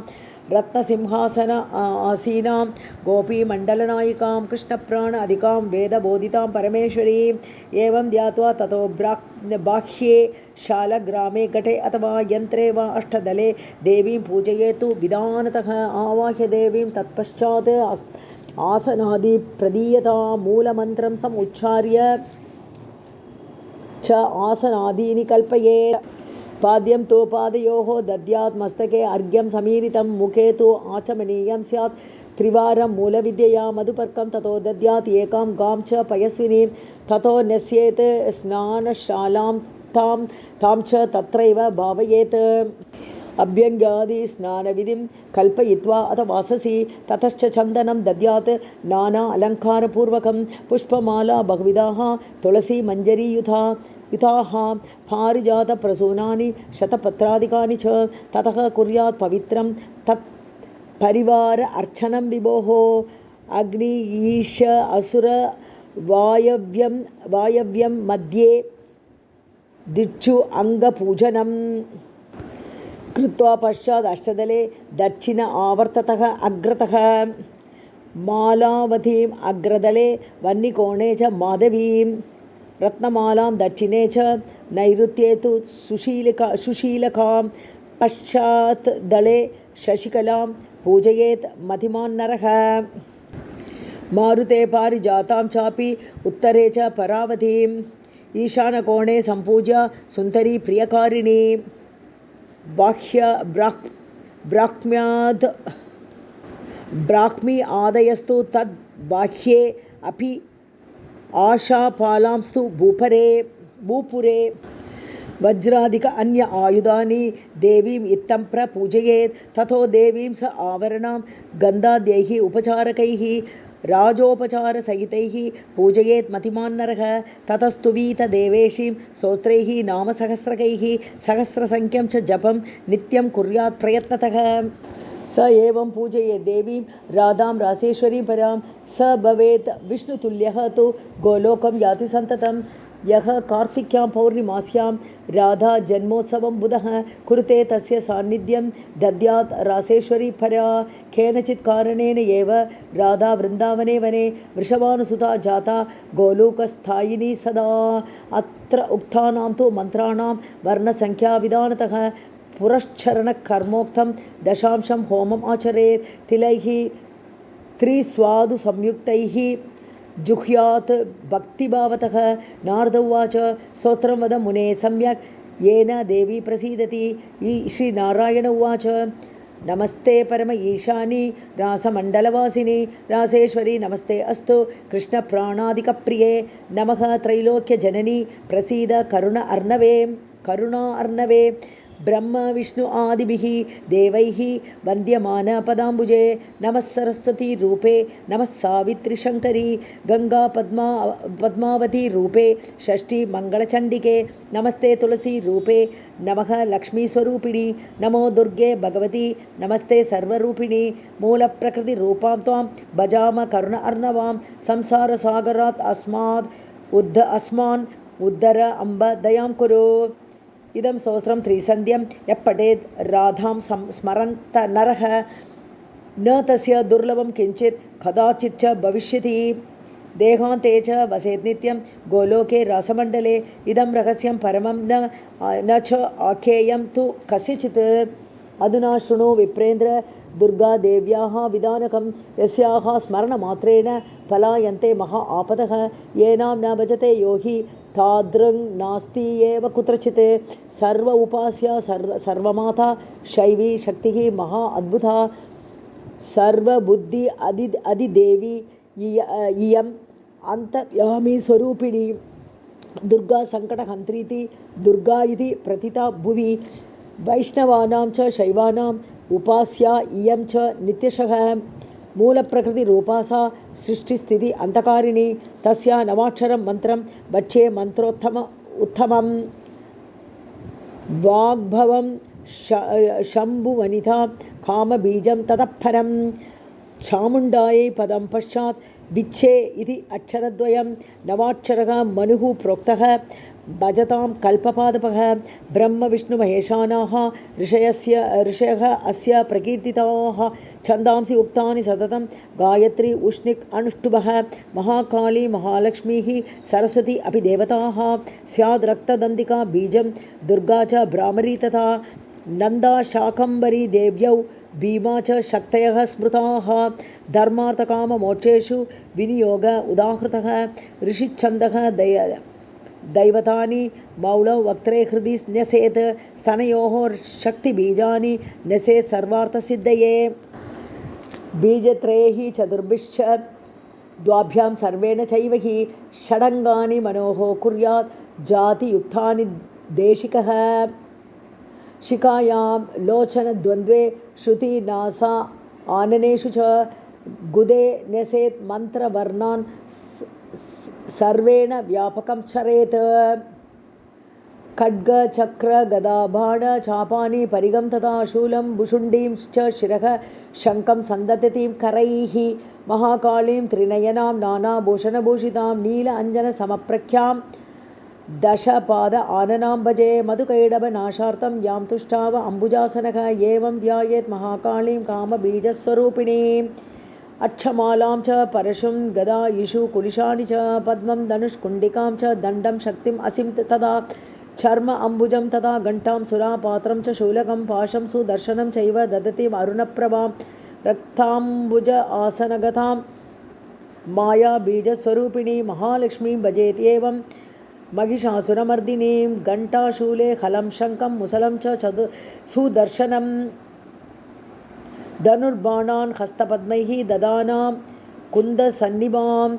रत्नसिंहासन आसीनां गोपीमण्डलनायिकां कृष्णप्राण अधिकां वेदबोधितां परमेश्वरीं एवं ध्यात्वा ततो बाह्ये शालग्रामे घटे अथवा यन्त्रे वा अष्टदले देवीं पूजयेतु विधानतः आवाह्य देवीं तत्पश्चात् आसनादि प्रदीयतां मूलमन्त्रं समुच्चार्य च आसनादीनि कल्पयेत् पाद्यं तु पादयोः दद्यात् मस्तके अर्घ्यं समीरितं मुखे तु आचमनीयं स्यात् त्रिवारं मूलविद्यया मधुपर्कं ततो दद्यात् एकां गां च पयस्विनीं ततो न्यस्येत् स्नानशालां तां च तत्रैव भावयेत् अभ्यङ्गादिस्नानविधिं कल्पयित्वा अथ वाससि ततश्च चन्दनं दद्यात् नाना अलङ्कारपूर्वकं पुष्पमाला बहुविधाः तुलसी मञ्जरीयुताः पारिजातप्रसूनानि शतपत्रादिकानि च ततः कुर्यात् पवित्रं तत् परिवार अर्चनं विभोः अग्नि ईश असुर वायव्यं मध्ये दिक्षु अङ्गपूजनं कृत्वा पश्चात् अष्टदले दक्षिण आवर्ततः अग्रतः मालावतीम् अग्रदले वह्निकोणे च माधवीं रत्नमालां दक्षिणे च नैऋत्ये तु सुशीलकां पश्चात् दले शशिकलां पूजयेत् मतिमान् नरः मारुते पारिजातां चापि उत्तरे च परावतीम् ईशानकोणे सम्पूज्य सुन्दरी प्रियकारिणी ब्राह्मी आदयस्तु तद् बाह्ये अपि आशापालांस्तु भूपुरे वज्रादिक अन्य आयुधानि देवीम् इत्थं प्रपूजयेत् ततो देवीं स आवरणां गन्धाद्यैः उपचारकैः राजोपचारसहितैः पूजयेत् मतिमान् नरः ततस्तुवीत देवेशीं स्तोत्रैः नामसहस्रकैः सहस्रसङ्ख्यं च जपं नित्यं कुर्यात् प्रयत्नतः स एवं पूजयेत् देवीं राधां रासेश्वरीं परां स भवेत् विष्णुतुल्यः तु गोलोकं याति सन्ततं यः कार्तिक्यां पौर्णिमास्यां राधा जन्मोत्सवं बुधः कुरुते तस्य सान्निध्यं दद्यात् रासेश्वरी परा केनचित् कारणेन एव राधा वृन्दावने वने वृषभानुसुता जाता गोलोकस्थायिनी सदा अत्र उक्तानां तु मन्त्राणां वर्णसङ्ख्याविधानतः पुरश्चरणकर्मोक्तं दशांशं होमम् आचरेत् तिलैः त्रिस्वादुसंयुक्तैः जुह्यात् भक्तिभावतः नारद उवाच स्तोत्रं वद मुने सम्यक् येन देवी प्रसीदति श्रीनारायण उवाच नमस्ते परम ईशानी रासमण्डलवासिनी रासेश्वरी नमस्ते अस्तु कृष्णप्राणादिकप्रिये नमः त्रैलोक्यजननी प्रसीद करुणा अर्णवे ब्रह्म विष्णु आदिभिः देवैः वन्द्यमान पदाम्बुजे नमः सरस्वती रूपे नमः सावित्री शङ्करी गंगा पद्मावती रूपे षष्ठी मंगलचंडिके नमस्ते तुलसी रूपे नमः लक्ष्मी स्वरूपिणी नमो दुर्गे भगवती नमस्ते सर्वरूपिणी मूल प्रकृति रूपां त्वां भजाम करुण अर्णवां संसार सागरात् अस्मान् उद्धर अम्ब दयां कुरु इदं स्तोत्रं त्रिसन्ध्यं यः पठेत् राधां स्मरन्त नरः न तस्य दुर्लभं किञ्चित् कदाचित् च भविष्यति देहान्ते च वसेत् नित्यं गोलोके रासमण्डले इदं रहस्यं परमं न च आख्येयं तु कस्यचित् अधुना शृणु विप्रेन्द्र दुर्गादेव्याः विधानकं यस्याः स्मरणमात्रेण पलायन्ते महा आपदः येनां न भजते यो हि तादृङ् नास्ति एव कुत्रचित् सर्व उपास्या सर्वमाता शैवी शक्तिः महा अद्भुता सर्वबुद्धि अधिदेवी इयम् अन्तर्यामी स्वरूपिणी दुर्गा संकटहन्त्रीति दुर्गा इति प्रतिता भुवि वैष्णवानां च शैवानाम् उपास्या इयं च नित्यशः मूलप्रकृतिरूपा सा सृष्टिस्थिति अंतकारिणी तस्या नवाक्षरं मन्त्रं वक्ष्ये उत्तमं वाग्भवं शम्भुवनिता कामबीजं ततः परं चामुण्डायै पदं पश्चात् विच्छे इति अक्षरद्वयं नवाक्षरः मनुः प्रोक्तः भजतां कल्पपादपः ब्रह्म विष्णु महेशानाः ऋषयः अस्य प्रकीर्तिताः छन्दांसि उक्तानि सततं गायत्री उष्णिक् अनुष्टुभः महाकाली महालक्ष्मीः सरस्वती अपि देवताः स्याद् रक्तदन्तिका बीजं दुर्गा च भ्रामरी तथा नन्दा शाकम्भरी देव्यौ भीमा च शक्तयः स्मृताः धर्मार्थकाममोक्षेषु विनियोग उदाहृतः ऋषिच्छन्दः दैवतानि मौलौ वक्त्रे हृदि न्यसेत् स्तनयोः शक्तिबीजानि न्यसेत् सर्वार्थसिद्धये बीजत्रयैः चतुर्भिश्च द्वाभ्यां सर्वेण चैव हि षडङ्गानि मनोः कुर्यात् जातियुक्तानि देशिकः शिखायां लोचनद्वन्द्वे श्रुति नासा आननेषु च गुदे न्यसेत् मन्त्रवर्णान् सर्वेण व्यापकं चरेत् खड्ग चक्र गदा बाण चापानि परिगं तथा शूलं भुषुण्डीं च शिरः शङ्खं सन्दततीं करैः महाकालीं त्रिनयनां नानाभूषणभूषितां नील अंजन समप्रख्यां दशपाद आननां भजे मधुकैडभनाशार्थं यां तुष्टाव अम्बुजासनः एवं ध्यायेत् महाकालीं कामबीजस्वरूपिणीम् अक्षमालां च परशुं गदा इषु कुलिशानि च पद्मं धनुष्कुण्डिकां च दण्डं शक्तिम् असिं तदा चर्म अम्बुजं तथा घण्टां सुरापात्रं च शूलकं पाशं सुदर्शनं चैव ददतीम् अरुणप्रभां रक्ताम्बुज आसनगतां मायाबीजस्वरूपिणी महालक्ष्मीं भजेत्येवं महिषासुरमर्दिनीं घण्टाशूले हलं शङ्खं मुसलं च सुदर्शनं धनुर्बाणान् हस्तपद्मैः ददानां कुन्दसन्निभां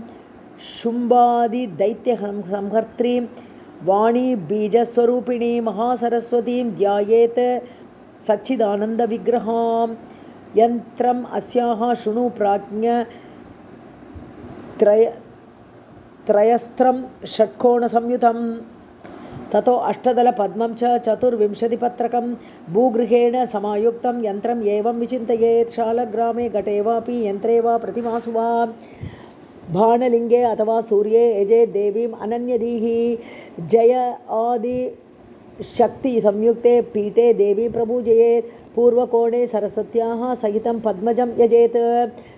शुम्भादिदैत्यसंहर्त्रीं वाणी बीजस्वरूपिणी महासरस्वतीं ध्यायेत् सच्चिदानन्दविग्रहां यन्त्रम् अस्याः शृणु प्राज्ञ त्रय त्रयस्त्रं षट्कोणसंयुतं ततो अष्टदलपद्मं च 24 भूगृहेण समायुक्तं यन्त्रम् एवं विचिन्तयेत्। शालग्रामे घटे वापि यन्त्रे वा प्रतिमासु वा भाणलिङ्गे अथवा सूर्ये यजेत् देवीम् अनन्यदीः। जय आदि शक्ति संयुक्ते पीठे देवी प्रपूजयेत्। पूर्वकोणे सरस्वत्याः सहितं पद्मजं यजेत्।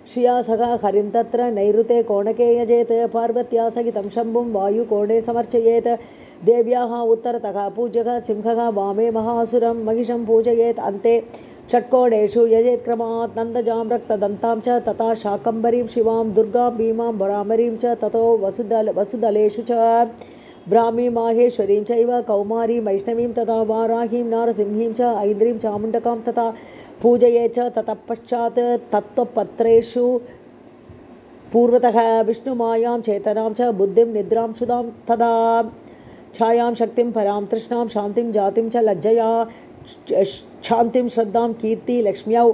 श्रिया सह हरिं तत्र नैऋते कोणके यजेत्। पार्वत्या सहितं शम्भुं वायुकोणे समर्चयेत्। देव्याः उत्तरतः पूज्यः सिंहः वामे महासुरं महिषं पूजयेत्। अन्ते षट्कोणेषु यजेत् क्रमात्। नन्दजां रक्तदन्तां च तथा शाकम्भरीं शिवां दुर्गां भीमां भ्रामरीं च ततो वसुदलेषु च ब्राह्मीं माहेश्वरीं चैव कौमारीं वैष्णवीं तथा वाराहीं नारसिंहीं च ऐन्द्रीं चामुण्डकां तथा पूजयेत् च। ततः पश्चात् तत्त्वपत्रेषु पूर्वतः विष्णुमायां चेतनां च बुद्धिं निद्रां क्षुधां तदा छायां शक्तिं परां तृष्णां शान्तिं जातिं च लज्जया शान्तिं श्रद्धां कीर्ति लक्ष्म्यौ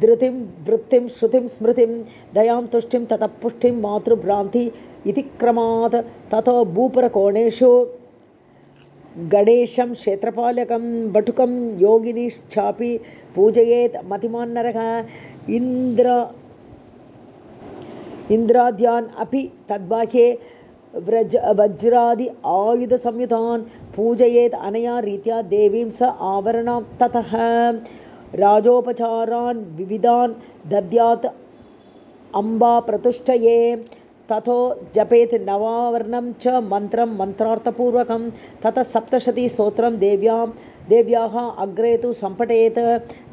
धृतिं वृत्तिं श्रुतिं स्मृतिं दयां तुष्टिं ततः पुष्टिं मातृभ्रान्ति इति क्रमात्। ततो भूपुरकोणेषु गणेशं क्षेत्रपालकं बटुकं योगिनीश्चापि पूजयेत्। मतिमान् नरः इन्द्राद्यान् अपि तद्बाह्ये वज्रादि आयुधसंयुतान् पूजयेत्। अनया रीत्या देवीं स आवरणां ततः राजोपचारान् विविधान् दद्यात् अम्बा प्रतुष्टये। ततो जपेत् नवावर्णं च मन्त्रं मन्त्रार्थपूर्वकं। ततः सप्तशती स्तोत्रं देव्याः अग्रे तु सम्पठेत्।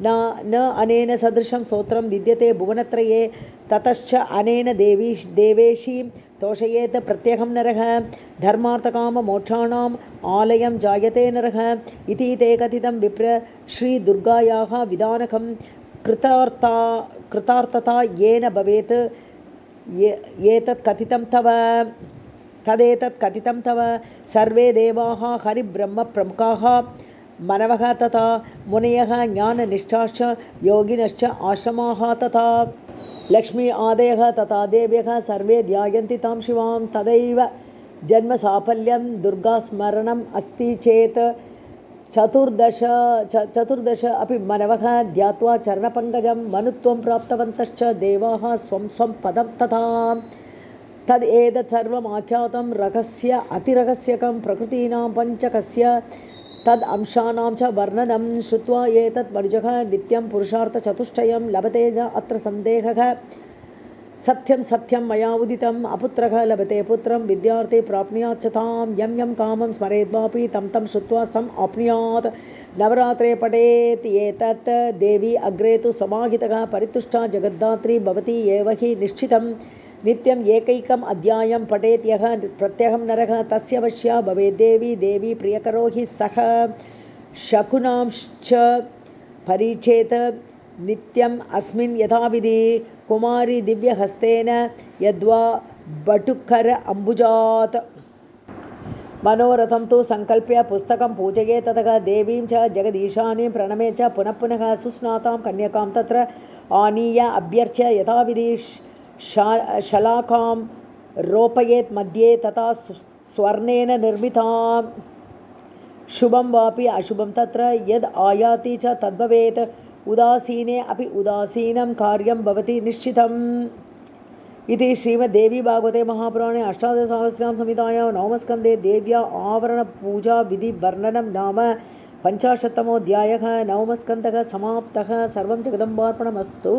न अनेन सदृशं स्तोत्रं विद्यते भुवनत्रये। ततश्च अनेन देवेशी तोषयेत् प्रत्यहं नरः। धर्मार्थकाममोक्षाणाम् आलयं जायते नरः इति ते कथितं विप्र। श्रीदुर्गायाः विधानकं कृतार्थता येन भवेत् एतत् कथितं तव। सर्वे देवाः हरिब्रह्मप्रमुखाः मनवः तथा मुनयः ज्ञाननिष्ठाश्च योगिनश्च आश्रमाः तथा लक्ष्मी आदयः तथा देव्यः सर्वे ध्यायन्ति तां शिवां। तदैव जन्मसाफल्यं दुर्गास्मरणम् अस्ति चेत् 14 अपि मनवः ध्यात्वा चरणपङ्कजं मनुत्वं प्राप्तवन्तश्च देवाः स्वं पदं तथा। तदेतत् सर्वम् आख्यातं रहस्य अतिरहस्यकं प्रकृतीनां पञ्चकस्य तद् अंशानां च वर्णनं श्रुत्वा एतत् मनुजः नित्यं पुरुषार्थचतुष्टयं लभते न अत्र सन्देहः। सत्यं मया उदितम् अपुत्रः लभते पुत्रं विद्यार्थे प्राप्नुयात् च तां। यं कामं स्मरेद्वापि तं श्रुत्वा सम् आप्नुयात्। नवरात्रे पठेत् एतत् देवी अग्रे तु समाहितः परितुष्टा जगद्धात्री भवति एव हि निश्चितं। नित्यम् एकैकम् अध्यायं पठेत् यः प्रत्यहं नरः तस्य वश्या भवेत् देवी प्रियकरो हि सः। शकुनांश्च परीक्षेत नित्यम् अस्मिन् यथाविधि। कुमारी दिव्यहस्तेन यद्वा बटुकर अम्बुजात्। मनोरथं तु संकल्प्य पुस्तकं पूजये। ततः देवीं च जगदीशानीं प्रणमे च पुनः सुस्नातां कन्यकां तत्र आनीय अभ्यर्च्य यथाविधि शलाकां रोपयेत् मध्ये तथा स्वर्णेन निर्मितां। शुभं वापि अशुभं तत्र यद् आयाति च तद्भवेत्। उदासीने अपि उदासीनं कार्यं भवति निश्चितम् इति श्रीमद्देवी भागवते महापुराणे अष्टादशसहस्रां संहितायां नवमस्कन्धे देव्या आवरणपूजा विधिवर्णनं नाम 50तमोऽध्यायः। नवमस्कन्धः समाप्तः। सर्वं जगदम्बार्पणमस्तु।